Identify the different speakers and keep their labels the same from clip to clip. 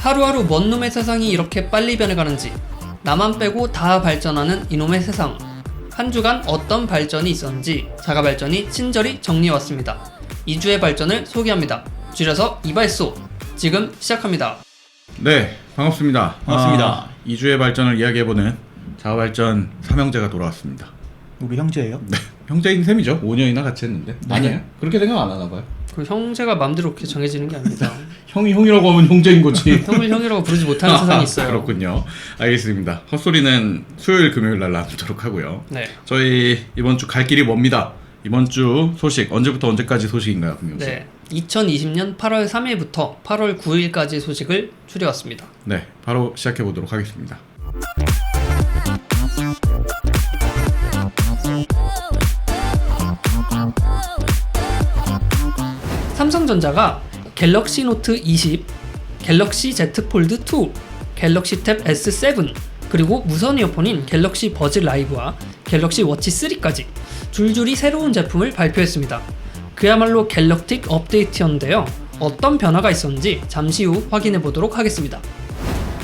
Speaker 1: 하루하루 뭔 놈의 세상이 이렇게 빨리 변해가는지, 나만 빼고 다 발전하는 이놈의 세상. 한 주간 어떤 발전이 있었는지 자가발전이 친절히 정리해왔습니다. 2주의 발전을 소개합니다. 줄여서 이발소. 지금 시작합니다.
Speaker 2: 네, 반갑습니다. 2주의 발전을 이야기해보는 자가발전 삼형제가 돌아왔습니다.
Speaker 3: 우리 형제예요?
Speaker 2: 네, 형제인 셈이죠. 5년이나 같이 했는데. 아니에요? 그렇게 생각 안 하나 봐요.
Speaker 1: 그 형제가 맘대로 그렇게 정해지는 게 아닙니다.
Speaker 2: 형이 형이라고 하면 형제인 거지.
Speaker 1: 형을 형이라고 부르지 못하는 세상이 있어요.
Speaker 2: 그렇군요. 알겠습니다. 헛소리는 수요일 금요일 날 나누도록 하고요.
Speaker 1: 네.
Speaker 2: 저희 이번 주 갈 길이 멉니다. 이번 주 소식 언제부터 언제까지 소식인가요, 김용수?
Speaker 1: 네. 2020년 8월 3일부터 8월 9일까지 소식을 추려왔습니다.
Speaker 2: 네, 바로 시작해 보도록 하겠습니다.
Speaker 1: 삼성전자가 갤럭시 노트 20, 갤럭시 Z 폴드 2, 갤럭시 탭 S7, 그리고 무선 이어폰인 갤럭시 버즈 라이브와 갤럭시 워치 3까지 줄줄이 새로운 제품을 발표했습니다. 그야말로 갤럭틱 업데이트였는데요. 어떤 변화가 있었는지 잠시 후 확인해 보도록 하겠습니다.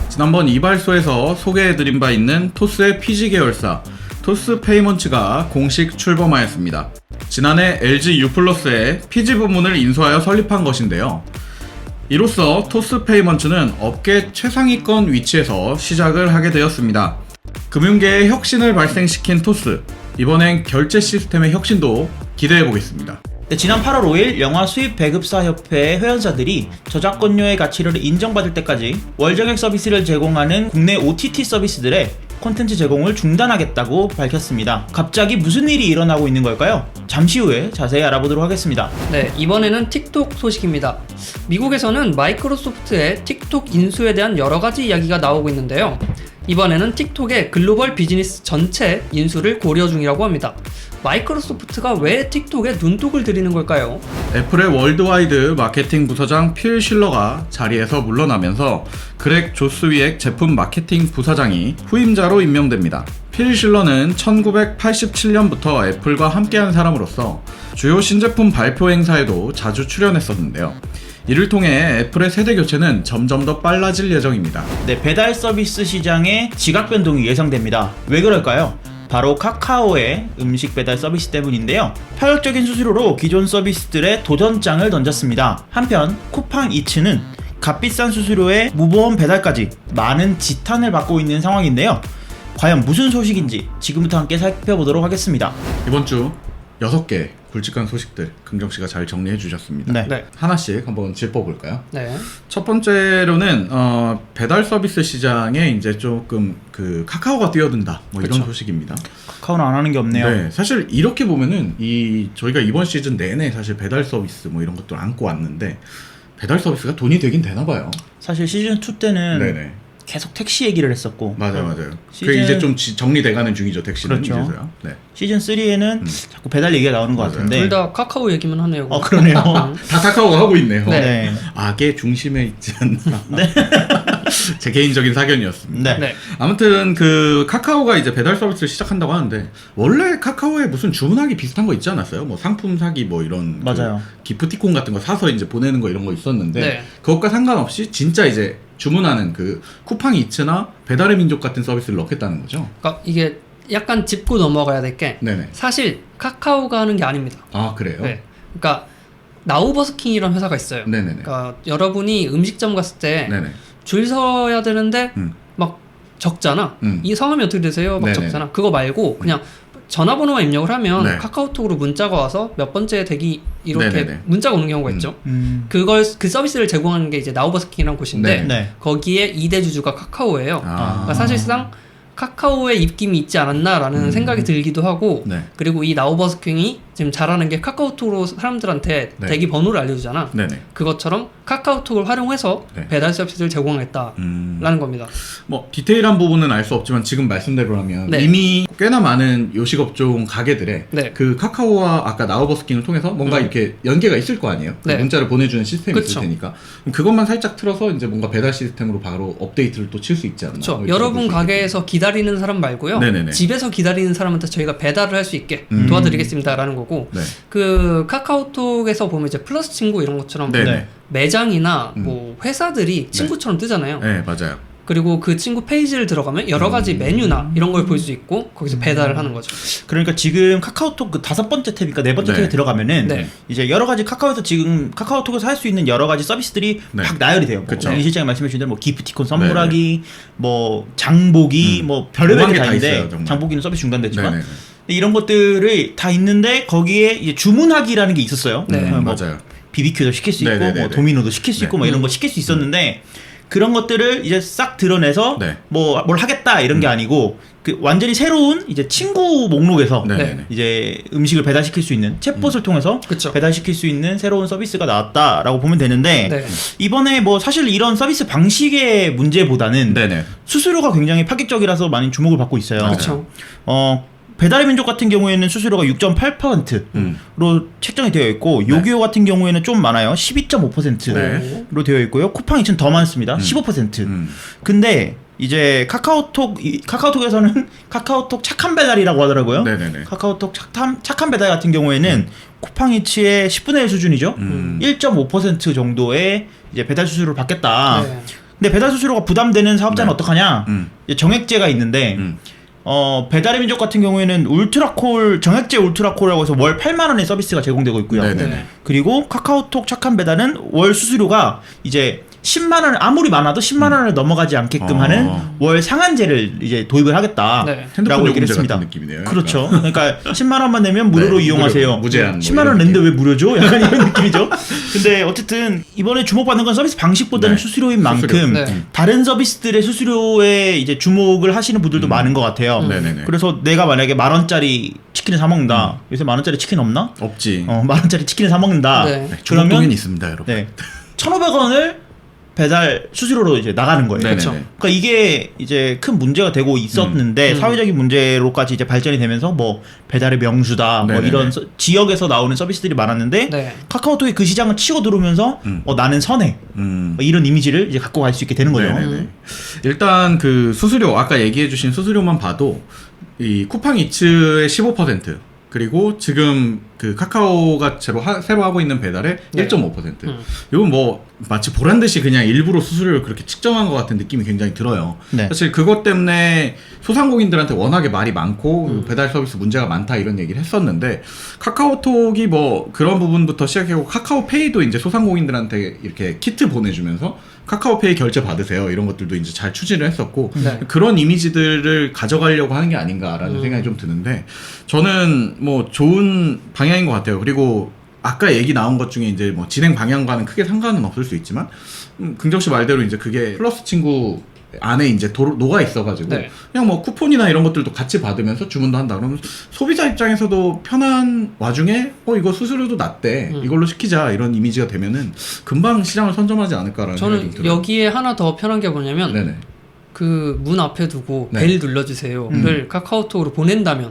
Speaker 2: 지난번 이발소에서 소개해드린 바 있는 토스의 PG 계열사 토스 페이먼츠가 공식 출범하였습니다. 지난해 LG U+의 PG 부문을 인수하여 설립한 것인데요. 이로써 토스 페이먼츠는 업계 최상위권 위치에서 시작을 하게 되었습니다. 금융계에 혁신을 발생시킨 토스, 이번엔 결제 시스템의 혁신도 기대해보겠습니다.
Speaker 3: 네, 지난 8월 5일 영화 수입 배급사 협회 회원사들이 저작권료의 가치를 인정받을 때까지 월정액 서비스를 제공하는 국내 OTT 서비스들의 콘텐츠 제공을 중단하겠다고 밝혔습니다. 갑자기 무슨 일이 일어나고 있는 걸까요? 잠시 후에 자세히 알아보도록 하겠습니다.
Speaker 1: 네, 이번에는 틱톡 소식입니다. 미국에서는 마이크로소프트의 틱톡 인수에 대한 여러 가지 이야기가 나오고 있는데요. 이번에는 틱톡의 글로벌 비즈니스 전체 인수를 고려 중이라고 합니다. 마이크로소프트가 왜 틱톡에 눈독을 들이는 걸까요?
Speaker 2: 애플의 월드와이드 마케팅 부서장 필 실러가 자리에서 물러나면서 그렉 조스위액 제품 마케팅 부사장이 후임자로 임명됩니다. 필 실러는 1987년부터 애플과 함께한 사람으로서 주요 신제품 발표 행사에도 자주 출연했었는데요. 이를 통해 애플의 세대 교체는 점점 더 빨라질 예정입니다.
Speaker 3: 네, 배달 서비스 시장의 지각 변동이 예상됩니다. 왜 그럴까요? 바로 카카오의 음식 배달 서비스 때문인데요. 파격적인 수수료로 기존 서비스들의 도전장을 던졌습니다. 한편 쿠팡이츠는 값비싼 수수료에 무보험 배달까지 많은 지탄을 받고 있는 상황인데요. 과연 무슨 소식인지 지금부터 함께 살펴보도록 하겠습니다.
Speaker 2: 이번 주 6개 굵직한 소식들 금정씨가 잘 정리해 주셨습니다.
Speaker 3: 네.
Speaker 2: 하나씩 한번 짚어볼까요?
Speaker 1: 네.
Speaker 2: 첫 번째로는 배달 서비스 시장에 이제 조금 그 카카오가 뛰어든다 뭐 이런 소식입니다.
Speaker 3: 카카오는 안 하는 게 없네요.
Speaker 2: 네, 사실 이렇게 보면은 저희가 이번 시즌 내내 사실 배달 서비스 뭐 이런 것들 안고 왔는데 배달 서비스가 돈이 되긴 되나 봐요.
Speaker 3: 사실 시즌 2 때는
Speaker 2: 네네.
Speaker 3: 계속 택시 얘기를 했었고
Speaker 2: 맞아요. 그게 이제 좀 정리돼가는 중이죠. 택시는
Speaker 3: 그렇죠.
Speaker 2: 이제서야. 네.
Speaker 3: 시즌 3에는 자꾸 배달 얘기가 나오는 것 같은데
Speaker 1: 둘 다 카카오 얘기만 하네요.
Speaker 3: 그러네요.
Speaker 2: 다 카카오가 하고 있네요.
Speaker 3: 네.
Speaker 2: 악의 중심에 있지 않나. 제 개인적인 사견이었습니다.
Speaker 3: 네.
Speaker 2: 아무튼 그 카카오가 이제 배달 서비스를 시작한다고 하는데 원래 카카오에 무슨 주문하기 비슷한 거 있지 않았어요? 뭐 상품 사기 뭐 이런
Speaker 3: 맞아요.
Speaker 2: 그 기프티콘 같은 거 사서 이제 보내는 거 이런 거 있었는데
Speaker 1: 네.
Speaker 2: 그것과 상관없이 진짜 이제 주문하는 그 쿠팡이츠나 배달의 민족 같은 서비스를 넣겠다는 거죠.
Speaker 1: 그러니까 이게 약간 짚고 넘어가야 될 게
Speaker 2: 네네.
Speaker 1: 사실 카카오가 하는 게 아닙니다.
Speaker 2: 아 그래요?
Speaker 1: 네. 그러니까 나우버스킹이라는 회사가 있어요.
Speaker 2: 네네네.
Speaker 1: 그러니까 여러분이 음식점 갔을 때 줄
Speaker 2: 네네.
Speaker 1: 서야 되는데 막 적잖아. 이 성함이 어떻게 되세요? 막
Speaker 2: 네네.
Speaker 1: 적잖아. 그거 말고 그냥 전화번호만 입력을 하면
Speaker 2: 네.
Speaker 1: 카카오톡으로 문자가 와서 몇 번째 대기 이렇게
Speaker 2: 네네네.
Speaker 1: 문자가 오는 경우가 있죠. 그 서비스를 제공하는 게 이제 나우버스킹이라는 곳인데
Speaker 3: 네.
Speaker 1: 거기에 2대 주주가 카카오예요. 그러니까 사실상 카카오의 입김이 있지 않았나라는 생각이 들기도 하고
Speaker 2: 네.
Speaker 1: 그리고 이 나우버스킹이 지금 잘하는 게 카카오톡으로 사람들한테
Speaker 2: 네.
Speaker 1: 대기 번호를 알려주잖아.
Speaker 2: 네네.
Speaker 1: 그것처럼 카카오톡을 활용해서
Speaker 2: 네.
Speaker 1: 배달 서비스를 제공하겠다라는 겁니다.
Speaker 2: 뭐 디테일한 부분은 알 수 없지만 지금 말씀대로라면
Speaker 1: 네.
Speaker 2: 이미 꽤나 많은 요식업종 가게들의
Speaker 1: 네.
Speaker 2: 그 카카오와 아까 나우버스킹을 통해서 뭔가 이렇게 연계가 있을 거 아니에요. 그
Speaker 1: 네.
Speaker 2: 문자를 보내주는 시스템이
Speaker 1: 그쵸.
Speaker 2: 있을 테니까 그것만 살짝 틀어서 이제 뭔가 배달 시스템으로 바로 업데이트를 또 칠 수 있지 않나.
Speaker 1: 그렇죠.
Speaker 2: 뭐
Speaker 1: 여러분 가게에서 기다리는 사람 말고요.
Speaker 2: 네네네.
Speaker 1: 집에서 기다리는 사람한테 저희가 배달을 할 수 있게 도와드리겠습니다라는 거고
Speaker 2: 네.
Speaker 1: 그 카카오톡에서 보면 이제 플러스 친구 이런 것처럼
Speaker 2: 네네.
Speaker 1: 매장이나 뭐 회사들이 친구처럼 뜨잖아요.
Speaker 2: 네, 맞아요.
Speaker 1: 그리고 그 친구 페이지를 들어가면 여러 가지 메뉴나 이런 걸 볼 수 있고 거기서 배달을 하는 거죠.
Speaker 3: 그러니까 지금 카카오톡 그 5번째 탭이니까 4번째
Speaker 2: 네.
Speaker 3: 탭에 들어가면은
Speaker 1: 네.
Speaker 3: 이제 여러 가지 카카오톡에서 할 수 있는 여러 가지 서비스들이
Speaker 2: 네.
Speaker 3: 막 나열이 돼요.
Speaker 2: 그쵸.
Speaker 3: 이 실장이 말씀해 주신 대로 뭐 기프티콘 선물하기, 뭐 장보기, 뭐 별의별 게
Speaker 2: 오만 개
Speaker 3: 다
Speaker 2: 다
Speaker 3: 있는데
Speaker 2: 있어요, 정말.
Speaker 3: 장보기는 서비스 중단됐지만
Speaker 2: 네네.
Speaker 3: 이런 것들이 다 있는데 거기에 이제 주문하기라는 게 있었어요.
Speaker 1: 네.
Speaker 3: 뭐
Speaker 2: 맞아요.
Speaker 3: BBQ도 시킬 수 있고
Speaker 2: 네네네네.
Speaker 3: 뭐 도미노도 시킬 수
Speaker 2: 네.
Speaker 3: 있고 뭐 이런 거 시킬 수 있었는데 그런 것들을 이제 싹 드러내서
Speaker 2: 네.
Speaker 3: 뭐 뭘 하겠다 이런 게 아니고 그 완전히 새로운 이제 친구 목록에서
Speaker 2: 네네네.
Speaker 3: 이제 음식을 배달시킬 수 있는 챗봇을 통해서
Speaker 1: 그쵸.
Speaker 3: 배달시킬 수 있는 새로운 서비스가 나왔다라고 보면 되는데
Speaker 1: 네.
Speaker 3: 이번에 뭐 사실 이런 서비스 방식의 문제보다는
Speaker 2: 네네.
Speaker 3: 수수료가 굉장히 파격적이라서 많이 주목을 받고 있어요.
Speaker 1: 그렇죠.
Speaker 3: 배달의 민족 같은 경우에는 수수료가 6.8%로 책정이 되어 있고 요기요 같은 경우에는 좀 많아요. 12.5%로
Speaker 2: 네.
Speaker 3: 되어 있고요. 쿠팡이츠는 더 많습니다. 15%. 근데 이제 카카오톡에서는 카카오톡 착한 배달이라고 하더라고요.
Speaker 2: 네네네.
Speaker 3: 카카오톡 착한 배달 같은 경우에는 쿠팡이츠의 10분의 1 수준이죠. 1.5% 정도의 이제 배달 수수료를 받겠다.
Speaker 1: 네.
Speaker 3: 근데 배달 수수료가 부담되는 사업자는
Speaker 2: 네.
Speaker 3: 어떡하냐? 이제 정액제가 있는데 배달의 민족 같은 경우에는 울트라콜 정액제 울트라콜이라고 해서 월 8만 원의 서비스가 제공되고 있고요.
Speaker 2: 네네네.
Speaker 3: 그리고 카카오톡 착한 배달은 월 수수료가 이제 10만 원 아무리 많아도 10만 원을 넘어가지 않게끔 하는 월 상한제를 이제 도입을 하겠다라고
Speaker 2: 네. 핸드폰
Speaker 3: 얘기를
Speaker 2: 요금제
Speaker 3: 했습니다.
Speaker 2: 같은 느낌이네요.
Speaker 3: 그렇죠. 그러니까 10만 원만 내면 무료로
Speaker 2: 네,
Speaker 3: 이용하세요.
Speaker 2: 무료, 무제한 뭐
Speaker 3: 10만 원
Speaker 2: 이런
Speaker 3: 냈는데
Speaker 2: 느낌.
Speaker 3: 왜 무료죠? 약간 이런 느낌이죠. 근데 어쨌든 이번에 주목받는 건 서비스 방식보다는
Speaker 2: 네.
Speaker 3: 수수료인 만큼
Speaker 2: 수수료.
Speaker 1: 네.
Speaker 3: 다른 서비스들의 수수료에 이제 주목을 하시는 분들도 많은 것 같아요.
Speaker 2: 네네네.
Speaker 3: 그래서 내가 만약에 10,000원짜리 치킨을 사 먹는다. 요새 10,000원짜리 치킨 없나?
Speaker 2: 없지.
Speaker 3: 10,000원짜리 치킨을 사 먹는다.
Speaker 1: 네.
Speaker 2: 중국동엔
Speaker 3: 그러면
Speaker 2: 있습니다, 여러분.
Speaker 3: 네. 1,500원을 배달 수수료로 이제 나가는 거예요.
Speaker 2: 네네네.
Speaker 3: 그렇죠. 그러니까 이게 이제 큰 문제가 되고 있었는데 사회적인 문제로까지 이제 발전이 되면서 뭐 배달의 명수다 뭐
Speaker 2: 네네네.
Speaker 3: 이런 지역에서 나오는 서비스들이 많았는데
Speaker 1: 네.
Speaker 3: 카카오톡이 그 시장을 치고 들어오면서 나는 선해 뭐 이런 이미지를 이제 갖고 갈 수 있게 되는 거죠.
Speaker 2: 네네네. 일단 그 수수료 아까 얘기해주신 수수료만 봐도 이 쿠팡이츠의 15% 그리고 지금 그 카카오가 새로 하고 있는 배달의
Speaker 1: 네.
Speaker 2: 1.5%. 이건 뭐 마치 보란 듯이 그냥 일부러 수수료를 그렇게 측정한 것 같은 느낌이 굉장히 들어요.
Speaker 3: 네.
Speaker 2: 사실 그것 때문에 소상공인들한테 워낙에 말이 많고 배달 서비스 문제가 많다 이런 얘기를 했었는데 카카오톡이 뭐 그런 부분부터 시작하고 카카오페이도 이제 소상공인들한테 이렇게 키트 보내주면서 카카오페이 결제 받으세요 이런 것들도 이제 잘 추진을 했었고
Speaker 1: 네.
Speaker 2: 그런 이미지들을 가져가려고 하는 게 아닌가라는 생각이 좀 드는데 저는 뭐 좋은 방향인 것 같아요. 그리고 아까 얘기 나온 것 중에 이제 뭐 진행 방향과는 크게 상관은 없을 수 있지만 긍정 씨 말대로 이제 그게 플러스 친구 안에 이제 녹아 있어가지고
Speaker 1: 네.
Speaker 2: 그냥 뭐 쿠폰이나 이런 것들도 같이 받으면서 주문도 한다 그러면 소비자 입장에서도 편한 와중에 이거 수수료도 낮대 이걸로 시키자 이런 이미지가 되면은 금방 시장을 선점하지 않을까라는 생각이 좀
Speaker 1: 저는
Speaker 2: 들어요.
Speaker 1: 여기에 하나 더 편한 게 뭐냐면
Speaker 2: 네네.
Speaker 1: 그 문 앞에 두고
Speaker 2: 네.
Speaker 1: 벨 눌러주세요를 카카오톡으로 보낸다면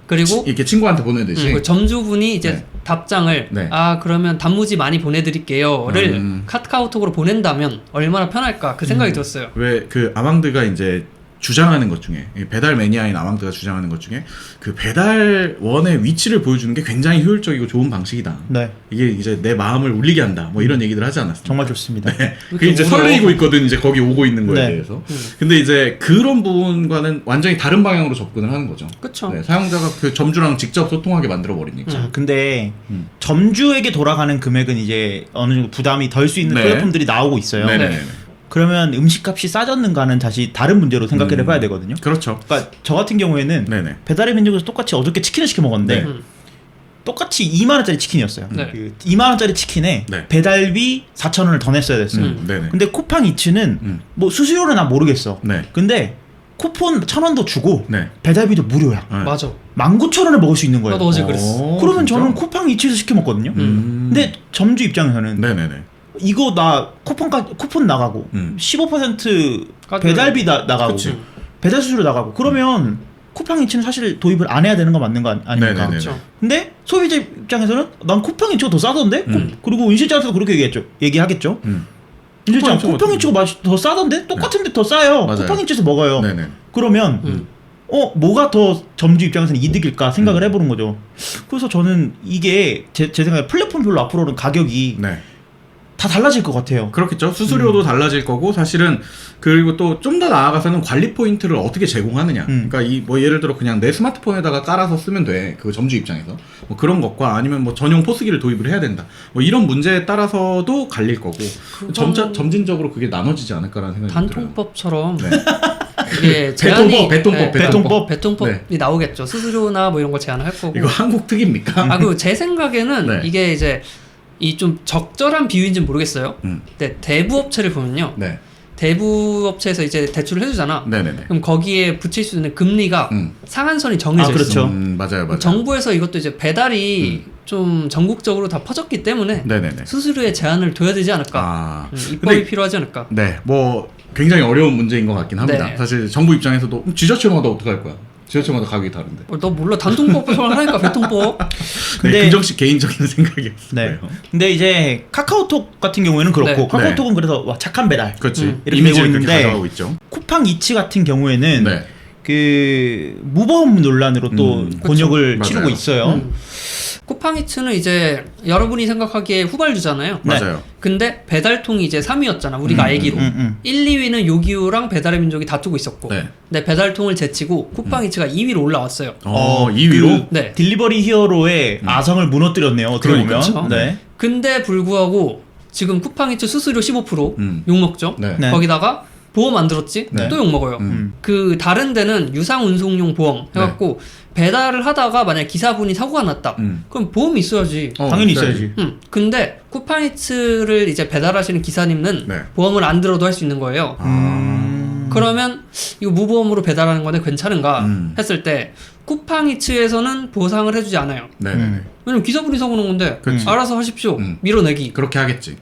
Speaker 1: 그리고
Speaker 2: 이렇게 친구한테 보내듯이
Speaker 1: 그 점주분이 이제
Speaker 2: 네.
Speaker 1: 답장을
Speaker 2: 네.
Speaker 1: 그러면 단무지 많이 보내드릴게요를 카카오톡으로 보낸다면 얼마나 편할까 그 생각이 들었어요.
Speaker 2: 왜 그 아망드가 이제 주장하는 것 중에 배달 매니아인 아망드가 주장하는 것 중에 그 배달원의 위치를 보여주는 게 굉장히 효율적이고 좋은 방식이다.
Speaker 3: 네.
Speaker 2: 이게 이제 내 마음을 울리게 한다. 뭐 이런 얘기들 하지 않았습니까?
Speaker 3: 정말 좋습니다.
Speaker 2: 네. 그게 이제
Speaker 1: 울어?
Speaker 2: 설레이고 있거든. 이제 거기 오고 있는 거에
Speaker 3: 네.
Speaker 2: 대해서. 근데 이제 그런 부분과는 완전히 다른 방향으로 접근을 하는 거죠.
Speaker 1: 그쵸.
Speaker 2: 네, 사용자가 그 점주랑 직접 소통하게 만들어 버리니까.
Speaker 3: 자, 근데 점주에게 돌아가는 금액은 이제 어느 정도 부담이 덜 수 있는
Speaker 2: 네.
Speaker 3: 플랫폼들이 나오고 있어요.
Speaker 2: 네네.
Speaker 3: 그러면 음식값이 싸졌는가는 다시 다른 문제로 생각을 해봐야 되거든요.
Speaker 2: 그렇죠.
Speaker 3: 그러니까 저 같은 경우에는
Speaker 2: 네네.
Speaker 3: 배달의 민족에서 똑같이 어저께 치킨을 시켜 먹었는데
Speaker 2: 네.
Speaker 3: 똑같이 2만 원짜리 치킨이었어요.
Speaker 1: 네.
Speaker 3: 그 2만 원짜리 치킨에
Speaker 2: 네.
Speaker 3: 배달비 4,000원을 더 냈어야 됐어요.
Speaker 2: 네네.
Speaker 3: 근데 쿠팡이츠는 뭐 수수료는 난 모르겠어.
Speaker 2: 네.
Speaker 3: 근데 쿠폰 1,000원도 주고
Speaker 2: 네.
Speaker 3: 배달비도 무료야.
Speaker 2: 네.
Speaker 1: 맞아.
Speaker 3: 19,000원에 먹을 수 있는 거예요.
Speaker 1: 나도 어제 그랬어.
Speaker 3: 그러면
Speaker 2: 진짜?
Speaker 3: 저는 쿠팡이츠에서 시켜 먹거든요. 근데 점주 입장에서는
Speaker 2: 네네네.
Speaker 3: 이거 나 쿠폰 나가고 15% 배달비 나가고
Speaker 1: 그치.
Speaker 3: 배달 수수료 나가고 그러면 쿠팡이츠는 사실 도입을 안 해야 되는 거 맞는 거 아닙니까?
Speaker 2: 네네네.
Speaker 1: 그렇죠.
Speaker 3: 근데 소비자 입장에서는 난 쿠팡이츠가 더 싸던데? 그리고 은 실장한테도 그렇게 얘기하겠죠. 은 실장
Speaker 2: 쿠팡이츠가
Speaker 3: 쿠팡이츠가 맛이 더 싸던데? 똑같은데 더 싸요.
Speaker 2: 맞아요.
Speaker 3: 쿠팡이츠에서 먹어요.
Speaker 2: 네네.
Speaker 3: 그러면 뭐가 더 점주 입장에서는 이득일까 생각을 해보는 거죠. 그래서 저는 이게 제 생각에 플랫폼별로 앞으로는 가격이
Speaker 2: 네.
Speaker 3: 다 달라질 것 같아요.
Speaker 2: 그렇겠죠. 수수료도 달라질 거고 사실은 그리고 또 좀 더 나아가서는 관리 포인트를 어떻게 제공하느냐. 그러니까 이 뭐 예를 들어 그냥 내 스마트폰에다가 깔아서 쓰면 돼. 그 점주 입장에서 뭐 그런 것과 아니면 뭐 전용 포스기를 도입을 해야 된다. 뭐 이런 문제에 따라서도 갈릴 거고 점진적으로 그게 나눠지지 않을까라는 생각이 들어요.
Speaker 1: 단통법처럼
Speaker 2: 네.
Speaker 1: 이게 제한이
Speaker 3: 배통법.
Speaker 1: 배통법이
Speaker 2: 네.
Speaker 1: 나오겠죠. 수수료나 뭐 이런 거 제한을 할 거고.
Speaker 2: 이거 한국 특입니까?
Speaker 1: 그리고 제 생각에는
Speaker 2: 네.
Speaker 1: 이게 이제 이 좀 적절한 비유인지는 모르겠어요. 근데 대부 업체를 보면요.
Speaker 2: 네.
Speaker 1: 대부 업체에서 이제 대출을 해주잖아.
Speaker 2: 네네네.
Speaker 1: 그럼 거기에 붙일 수 있는 금리가 상한선이 정해져
Speaker 3: 그렇죠.
Speaker 1: 있어.
Speaker 2: 맞아요.
Speaker 1: 정부에서 이것도 이제 배달이 좀 전국적으로 다 퍼졌기 때문에
Speaker 2: 네네네.
Speaker 1: 수수료에 제한을 둬야 되지 않을까.
Speaker 2: 아,
Speaker 1: 입법이
Speaker 2: 근데
Speaker 1: 필요하지 않을까.
Speaker 2: 네, 뭐 굉장히 어려운 문제인 것 같긴 합니다.
Speaker 1: 네.
Speaker 2: 사실 정부 입장에서도 지자체마다 어떡할 거야? 지자체마다 가격이 다른데.
Speaker 1: 너 몰라 단통법을 하니까 배통법.
Speaker 2: 근데 금정 씨 개인적인 생각이었어요.
Speaker 3: 네. 근데 이제 카카오톡 같은 경우에는 그렇고
Speaker 1: 네.
Speaker 3: 카카오톡은 그래서 와, 착한 배달
Speaker 2: 그렇지.
Speaker 3: 이렇게
Speaker 2: 이미지를
Speaker 3: 되고
Speaker 2: 그렇게
Speaker 3: 있는데
Speaker 2: 가져가고 있죠.
Speaker 3: 쿠팡이츠 같은 경우에는
Speaker 2: 네.
Speaker 3: 그 무보험 논란으로 또 곤욕을
Speaker 2: 그쵸.
Speaker 3: 치르고
Speaker 2: 맞아요.
Speaker 3: 있어요.
Speaker 1: 쿠팡이츠는 이제 여러분이 생각하기에 후발주잖아요.
Speaker 3: 네.
Speaker 2: 맞아요.
Speaker 1: 근데 배달통이 이제 3위였잖아. 우리가 알기로. 1, 2위는 요기요랑 배달의 민족이 다투고 있었고.
Speaker 2: 네.
Speaker 1: 근데 배달통을 제치고 쿠팡이츠가 2위로 올라왔어요.
Speaker 2: 2위로?
Speaker 1: 네.
Speaker 3: 딜리버리 히어로의 아성을 무너뜨렸네요. 어떻게
Speaker 2: 그러니까.
Speaker 3: 보면. 네.
Speaker 1: 근데 불구하고 지금 쿠팡이츠 수수료 15% 욕먹죠.
Speaker 2: 네.
Speaker 3: 네.
Speaker 1: 거기다가 보험 안 들었지?
Speaker 2: 네.
Speaker 1: 또 욕먹어요. 그 다른 데는 유상 운송용 보험 해갖고 배달을 하다가 만약 기사분이 사고가 났다. 그럼 보험이 있어야지.
Speaker 3: 당연히 있어야지.
Speaker 1: 근데 쿠팡이츠를 이제 배달하시는 기사님은
Speaker 2: 네.
Speaker 1: 보험을 안 들어도 할 수 있는 거예요. 그러면 이거 무보험으로 배달하는 건데 괜찮은가 했을 때 쿠팡이츠에서는 보상을 해주지 않아요.
Speaker 2: 네.
Speaker 1: 왜냐면 기사분이 사고 난 건데
Speaker 2: 그치.
Speaker 1: 알아서 하십시오. 밀어내기.
Speaker 2: 그렇게 하겠지.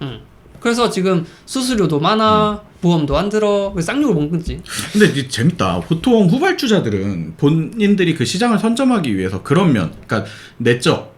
Speaker 1: 그래서 지금 수수료도 많아, 보험도 안 들어, 그래서 쌍욕을 먹는지.
Speaker 2: 근데 이게 재밌다. 보통 후발주자들은 본인들이 그 시장을 선점하기 위해서 그런 면, 그러니까 내적,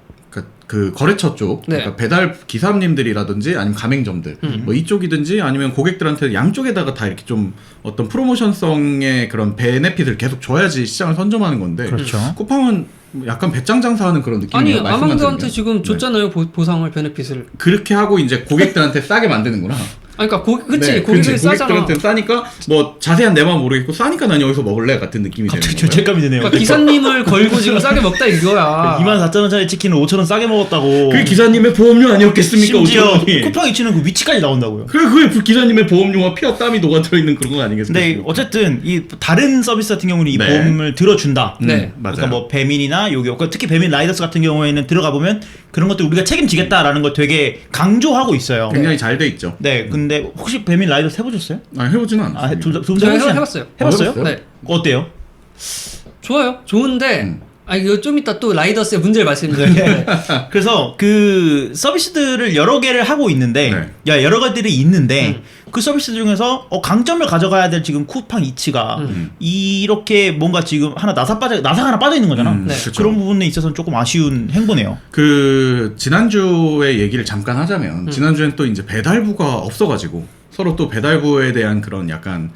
Speaker 2: 그 거래처 쪽,
Speaker 1: 네.
Speaker 2: 그러니까 배달 기사님들이라든지 아니면 가맹점들, 뭐 이쪽이든지 아니면 고객들한테 양쪽에다가 다 이렇게 좀 어떤 프로모션성의 그런 베네핏을 계속 줘야지 시장을 선점하는 건데.
Speaker 3: 그렇죠.
Speaker 2: 쿠팡은 약간 배짱 장사하는 그런
Speaker 1: 아니
Speaker 2: 느낌이에요. 말씀만
Speaker 1: 아망드한테
Speaker 2: 들으면.
Speaker 1: 지금
Speaker 2: 네.
Speaker 1: 줬잖아요 보상을 베네핏을.
Speaker 2: 그렇게 하고 이제 고객들한테 싸게 만드는구나.
Speaker 1: 아니 그러니까 그치
Speaker 2: 네,
Speaker 1: 고객들이 싸잖아.
Speaker 2: 고객들한테 싸니까 뭐 자세한 내 마음 모르겠고 싸니까 난 여기서 먹을래 같은 느낌이 되는
Speaker 3: 갑자기
Speaker 2: 거예요.
Speaker 3: 죄책감이 드네요.
Speaker 1: 그러니까 기사님을 걸고 지금 싸게 먹다 이거야.
Speaker 3: 24,000원짜리 치킨을 5,000원 싸게 먹었다고.
Speaker 2: 그게 기사님의 보험료 아니었겠습니까?
Speaker 3: 심지어
Speaker 2: 5,000원이.
Speaker 3: 쿠팡이츠는 그 위치까지 나온다고요.
Speaker 2: 그게 그 기사님의 보험료와 피와 땀이 녹아 들어있는 그런 거 아니겠습니까?
Speaker 3: 근데 어쨌든 이 다른 서비스 같은 경우는 이
Speaker 2: 네.
Speaker 3: 보험을 들어준다.
Speaker 1: 네.
Speaker 2: 맞아요.
Speaker 3: 그러니까 뭐 배민이나 요기, 특히 배민 라이더스 같은 경우에는 들어가 보면 그런 것들 우리가 책임지겠다라는 걸 되게 강조하고 있어요.
Speaker 2: 굉장히 잘 돼 있죠.
Speaker 3: 네, 근데 혹시 배민 라이더스 해보셨어요?
Speaker 2: 해보지는 않았어요.
Speaker 3: 아, 둘다
Speaker 1: 저 해봤어요.
Speaker 3: 해봤어요?
Speaker 2: 해봤어요?
Speaker 1: 네,
Speaker 3: 어때요?
Speaker 1: 좋아요. 좋은데 이거 좀 이따 또 라이더스의 문제를 말씀드릴게요.
Speaker 3: 그래서 그 서비스들을 여러 개를 하고 있는데,
Speaker 2: 네.
Speaker 3: 야 여러 가지들이 있는데 그 서비스 중에서 강점을 가져가야 될 지금 쿠팡이츠가 이렇게 뭔가 지금 나사가 하나 빠져 있는 거잖아.
Speaker 1: 네.
Speaker 2: 그쵸.
Speaker 3: 그런 부분에 있어서는 조금 아쉬운 행보네요.
Speaker 2: 그 지난주에 얘기를 잠깐 하자면 지난주엔 또 이제 배달부가 없어가지고 서로 또 배달부에 대한 그런 약간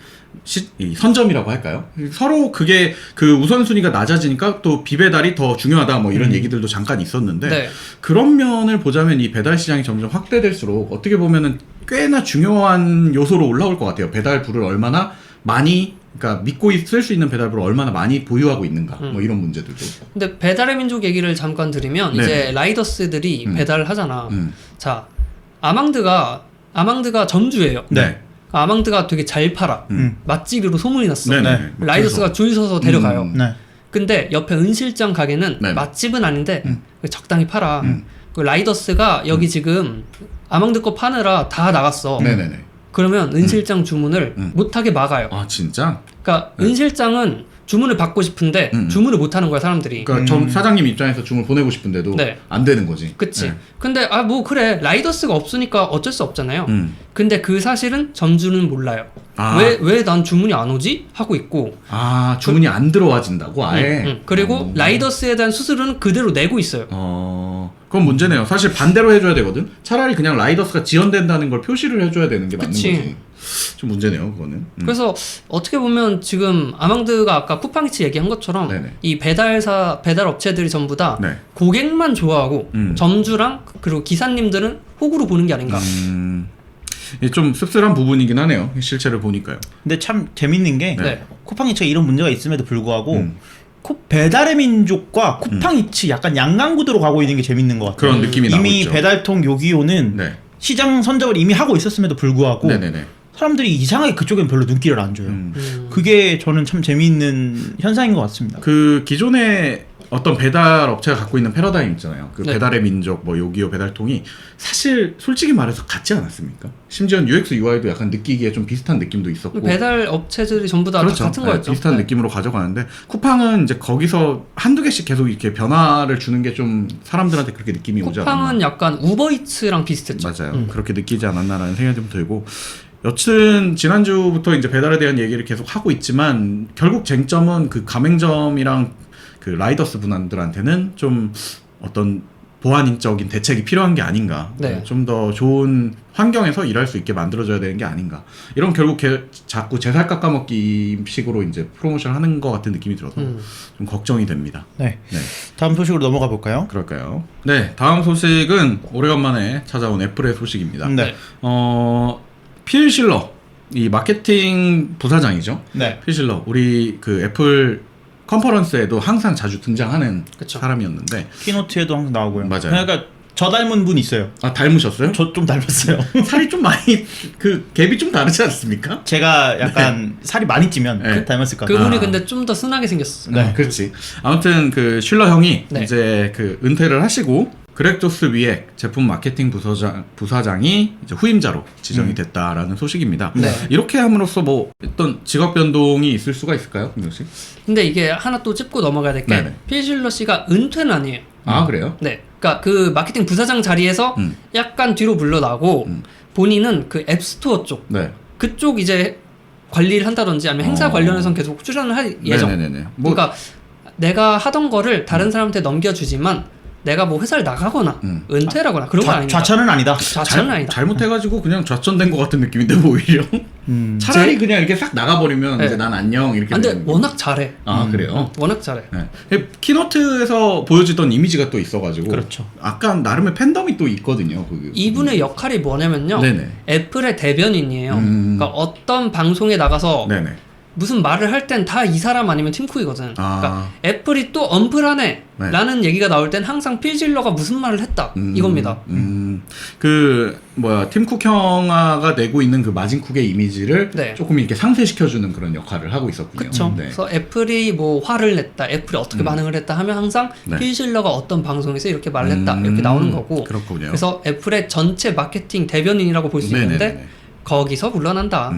Speaker 2: 이 선점이라고 할까요? 서로 그게 그 우선순위가 낮아지니까 또 비배달이 더 중요하다 뭐 이런 얘기들도 잠깐 있었는데
Speaker 1: 네.
Speaker 2: 그런 면을 보자면 이 배달 시장이 점점 확대될수록 어떻게 보면은 꽤나 중요한 요소로 올라올 것 같아요. 배달부를 얼마나 많이 그러니까 믿고 쓸 수 있는 배달부를 얼마나 많이 보유하고 있는가 뭐 이런 문제들도.
Speaker 1: 근데 배달의 민족 얘기를 잠깐 드리면
Speaker 2: 네네.
Speaker 1: 이제 라이더스들이 배달을 하잖아.
Speaker 2: 음.
Speaker 1: 자 아망드가 점주예요.
Speaker 2: 네.
Speaker 1: 아망드가 되게 잘 팔아. 맛집으로 소문이 났어.
Speaker 2: 네네.
Speaker 1: 라이더스가 줄 서서 데려가요.
Speaker 3: 네.
Speaker 1: 근데 옆에 은실장 가게는
Speaker 2: 네네.
Speaker 1: 맛집은 아닌데 적당히 팔아. 그 라이더스가 여기 지금 아망드 거 파느라 다 나갔어.
Speaker 2: 네네네.
Speaker 1: 그러면 은실장 주문을 못하게 막아요.
Speaker 2: 아 진짜?
Speaker 1: 그러니까 은실장은 주문을 받고 싶은데 주문을 못하는 거야 사람들이.
Speaker 2: 그러니까 전 사장님 입장에서 주문 보내고 싶은데도
Speaker 1: 네.
Speaker 2: 안 되는 거지.
Speaker 1: 그치.
Speaker 2: 네.
Speaker 1: 근데 뭐 그래 라이더스가 없으니까 어쩔 수 없잖아요. 근데 그 사실은 점주는 몰라요.
Speaker 2: 아.
Speaker 1: 왜 난 주문이 안 오지? 하고 있고.
Speaker 2: 아 주문이 안 들어와진다고 아예.
Speaker 1: 그리고 라이더스에 대한 수수료는 그대로 내고 있어요.
Speaker 2: 그건 문제네요. 사실 반대로 해줘야 되거든. 차라리 그냥 라이더스가 지연된다는 걸 표시를 해줘야 되는 게 맞는
Speaker 1: 그치.
Speaker 2: 거지. 좀 문제네요, 그거는.
Speaker 1: 그래서 어떻게 보면 지금 아망드가 아까 쿠팡이츠 얘기한 것처럼
Speaker 2: 네네.
Speaker 1: 이 배달 업체들이 전부 다
Speaker 2: 네.
Speaker 1: 고객만 좋아하고 점주랑 그리고 기사님들은 호구로 보는 게 아닌가.
Speaker 2: 이게 좀 씁쓸한 부분이긴 하네요. 실체를 보니까요.
Speaker 3: 근데 참 재밌는 게
Speaker 1: 네.
Speaker 3: 쿠팡이츠가 이런 문제가 있음에도 불구하고
Speaker 2: 음.
Speaker 3: 배달의 민족과 쿠팡이츠 약간 양강구도로 가고 있는 게 재밌는 것 같아요.
Speaker 2: 그런 느낌이 나고
Speaker 3: 이미
Speaker 2: 있죠.
Speaker 3: 배달통 요기요는
Speaker 2: 네.
Speaker 3: 시장 선적을 이미 하고 있었음에도 불구하고
Speaker 2: 네네네.
Speaker 3: 사람들이 이상하게 그쪽엔 별로 눈길을 안 줘요.
Speaker 1: 음.
Speaker 3: 그게 저는 참 재미있는 현상인 것 같습니다.
Speaker 2: 그 기존에 어떤 배달 업체가 갖고 있는 패러다임 있잖아요. 그
Speaker 1: 네.
Speaker 2: 배달의 민족, 뭐 요기요 배달통이 사실 솔직히 말해서 같지 않았습니까? 심지어 UX, UI도 약간 느끼기에 좀 비슷한 느낌도 있었고.
Speaker 1: 배달 업체들이 전부 다
Speaker 2: 그렇죠.
Speaker 1: 같은
Speaker 2: 네,
Speaker 1: 거였죠.
Speaker 2: 비슷한
Speaker 1: 네.
Speaker 2: 느낌으로 가져가는데 쿠팡은 이제 거기서 한두 개씩 계속 이렇게 변화를 주는 게 좀 사람들한테 그렇게 느낌이 오지 않았나.
Speaker 1: 쿠팡은 약간 우버이츠랑 비슷했죠.
Speaker 2: 맞아요. 그렇게 느끼지 않았나라는 생각이 좀 들고. 여튼 지난주부터 이제 배달에 대한 얘기를 계속 하고 있지만 결국 쟁점은 그 가맹점이랑 그 라이더스 분들한테는 좀 어떤 보완적인 대책이 필요한 게 아닌가.
Speaker 1: 네.
Speaker 2: 좀 더 좋은 환경에서 일할 수 있게 만들어줘야 되는 게 아닌가. 이런 결국 자꾸 제살 깎아먹기 식으로 이제 프로모션을 하는 것 같은 느낌이 들어서 좀 걱정이 됩니다.
Speaker 3: 네.
Speaker 2: 네.
Speaker 3: 다음 소식으로 넘어가 볼까요?
Speaker 2: 그럴까요? 네. 다음 소식은 오래간만에 찾아온 애플의 소식입니다.
Speaker 3: 네.
Speaker 2: 필 실러, 이 마케팅 부사장이죠.
Speaker 3: 네.
Speaker 2: 필 실러, 우리 그 애플 컨퍼런스에도 항상 자주 등장하는
Speaker 1: 그쵸.
Speaker 2: 사람이었는데,
Speaker 3: 키노트에도 항상 나오고요.
Speaker 2: 맞아요.
Speaker 3: 그러니까 저 닮은 분 있어요.
Speaker 2: 아 닮으셨어요?
Speaker 3: 저 좀 닮았어요.
Speaker 2: 살이 좀 많이 그 갭이 좀 다르지 않습니까?
Speaker 3: 제가 약간 살이 많이 찌면
Speaker 2: 네.
Speaker 3: 닮았을 것 같아요.
Speaker 1: 그분이
Speaker 2: 아.
Speaker 1: 근데 좀 더 순하게 생겼어요.
Speaker 3: 네.
Speaker 2: 그렇지. 아무튼 그 슐러 형이
Speaker 1: 네.
Speaker 2: 이제 그 은퇴를 하시고 그렉 조스 위액 제품 마케팅 부사장이 이제 후임자로 지정이 됐다라는 소식입니다.
Speaker 1: 네.
Speaker 2: 이렇게 함으로써 뭐 어떤 직업 변동이 있을 수가 있을까요, 김경 씨?
Speaker 1: 근데 이게 하나 또 짚고 넘어가야 될
Speaker 2: 네네.
Speaker 1: 게 필실러 씨가 은퇴는 아니에요.
Speaker 2: 아 그래요?
Speaker 1: 네. 그러니까 그 마케팅 부사장 자리에서
Speaker 2: 음.
Speaker 1: 약간 뒤로 물러나고 본인은 그 앱스토어 쪽
Speaker 2: 네.
Speaker 1: 그쪽 이제 관리를 한다든지 아니면 행사 관련해서는 계속 출연을 할 예정.
Speaker 2: 네네네. 뭐
Speaker 1: 그러니까 내가 하던 거를 다른 사람한테 넘겨주지만 내가 뭐 회사를 나가거나 은퇴라거나 그런 건 아닙니다.
Speaker 3: 좌천은 아니다.
Speaker 1: 좌천은 아니다.
Speaker 2: 잘못해가지고 그냥 좌천된 것 같은 느낌인데 오히려 차라리 그냥 이렇게 싹 나가버리면
Speaker 1: 네.
Speaker 2: 이제 난 안녕 이렇게.
Speaker 1: 근데
Speaker 2: 되는 거고.
Speaker 1: 워낙 잘해.
Speaker 2: 아 그래요?
Speaker 1: 워낙 잘해.
Speaker 2: 네. 키노트에서 보여주던 이미지가 또 있어가지고.
Speaker 3: 그렇죠.
Speaker 2: 약간 나름의 팬덤이 또 있거든요.
Speaker 1: 이분의 역할이 뭐냐면요.
Speaker 2: 네네.
Speaker 1: 애플의 대변인이에요. 그러니까 어떤 방송에 나가서
Speaker 2: 네네.
Speaker 1: 무슨 말을 할 땐 다 이 사람 아니면 팀 쿡이거든.
Speaker 2: 아.
Speaker 1: 그러니까 애플이 또 언플하네
Speaker 2: 네.
Speaker 1: 라는 얘기가 나올 땐 항상 필 질러가 무슨 말을 했다 이겁니다.
Speaker 2: 팀쿡 형아가 내고 있는 그 마진쿡의 이미지를
Speaker 1: 네.
Speaker 2: 조금 이렇게 상쇄시켜주는 그런 역할을 하고 있었군요.
Speaker 1: 그쵸.
Speaker 2: 네.
Speaker 1: 그래서 애플이 뭐 화를 냈다, 애플이 어떻게 반응을 했다 하면 항상
Speaker 2: 네.
Speaker 1: 필 실러가 어떤 방송에서 이렇게 말을 했다 이렇게 나오는 거고.
Speaker 2: 그렇군요.
Speaker 1: 그래서 애플의 전체 마케팅 대변인이라고 볼 수 있는데
Speaker 2: 네네네.
Speaker 1: 거기서 물러난다.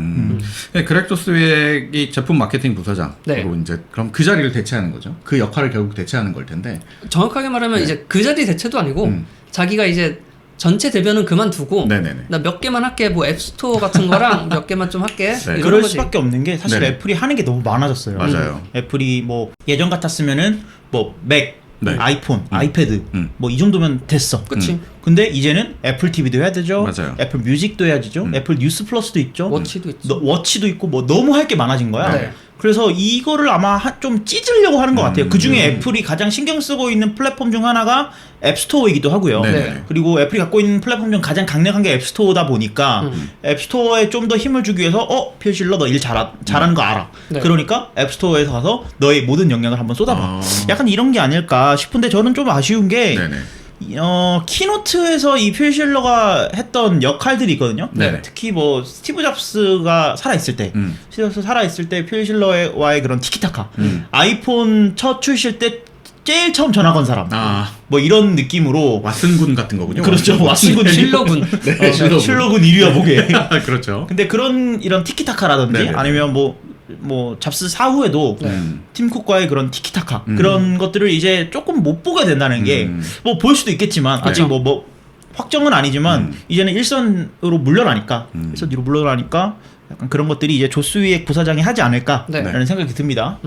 Speaker 2: 네, 그렉 조스의 제품 마케팅 부사장으로
Speaker 1: 네.
Speaker 2: 이제 그럼 그 자리를 대체하는 거죠. 그 역할을 결국 대체하는 걸 텐데.
Speaker 1: 정확하게 말하면
Speaker 2: 네.
Speaker 1: 이제 그 자리 대체도 아니고
Speaker 2: 음.
Speaker 1: 자기가 이제 전체 대변은 그만두고
Speaker 2: 네네네.
Speaker 1: 나 몇 개만 할게 뭐 앱스토어 같은 거랑 몇 개만 좀 할게
Speaker 2: 네.
Speaker 1: 이런
Speaker 3: 그럴
Speaker 1: 거지.
Speaker 3: 수밖에 없는 게 사실
Speaker 2: 네네.
Speaker 3: 애플이 하는 게 너무 많아졌어요.
Speaker 2: 맞아요.
Speaker 3: 애플이 뭐 예전 같았으면은 뭐 맥,
Speaker 2: 네.
Speaker 3: 아이폰, 아이패드 뭐 이 정도면 됐어.
Speaker 1: 그치.
Speaker 3: 근데 이제는 애플 TV도 해야 되죠.
Speaker 2: 맞아요.
Speaker 3: 애플 뮤직도 해야 되죠. 애플 뉴스 플러스도 있죠.
Speaker 1: 워치도 있지.
Speaker 3: 워치도 있고 뭐 너무 할 게 많아진 거야.
Speaker 1: 네.
Speaker 3: 그래서 이거를 아마 좀 찢으려고 하는 것 같아요. 그 중에 애플이 가장 신경 쓰고 있는 플랫폼 중 하나가 앱스토어이기도 하고요.
Speaker 2: 네네.
Speaker 3: 그리고 애플이 갖고 있는 플랫폼 중 가장 강력한 게 앱스토어다 보니까 앱스토어에 좀 더 힘을 주기 위해서 필 실러 너 일 잘하는 거 알아.
Speaker 1: 네.
Speaker 3: 그러니까 앱스토어에서 가서 너의 모든 역량을 한번 쏟아봐.
Speaker 2: 아.
Speaker 3: 약간 이런 게 아닐까 싶은데 저는 좀 아쉬운 게
Speaker 2: 네네.
Speaker 3: 키노트에서 이 필 실러가 했던 역할들이 있거든요.
Speaker 2: 네네.
Speaker 3: 특히 뭐 스티브 잡스가 살아있을 때, 스티브 잡스 살아있을 때 필 실러와의 그런 티키타카, 아이폰 첫 출시일 때 제일 처음 전화 건 사람,
Speaker 2: 아.
Speaker 3: 뭐 이런 느낌으로.
Speaker 2: 왓슨군 같은 거군요.
Speaker 3: 그렇죠. 왓슨군
Speaker 1: 실러군.
Speaker 2: 네, 실러군.
Speaker 3: 실러군 1위야 보게.
Speaker 2: 그렇죠.
Speaker 3: 근데 그런 이런 티키타카라든지
Speaker 2: 네네.
Speaker 3: 아니면 뭐 잡스 사후에도 팀 쿡과의 그런 티키타카 그런 것들을 이제 조금 못 보게 된다는 게 뭐 볼 수도 있겠지만 아직 뭐 확정은 아니지만 이제는 일선으로 물러나니까 일선 뒤로 물러나니까 약간 그런 것들이 이제 조스위의 부사장이 하지 않을까라는
Speaker 1: 네.
Speaker 3: 생각이 듭니다.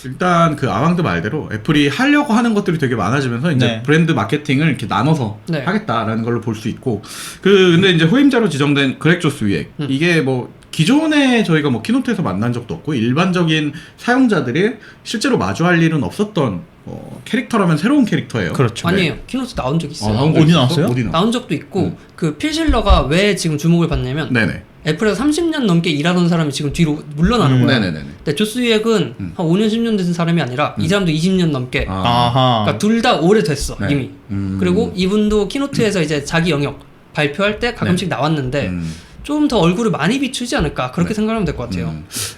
Speaker 2: 일단 그 아왕드 말대로 애플이 하려고 하는 것들이 되게 많아지면서 이제
Speaker 3: 네.
Speaker 2: 브랜드 마케팅을 이렇게 나눠서
Speaker 1: 네.
Speaker 2: 하겠다라는 걸로 볼 수 있고 근데 이제 후임자로 지정된 그렉 조스 위액 이게 뭐 기존에 저희가 뭐 키노트에서 만난 적도 없고 일반적인 사용자들이 실제로 마주할 일은 없었던 캐릭터라면 새로운 캐릭터예요.
Speaker 3: 그렇죠.
Speaker 1: 아니에요. 키노트 나온 적 있어요.
Speaker 2: 나온 적
Speaker 3: 어디
Speaker 2: 있었어?
Speaker 3: 나왔어요?
Speaker 2: 어디 나왔어?
Speaker 1: 나온 적도 있고 그 필 실러가 왜 지금 주목을 받냐면
Speaker 2: 네네.
Speaker 1: 애플에서 30년 넘게 일하던 사람이 지금 뒤로 물러나는 거야.
Speaker 2: 네네네.
Speaker 1: 근데 조스 휘액은 한 5년 10년 된 사람이 아니라 이 사람도 20년 넘게
Speaker 3: 아하.
Speaker 1: 그러니까 둘 다 오래됐어
Speaker 2: 네.
Speaker 1: 이미. 그리고 이분도 키노트에서 이제 자기 영역 발표할 때 가끔씩 나왔는데 좀 더 얼굴을 많이 비추지 않을까 그렇게 생각하면 될 것 같아요.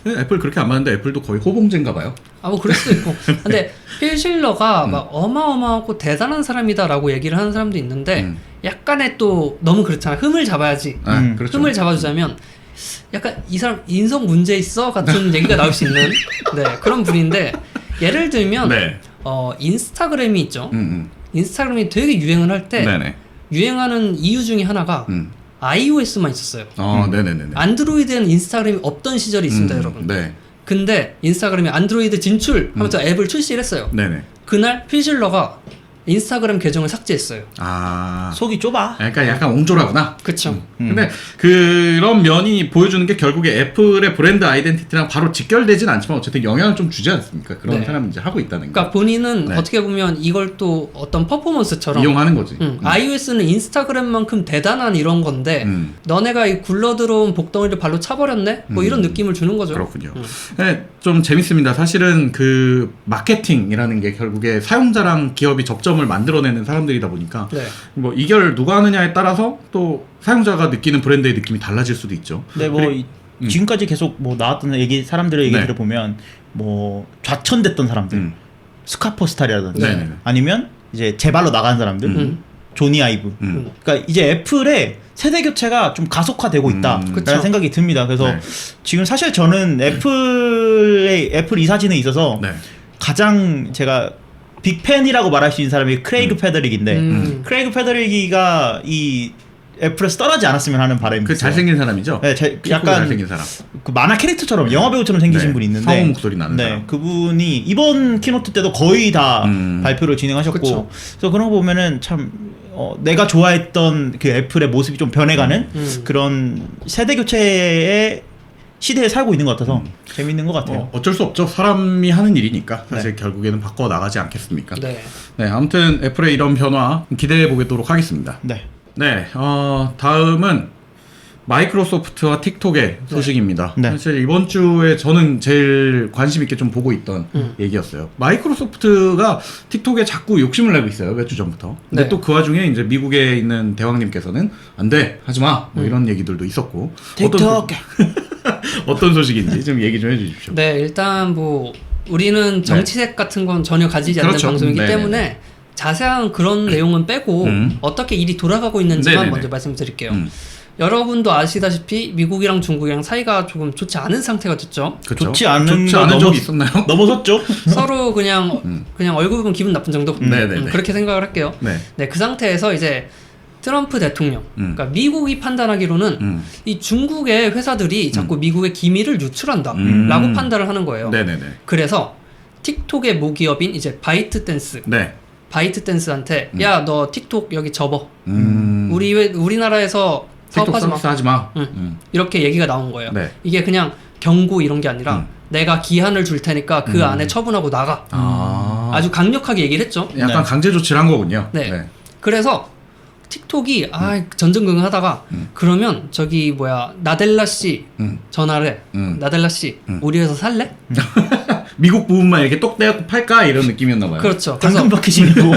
Speaker 2: 애플 그렇게 안 맞는데 애플도 거의 호봉제인가 봐요.
Speaker 1: 아 뭐 그럴 수도 있고. 근데 필 실러가 막 어마어마하고 대단한 사람이다라고 얘기를 하는 사람도 있는데 약간의 또 너무 그렇잖아. 흠을 잡아야지.
Speaker 2: 그렇죠.
Speaker 1: 흠을 잡아주자면 약간 이 사람 인성 문제 있어 같은 얘기가 나올 수 있는 네, 그런 분인데 예를 들면
Speaker 2: 네.
Speaker 1: 인스타그램이 있죠. 인스타그램이 되게 유행을 할 때
Speaker 2: 네네.
Speaker 1: 유행하는 이유 중에 하나가 iOS만 있었어요.
Speaker 2: 네네네네.
Speaker 1: 안드로이드에는 인스타그램이 없던 시절이 있습니다, 여러분.
Speaker 2: 네.
Speaker 1: 근데 인스타그램이 안드로이드 진출 하면서 앱을 출시를 했어요.
Speaker 2: 네네.
Speaker 1: 그날 필실러가 인스타그램 계정을 삭제했어요.
Speaker 3: 속이 좁아.
Speaker 2: 그러니까 약간 옹졸하구나.
Speaker 1: 그쵸.
Speaker 2: 근데 그런 면이 보여주는 게 결국에 애플의 브랜드 아이덴티티랑 바로 직결되진 않지만 어쨌든 영향을 좀 주지 않습니까? 그런
Speaker 1: 네.
Speaker 2: 사람이 이제 하고 있다는 거.
Speaker 1: 그러니까 본인은
Speaker 2: 네.
Speaker 1: 어떻게 보면 이걸 또 어떤 퍼포먼스처럼
Speaker 2: 이용하는 거지.
Speaker 1: iOS는 인스타그램만큼 대단한 이런 건데 너네가 이 굴러들어온 복덩이를 발로 차버렸네? 뭐 이런 느낌을 주는 거죠.
Speaker 2: 그렇군요. 네, 좀 재밌습니다. 사실은 그 마케팅이라는 게 결국에 사용자랑 기업이 접점을 만들어내는 사람들이다 보니까
Speaker 1: 네.
Speaker 2: 뭐 이걸 누가 하느냐에 따라서 또 사용자가 느끼는 브랜드의 느낌이 달라질 수도 있죠.
Speaker 3: 네, 뭐 지금까지 계속 뭐 나왔던 얘기 사람들의 얘기
Speaker 2: 네.
Speaker 3: 들어보면 뭐 좌천됐던 사람들, 스카퍼 스타일이라든지
Speaker 2: 네네네.
Speaker 3: 아니면 이제 제발로 나간 사람들, 조니 아이브. 그러니까 이제 애플의 세대 교체가 좀 가속화되고 있다라는
Speaker 1: 그쵸.
Speaker 3: 생각이 듭니다. 그래서
Speaker 2: 네.
Speaker 3: 지금 사실 저는 애플 이사진에 있어서
Speaker 2: 네.
Speaker 3: 가장 제가 빅팬이라고 말할 수 있는 사람이 크레이그 페더릭인데 크레이그 페더릭이가 이 애플에서 떠나지 않았으면 하는 바람이
Speaker 2: 그
Speaker 3: 있어요.
Speaker 2: 잘생긴 사람이죠?
Speaker 3: 네,
Speaker 2: 키 크고
Speaker 3: 약간
Speaker 2: 잘생긴 사람.
Speaker 3: 그 만화 캐릭터처럼 영화 배우처럼 생기신
Speaker 2: 네,
Speaker 3: 분이 있는데
Speaker 2: 성우 목소리 나는
Speaker 3: 네,
Speaker 2: 사람.
Speaker 3: 그분이 이번 키노트 때도 거의 다 발표를 진행하셨고
Speaker 1: 그쵸.
Speaker 3: 그래서 그런 거 보면은 참 내가 좋아했던 그 애플의 모습이 좀 변해가는 그런 세대 교체의 시대에 살고 있는 것 같아서 재밌는 것 같아요.
Speaker 2: 어쩔 수 없죠. 사람이 하는 일이니까 사실 결국에는 바꿔 나가지 않겠습니까?
Speaker 1: 네.
Speaker 2: 네, 아무튼 애플의 이런 변화 기대해 보도록 하겠습니다.
Speaker 3: 네.
Speaker 2: 네, 다음은 마이크로소프트와 틱톡의 소식입니다.
Speaker 3: 네.
Speaker 2: 사실 이번 주에 저는 제일 관심 있게 좀 보고 있던 얘기였어요. 마이크로소프트가 틱톡에 자꾸 욕심을 내고 있어요. 몇 주 전부터. 근데
Speaker 1: 네.
Speaker 2: 또 그 와중에 이제 미국에 있는 대왕님께서는 안 돼, 하지 마. 뭐 이런 얘기들도 있었고.
Speaker 3: 틱톡.
Speaker 2: 어떤 소식인지 좀 얘기 좀 해주십시오.
Speaker 1: 네, 일단 뭐 우리는 정치색 같은 건 전혀 가지지 않는
Speaker 2: 그렇죠.
Speaker 1: 방송이기
Speaker 2: 네네네.
Speaker 1: 때문에 자세한 그런 내용은 빼고 어떻게 일이 돌아가고 있는지만
Speaker 2: 네네네.
Speaker 1: 먼저 말씀드릴게요. 여러분도 아시다시피 미국이랑 중국이랑 사이가 조금 좋지 않은 상태가 됐죠.
Speaker 2: 그쵸?
Speaker 3: 좋지 않은
Speaker 2: 좋지
Speaker 3: 거
Speaker 2: 않은
Speaker 3: 넘어-
Speaker 2: 적이 있었나요?
Speaker 3: 넘어섰죠?
Speaker 1: 서로 그냥 얼굴 보면 기분 나쁜 정도.
Speaker 2: 네네네.
Speaker 1: 그렇게 생각을 할게요.
Speaker 2: 네.
Speaker 1: 네, 그 상태에서 이제 트럼프 대통령, 그러니까 미국이 판단하기로는 이 중국의 회사들이 자꾸 미국의 기밀을 유출한다라고 판단을 하는 거예요.
Speaker 2: 네네네.
Speaker 1: 그래서 틱톡의 모기업인 이제 바이트댄스,
Speaker 2: 네.
Speaker 1: 바이트댄스한테 야, 너 틱톡 여기 접어. 우리나라에서
Speaker 2: 틱톡
Speaker 1: 사업하지 마.
Speaker 2: 서비스 하지 마.
Speaker 1: 이렇게 얘기가 나온 거예요.
Speaker 2: 네.
Speaker 1: 이게 그냥 경고 이런 게 아니라 내가 기한을 줄 테니까 그 안에 처분하고 나가. 아주 강력하게 얘기를 했죠.
Speaker 2: 약간
Speaker 3: 네.
Speaker 2: 강제 조치를 한 거군요.
Speaker 1: 네. 그래서 틱톡이 전전긍긍하다가 그러면 저기 뭐야 나델라 씨 전화를 해. 나델라 씨 우리 회사 살래?
Speaker 2: 미국 부분만 이렇게 똑 떼어 팔까 이런 느낌이었나 봐요.
Speaker 1: 그렇죠. 그래서
Speaker 3: 당근 바퀴신이고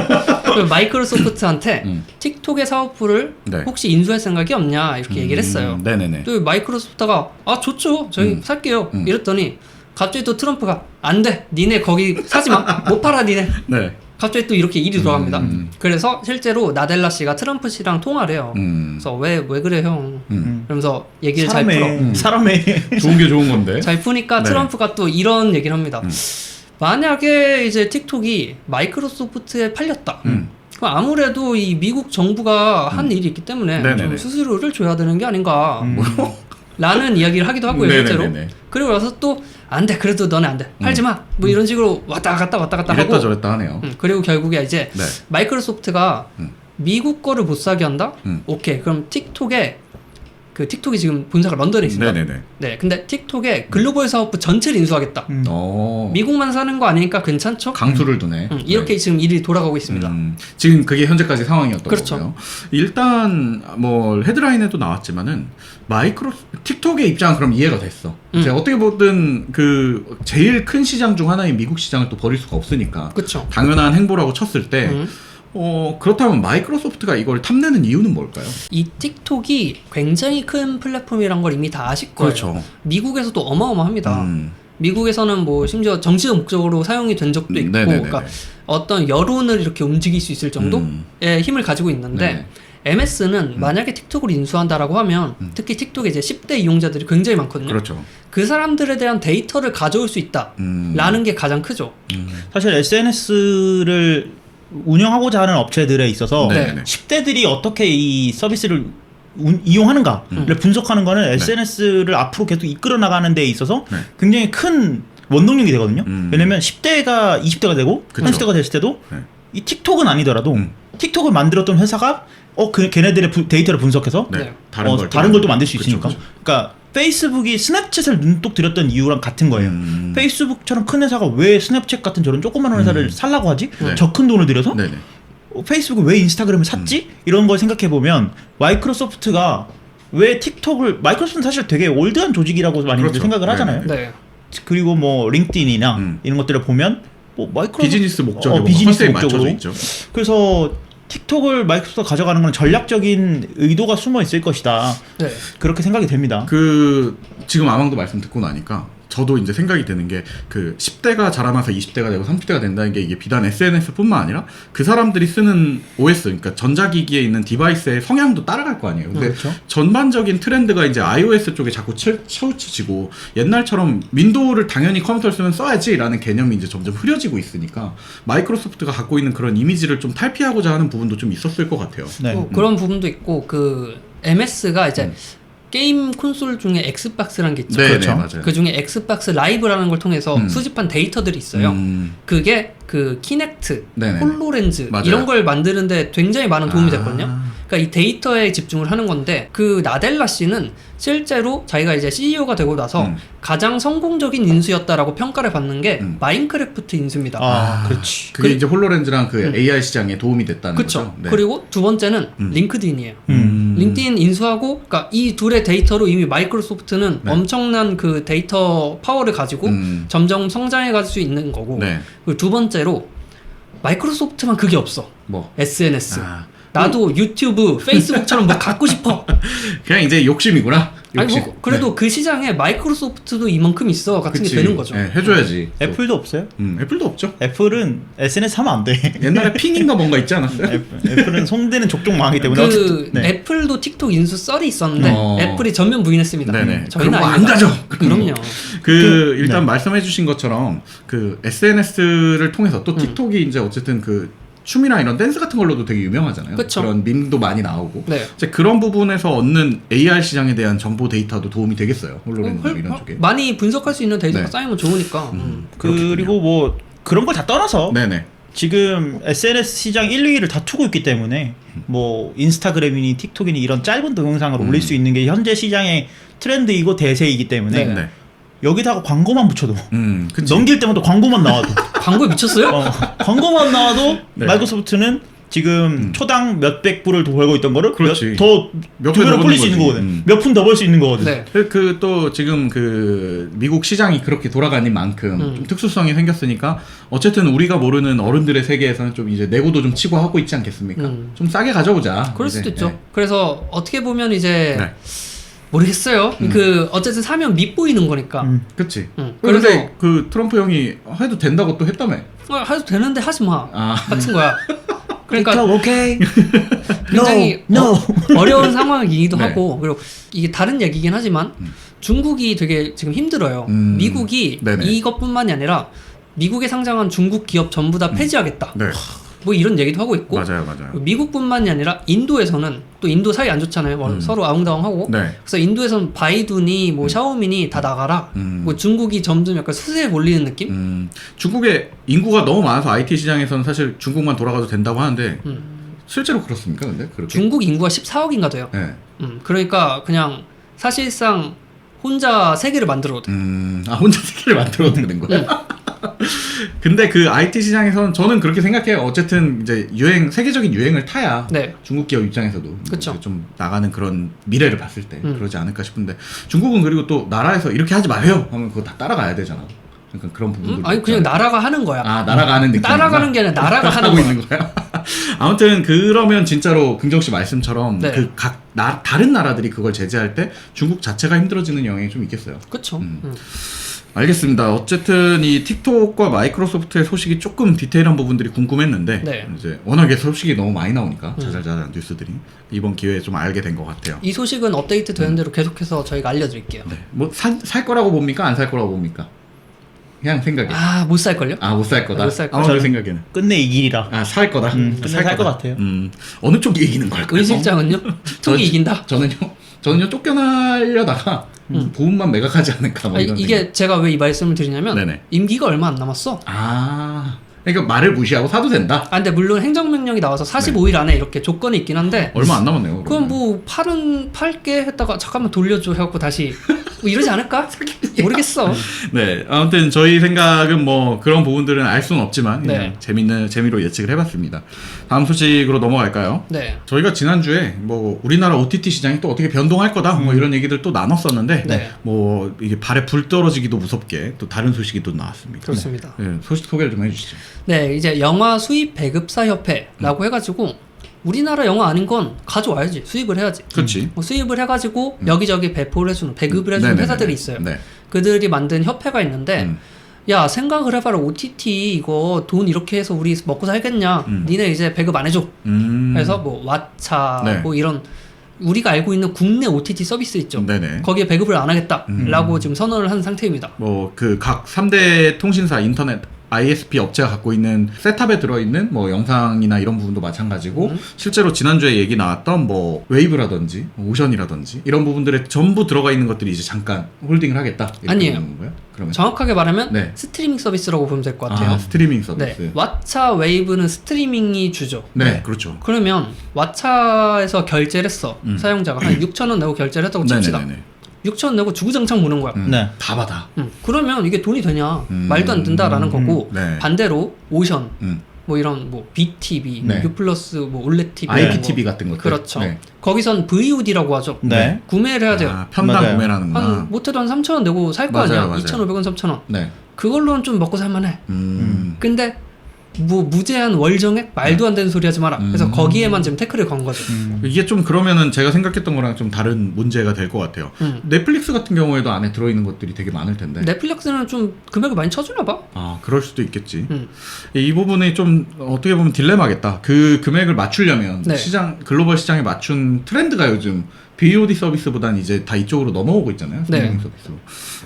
Speaker 1: 그 마이크로소프트한테 틱톡의 사업부를
Speaker 2: 네.
Speaker 1: 혹시 인수할 생각이 없냐 이렇게 얘기를 했어요.
Speaker 2: 네네네.
Speaker 1: 또 마이크로소프트가 아 좋죠 저희 살게요 이랬더니 갑자기 또 트럼프가 안 돼 니네 거기 사지 마 못 팔아 니네.
Speaker 2: 네.
Speaker 1: 갑자기 또 이렇게 일이 들어갑니다. 그래서 실제로 나델라 씨가 트럼프 씨랑 통화를 해요. 그래서 왜 그래 형? 그러면서 얘기를 잘 풀어.
Speaker 3: 사람의
Speaker 2: 좋은 게 좋은 건데.
Speaker 1: 잘 푸니까
Speaker 2: 네.
Speaker 1: 트럼프가 또 이런 얘기를 합니다. 만약에 이제 틱톡이 마이크로소프트에 팔렸다. 그럼 아무래도 이 미국 정부가 한 일이 있기 때문에
Speaker 2: 네네네.
Speaker 1: 좀 수수료를 줘야 되는 게 아닌가. 라는 이야기를 하기도 하고요, 실제로.
Speaker 2: 네네네네.
Speaker 1: 그리고 나서 또 안 돼, 그래도 너네 안 돼, 팔지 마. 뭐 이런 식으로 왔다 갔다
Speaker 2: 이랬다
Speaker 1: 하고.
Speaker 2: 저랬다 하네요.
Speaker 1: 그리고 결국에 이제
Speaker 2: 네.
Speaker 1: 마이크로소프트가 미국 거를 못 사게 한다? 오케이, 그럼 틱톡에 그 틱톡이 지금 본사가 런던에 있습니다.
Speaker 2: 네네네.
Speaker 1: 네, 근데 틱톡의 글로벌 사업부 전체를 인수하겠다. 미국만 사는 거 아니니까 괜찮죠?
Speaker 2: 강수를 두네.
Speaker 1: 이렇게
Speaker 2: 네.
Speaker 1: 지금 일이 돌아가고 있습니다.
Speaker 2: 지금 그게 현재까지 상황이었던
Speaker 1: 그렇죠.
Speaker 2: 거고요. 일단 뭐 헤드라인에도 나왔지만은 틱톡의 입장은 그럼 이해가 됐어. 이제 어떻게 보든 그 제일 큰 시장 중 하나인 미국 시장을 또 버릴 수가 없으니까
Speaker 1: 그렇죠.
Speaker 2: 당연한 행보라고 쳤을 때 그렇다면 마이크로소프트가 이걸 탐내는 이유는 뭘까요?
Speaker 1: 이 틱톡이 굉장히 큰 플랫폼이란 걸 이미 다 아실 거예요.
Speaker 2: 그렇죠.
Speaker 1: 미국에서도 어마어마합니다. 미국에서는 뭐 심지어 정치적 목적으로 사용이 된 적도 있고,
Speaker 2: 네네네네.
Speaker 1: 그러니까 어떤 여론을 이렇게 움직일 수 있을 정도의 힘을 가지고 있는데,
Speaker 2: 네.
Speaker 1: MS는 만약에 틱톡을 인수한다라고 하면 특히 틱톡에 이제 10대 이용자들이 굉장히 많거든요.
Speaker 2: 그렇죠.
Speaker 1: 그 사람들에 대한 데이터를 가져올 수 있다라는 게 가장 크죠.
Speaker 3: 사실 SNS를 운영하고자 하는 업체들에 있어서
Speaker 2: 네.
Speaker 3: 10대들이 어떻게 이 서비스를 이용하는가를 분석하는 거는 SNS를 앞으로 계속 이끌어 나가는 데 있어서
Speaker 2: 네.
Speaker 3: 굉장히 큰 원동력이 되거든요. 왜냐면 10대가 20대가 되고
Speaker 2: 그쵸.
Speaker 3: 30대가 됐을 때도
Speaker 2: 네.
Speaker 3: 이 틱톡은 아니더라도 틱톡을 만들었던 회사가 걔네들의 데이터를 분석해서
Speaker 1: 네.
Speaker 2: 다른
Speaker 3: 걸 또 만들 수
Speaker 2: 그쵸,
Speaker 3: 있으니까.
Speaker 2: 그쵸.
Speaker 3: 그러니까 페이스북이 스냅챗을 눈독 들였던 이유랑 같은 거예요. 페이스북처럼 큰 회사가 왜 스냅챗 같은 저런 조그마한 회사를 살라고 하지?
Speaker 2: 네.
Speaker 3: 저 큰 돈을 들여서?
Speaker 2: 네네.
Speaker 3: 페이스북이 왜 인스타그램을 샀지? 이런 걸 생각해 보면 마이크로소프트가 왜 틱톡을 마이크로소프트는 사실 되게 올드한 조직이라고 많이
Speaker 2: 그렇죠.
Speaker 3: 생각을 하잖아요.
Speaker 2: 네네.
Speaker 1: 네.
Speaker 3: 그리고 뭐 링크드인이나 이런 것들을 보면 뭐
Speaker 2: 비즈니스 목적으로
Speaker 3: 비즈니스
Speaker 2: 컨셉이
Speaker 3: 목적으로
Speaker 2: 맞춰져 있죠.
Speaker 3: 그래서 틱톡을 마이크로소프트가 가져가는 건 전략적인 의도가 숨어 있을 것이다.
Speaker 1: 네.
Speaker 3: 그렇게 생각이 됩니다.
Speaker 2: 지금 아망도 말씀 듣고 나니까 저도 이제 생각이 드는 게 10대가 자라나서 20대가 되고 30대가 된다는 게 이게 비단 SNS뿐만 아니라 그 사람들이 쓰는 OS, 그러니까 전자기기에 있는 디바이스의 성향도 따라갈 거 아니에요. 근데
Speaker 3: 그렇죠.
Speaker 2: 전반적인 트렌드가 이제 iOS 쪽에 자꾸 치우쳐지고 옛날처럼 윈도우를 당연히 컴퓨터를 쓰면 써야지라는 개념이 이제 점점 흐려지고 있으니까 마이크로소프트가 갖고 있는 그런 이미지를 좀 탈피하고자 하는 부분도 좀 있었을 것 같아요.
Speaker 3: 네.
Speaker 1: 그런 부분도 있고 그 MS가 이제 게임 콘솔 중에 엑스박스라는 게 있죠.
Speaker 2: 네,
Speaker 3: 그렇죠.
Speaker 2: 네, 맞아요.
Speaker 1: 그 중에 엑스박스 라이브라는 걸 통해서 수집한 데이터들이 있어요. 그게 그 키넥트,
Speaker 2: 네네.
Speaker 1: 홀로렌즈
Speaker 2: 맞아요.
Speaker 1: 이런 걸 만드는데 굉장히 많은 도움이 됐거든요. 그러니까 이 데이터에 집중을 하는 건데 그 나델라 씨는 실제로 자기가 이제 CEO가 되고 나서 가장 성공적인 인수였다라고 평가를 받는 게 마인크래프트 인수입니다.
Speaker 3: 그렇지.
Speaker 2: 그게 이제 홀로렌즈랑 그 AR 시장에 도움이 됐다는
Speaker 1: 그렇죠.
Speaker 2: 거죠. 네.
Speaker 1: 그리고 두 번째는 링크드인이에요. 링크드인 인수하고, 그러니까 이 둘의 데이터로 이미 마이크로소프트는
Speaker 2: 네.
Speaker 1: 엄청난 그 데이터 파워를 가지고 점점 성장해 갈 수 있는 거고.
Speaker 2: 네.
Speaker 1: 그리고 두 번째로 마이크로소프트만 그게 없어.
Speaker 2: 뭐
Speaker 1: SNS.
Speaker 2: 아.
Speaker 1: 나도 유튜브, 페이스북처럼 뭐 갖고 싶어.
Speaker 2: 그냥 이제 욕심이구나.
Speaker 1: 아니
Speaker 2: 욕심.
Speaker 1: 뭐 그래도 그 시장에 마이크로소프트도 이만큼 있어 같은
Speaker 2: 그치.
Speaker 1: 게 되는 거죠.
Speaker 2: 네, 해줘야지.
Speaker 3: 애플도 없어요?
Speaker 2: 애플도 없죠.
Speaker 3: 애플은 SNS 하면 안 돼.
Speaker 2: 옛날에 핑인가 뭔가 있지 않았어요?
Speaker 3: 애플은 송대는 족족 망하기 때문에
Speaker 1: 그
Speaker 3: 어쨌든, 네.
Speaker 1: 애플도 틱톡 인수 썰이 있었는데 애플이 전면 부인했습니다.
Speaker 2: 네네.
Speaker 1: 저희는
Speaker 2: 그런 거 안
Speaker 1: 아닙니다.
Speaker 2: 가져.
Speaker 1: 그럼요.
Speaker 2: 일단
Speaker 3: 네.
Speaker 2: 말씀해주신 것처럼 그 SNS를 통해서 또 틱톡이 이제 어쨌든 그 춤이나 이런 댄스 같은 걸로도 되게 유명하잖아요.
Speaker 1: 그쵸.
Speaker 2: 그런 밈도 많이 나오고.
Speaker 1: 네.
Speaker 2: 이제 그런 부분에서 얻는 AR 시장에 대한 정보 데이터도 도움이 되겠어요. 홀로렌즈 이런 쪽에.
Speaker 1: 많이 분석할 수 있는 데이터가
Speaker 2: 네.
Speaker 1: 쌓이면 좋으니까.
Speaker 3: 그리고 뭐 그런 걸 다 떠나서
Speaker 2: 네네.
Speaker 3: 지금 SNS 시장 1, 2위를 다투고 있기 때문에 뭐 인스타그램이니 틱톡이니 이런 짧은 동영상을 올릴 수 있는 게 현재 시장의 트렌드이고 대세이기 때문에
Speaker 1: 네.
Speaker 2: 네.
Speaker 3: 여기다가 광고만 붙여도
Speaker 2: 그치.
Speaker 3: 넘길 때마다 광고만 나와도
Speaker 1: 광고에 미쳤어요?
Speaker 3: 광고만 나와도
Speaker 2: 네.
Speaker 3: 마이크로소프트는 지금 초당 몇백 불을 더 벌고 있던 거를
Speaker 2: 그렇지.
Speaker 3: 몇
Speaker 2: 배
Speaker 3: 배로
Speaker 2: 더
Speaker 3: 불릴 수
Speaker 2: 버는
Speaker 3: 있는
Speaker 2: 거지.
Speaker 3: 거거든. 몇 푼 더 벌 수 있는 거거든.
Speaker 1: 네.
Speaker 2: 그 또 지금 그 미국 시장이 그렇게 돌아가는 만큼 좀 특수성이 생겼으니까 어쨌든 우리가 모르는 어른들의 세계에서는 좀 이제 내고도 좀 치고 하고 있지 않겠습니까? 좀 싸게 가져오자.
Speaker 1: 그럴
Speaker 2: 이제.
Speaker 1: 수도 있죠.
Speaker 2: 네.
Speaker 1: 그래서 어떻게 보면 이제
Speaker 2: 네.
Speaker 1: 모르겠어요. 그 어쨌든 사면 밉보이는 거니까.
Speaker 2: 그치.
Speaker 1: 그래서
Speaker 2: 그런데 그 트럼프 형이 해도 된다고 또 했다며.
Speaker 1: 해도 되는데 하지 마.
Speaker 2: 아.
Speaker 1: 같은 거야. 그러니까
Speaker 3: 오케이.
Speaker 1: 굉장히
Speaker 3: No.
Speaker 1: 어려운 상황이기도
Speaker 2: 네.
Speaker 1: 하고, 그리고 이게 다른 얘기긴 하지만 중국이 되게 지금 힘들어요. 미국이
Speaker 2: 네네.
Speaker 1: 이것뿐만이 아니라 미국에 상장한 중국 기업 전부 다 폐지하겠다.
Speaker 2: 네.
Speaker 1: 뭐 이런 얘기도 하고 있고,
Speaker 2: 맞아요.
Speaker 1: 미국뿐만이 아니라 인도에서는 또 인도 사이 안 좋잖아요. 뭐 서로 아웅다웅하고.
Speaker 2: 네.
Speaker 1: 그래서 인도에서는 바이두니 뭐 샤오미니 다 나가라. 뭐 중국이 점점 약간 수세에 몰리는 느낌?
Speaker 2: 중국의 인구가 너무 많아서 IT 시장에서는 사실 중국만 돌아가도 된다고 하는데 실제로 그렇습니까? 근데 그렇게?
Speaker 1: 중국 인구가 14억인가 돼요.
Speaker 2: 네.
Speaker 1: 그러니까 그냥 사실상 혼자 세계를 만들어도 돼.
Speaker 2: 혼자 세계를 만들어도 되는 거야? 근데 그 IT 시장에서는 저는 그렇게 생각해요. 어쨌든 이제 세계적인 유행을 타야
Speaker 1: 네.
Speaker 2: 중국 기업 입장에서도
Speaker 1: 그쵸.
Speaker 2: 좀 나가는 그런 미래를 봤을 때 그러지 않을까 싶은데 중국은 그리고 또 나라에서 이렇게 하지 마요 하면 그거 다 따라가야 되잖아. 그러니까 그런 부분도
Speaker 1: 아니 그냥 나라가 하는 거야.
Speaker 2: 나라가 하는 느낌.
Speaker 1: 따라가는 게 아니라 나라가 하는
Speaker 2: 하고
Speaker 1: 거야.
Speaker 2: 있는 거야. 아무튼 그러면 진짜로 긍정 씨 말씀처럼
Speaker 1: 네.
Speaker 2: 그 다른 나라들이 그걸 제재할 때 중국 자체가 힘들어지는 영향이 좀 있겠어요.
Speaker 1: 그렇죠.
Speaker 2: 알겠습니다. 어쨌든 이 틱톡과 마이크로소프트의 소식이 조금 디테일한 부분들이 궁금했는데
Speaker 1: 네.
Speaker 2: 이제 워낙에 소식이 너무 많이 나오니까 자잘자잘한 뉴스들이 이번 기회에 좀 알게 된 것 같아요.
Speaker 1: 이 소식은 업데이트 되는 대로 계속해서 저희가 알려드릴게요.
Speaker 2: 네. 뭐 살 거라고 봅니까? 안 살 거라고 봅니까? 그냥 생각에.
Speaker 1: 못 살걸요?
Speaker 2: 못 살 거다.
Speaker 1: 못 살 거다.
Speaker 2: 아무리 생각에는.
Speaker 3: 끝내 이길이라.
Speaker 2: 살 거다.
Speaker 3: 끝내 살 것 같아요.
Speaker 2: 어느 쪽이 이기는 걸까요?
Speaker 1: 의 실장은요? 틱톡이 이긴다?
Speaker 2: 저는요 쫓겨나려다가 부분만 매각하지 않을까. 뭐 이런
Speaker 1: 이게
Speaker 2: 생각.
Speaker 1: 제가 왜 이 말씀을 드리냐면
Speaker 2: 네네.
Speaker 1: 임기가 얼마 안 남았어.
Speaker 2: 그러니까 말을 무시하고 사도 된다.
Speaker 1: 근데 물론 행정명령이 나와서 45일 안에 이렇게 조건이 있긴 한데
Speaker 2: 얼마 안 남았네요.
Speaker 1: 그럼 뭐 팔게 했다가 잠깐만 돌려줘 해갖고 다시 뭐 이러지 않을까? 모르겠어.
Speaker 2: 네, 아무튼 저희 생각은 뭐 그런 부분들은 알 수는 없지만
Speaker 1: 네.
Speaker 2: 그냥 재미로 예측을 해봤습니다. 다음 소식으로 넘어갈까요?
Speaker 1: 네.
Speaker 2: 저희가 지난주에 뭐 우리나라 OTT 시장이 또 어떻게 변동할 거다 뭐 이런 얘기들 또 나눴었는데
Speaker 1: 네.
Speaker 2: 뭐 이게 발에 불 떨어지기도 무섭게 또 다른 소식이 또 나왔습니다.
Speaker 1: 그렇습니다.
Speaker 2: 네, 소식 소개를 좀 해주시죠.
Speaker 1: 네, 이제 영화 수입 배급사 협회라고 해가지고 우리나라 영화 아닌 건 가져와야지 수입을 해야지.
Speaker 2: 그렇지.
Speaker 1: 뭐 수입을 해가지고 여기저기 배포를 해주는 배급을 해주는
Speaker 2: 네네네네.
Speaker 1: 회사들이 있어요.
Speaker 2: 네.
Speaker 1: 그들이 만든 협회가 있는데 야 생각을 해봐라 OTT 이거 돈 이렇게 해서 우리 먹고 살겠냐? 니네 이제 배급 안 해줘. 그래서 뭐 왓챠
Speaker 2: 네.
Speaker 1: 뭐 이런 우리가 알고 있는 국내 OTT 서비스 있죠.
Speaker 2: 네네.
Speaker 1: 거기에 배급을 안 하겠다라고 지금 선언을 한 상태입니다.
Speaker 2: 뭐 그 각 3대 통신사 인터넷 ISP 업체가 갖고 있는 셋탑에 들어있는 뭐 영상이나 이런 부분도 마찬가지고 실제로 지난주에 얘기 나왔던 뭐 웨이브라든지 오션이라든지 이런 부분들에 전부 들어가 있는 것들이 이제 잠깐 홀딩을 하겠다 이렇게
Speaker 1: 아니에요.
Speaker 2: 되는 건가요? 그러면
Speaker 1: 정확하게 말하면
Speaker 2: 네.
Speaker 1: 스트리밍 서비스라고 보면 될 것 같아요.
Speaker 2: 스트리밍 서비스.
Speaker 1: 네, 왓챠 웨이브는 스트리밍이 주죠.
Speaker 2: 네, 그렇죠.
Speaker 1: 그러면 왓챠에서 결제를 했어. 사용자가 한 6,000원 내고 결제를 했다고 칩시다.
Speaker 2: 네네네네.
Speaker 1: 6,000원 내고 주구장창 무는 거야.
Speaker 3: 네.
Speaker 2: 다 받아.
Speaker 1: 그러면 이게 돈이 되냐? 말도 안 된다라는 거고
Speaker 2: 네.
Speaker 1: 반대로 오션
Speaker 2: 음.
Speaker 1: 뭐 이런 뭐 BTV,
Speaker 2: 네.
Speaker 1: U+ 뭐 올레 TV,
Speaker 2: IPTV 같은 것들.
Speaker 1: 그렇죠.
Speaker 2: 네.
Speaker 1: 거기선 VOD라고 하죠.
Speaker 3: 네.
Speaker 1: 구매를 해야 돼요.
Speaker 2: 편당
Speaker 3: 맞아요.
Speaker 2: 구매를 하는구나.
Speaker 1: 한 못해도 한 3,000원 내고 살 거
Speaker 2: 맞아요,
Speaker 1: 아니야.
Speaker 2: 맞아요.
Speaker 1: 2,500원, 3,000원.
Speaker 2: 네.
Speaker 1: 그걸로는 좀 먹고 살만해. 근데 뭐 무제한 월정액 말도 안 되는 소리 하지 마라. 그래서 거기에만 지금 태클을 건 거죠.
Speaker 2: 이게 좀 그러면은 제가 생각했던 거랑 좀 다른 문제가 될 것 같아요. 넷플릭스 같은 경우에도 안에 들어있는 것들이 되게 많을 텐데.
Speaker 1: 넷플릭스는 좀 금액을 많이 쳐주나 봐.
Speaker 2: 그럴 수도 있겠지. 이 부분이 좀 어떻게 보면 딜레마겠다. 그 금액을 맞추려면
Speaker 1: 네.
Speaker 2: 글로벌 시장에 맞춘 트렌드가 요즘 VOD 서비스보다는 이제 다 이쪽으로 넘어오고 있잖아요. 스트리밍
Speaker 1: 네.
Speaker 2: 서비스로.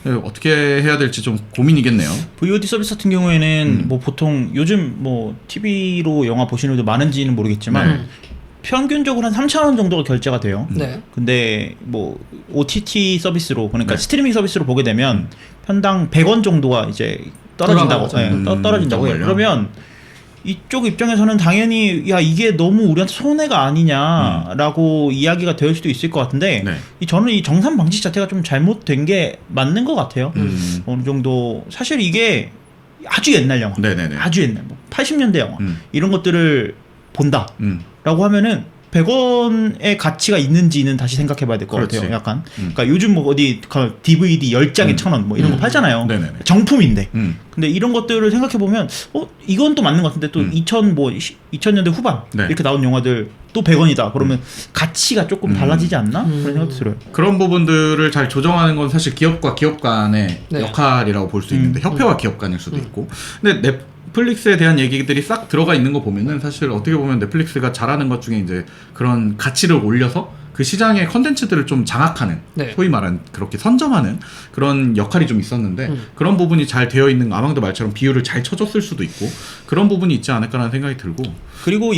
Speaker 2: 네, 어떻게 해야 될지 좀 고민이겠네요.
Speaker 3: VOD 서비스 같은 경우에는 뭐 보통 요즘 뭐 TV로 영화 보시는 분들 많은지는 모르겠지만
Speaker 2: 네.
Speaker 3: 평균적으로 한 3,000원 정도가 결제가 돼요.
Speaker 1: 네.
Speaker 3: 근데 뭐 OTT 서비스로 그러니까
Speaker 2: 네.
Speaker 3: 스트리밍 서비스로 보게 되면 편당 100원 정도가 이제 떨어진다고.
Speaker 1: 돌아가죠.
Speaker 3: 떨어진다고 해요.
Speaker 2: 정말요?
Speaker 3: 그러면 이쪽 입장에서는 당연히 야 이게 너무 우리한테 손해가 아니냐라고 이야기가 될 수도 있을 것 같은데
Speaker 2: 네.
Speaker 3: 저는 이 정산 방식 자체가 좀 잘못된 게 맞는 것 같아요. 어느 정도 사실 이게 아주 옛날 영화,
Speaker 2: 네네네.
Speaker 3: 아주 옛날 뭐 80년대 영화
Speaker 2: 음.
Speaker 3: 이런 것들을 본다라고 하면은 100원의 가치가 있는지는 다시 생각해봐야 될 것
Speaker 2: 그렇지.
Speaker 3: 같아요. 약간 그러니까 요즘 뭐 어디 DVD 10장에 1,000원 뭐 이런 거 팔잖아요.
Speaker 2: 네네네.
Speaker 3: 정품인데.
Speaker 2: 음.
Speaker 3: 근데 이런 것들을 생각해보면 이건 또 맞는 것 같은데 또 2000년대 후반
Speaker 2: 네.
Speaker 3: 이렇게 나온 영화들 또 100원이다 그러면 가치가 조금 달라지지 않나? 그런 생각도 들어요.
Speaker 2: 그런 부분들을 잘 조정하는 건 사실 기업과 기업 간의
Speaker 1: 네.
Speaker 2: 역할이라고 볼 수 있는데 협회와 기업 간일 수도 있고 근데 넷플릭스에 대한 얘기들이 싹 들어가 있는 거 보면은 사실 어떻게 보면 넷플릭스가 잘하는 것 중에 이제 그런 가치를 올려서 그 시장의 컨텐츠들을 좀 장악하는
Speaker 1: 네.
Speaker 2: 소위 말하는 그렇게 선점하는 그런 역할이 좀 있었는데 그런 부분이 잘 되어 있는 아망도 말처럼 비율을 잘 쳐줬을 수도 있고 그런 부분이 있지 않을까라는 생각이 들고
Speaker 3: 그리고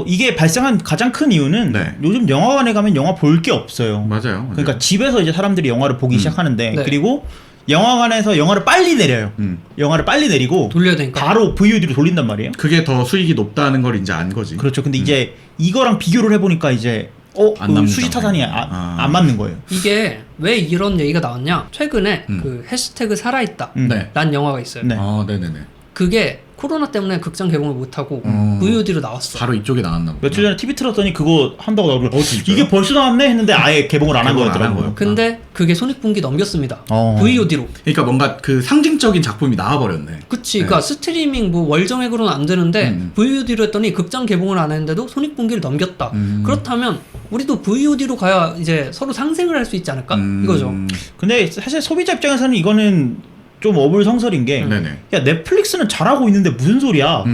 Speaker 3: 이게 발생한 가장 큰 이유는
Speaker 2: 네.
Speaker 3: 요즘 영화관에 가면 영화 볼 게 없어요.
Speaker 2: 맞아요.
Speaker 3: 그러니까 집에서 이제 사람들이 영화를 보기 시작하는데
Speaker 1: 네.
Speaker 3: 그리고 영화관에서 영화를 빨리 내려요. 영화를 빨리 내리고
Speaker 1: 돌려야 되니까.
Speaker 3: 바로 VOD로 돌린단 말이에요.
Speaker 2: 그게 더 수익이 높다는 걸 이제 안 거지.
Speaker 3: 그렇죠. 근데 이제 이거랑 비교를 해보니까 이제
Speaker 2: 안 남는
Speaker 3: 수지 타산이 안 맞는 거예요.
Speaker 1: 이게 왜 이런 얘기가 나왔냐? 최근에
Speaker 2: 음.
Speaker 1: 그 해시태그 살아있다
Speaker 2: 네.
Speaker 1: 라는 영화가 있어요.
Speaker 3: 네.
Speaker 2: 네네네.
Speaker 1: 그게 코로나 때문에 극장 개봉을 못하고 VOD로 나왔어.
Speaker 2: 바로 이쪽에 나왔나 보다.
Speaker 3: 며칠 전에 TV 틀었더니 그거 한다고 나오고
Speaker 2: 진짜요?
Speaker 3: 이게 벌써 나왔네 했는데 아예 개봉을 안 한
Speaker 2: 개봉을 안한
Speaker 3: 거였더라고요.
Speaker 2: 거예요?
Speaker 1: 근데 그게 손익분기 넘겼습니다.
Speaker 3: 어.
Speaker 1: VOD로.
Speaker 2: 그러니까 뭔가 그 상징적인 작품이 나와버렸네.
Speaker 1: 그치.
Speaker 2: 네.
Speaker 1: 그러니까 스트리밍 뭐 월정액으로는 안 되는데
Speaker 2: 음.
Speaker 1: VOD로 했더니 극장 개봉을 안 했는데도 손익분기를 넘겼다. 그렇다면 우리도 VOD로 가야 이제 서로 상생을 할 수 있지 않을까? 이거죠.
Speaker 3: 근데 사실 소비자 입장에서는 이거는 좀 어불성설인 게
Speaker 2: 네네.
Speaker 3: 야 넷플릭스는 잘하고 있는데 무슨 소리야.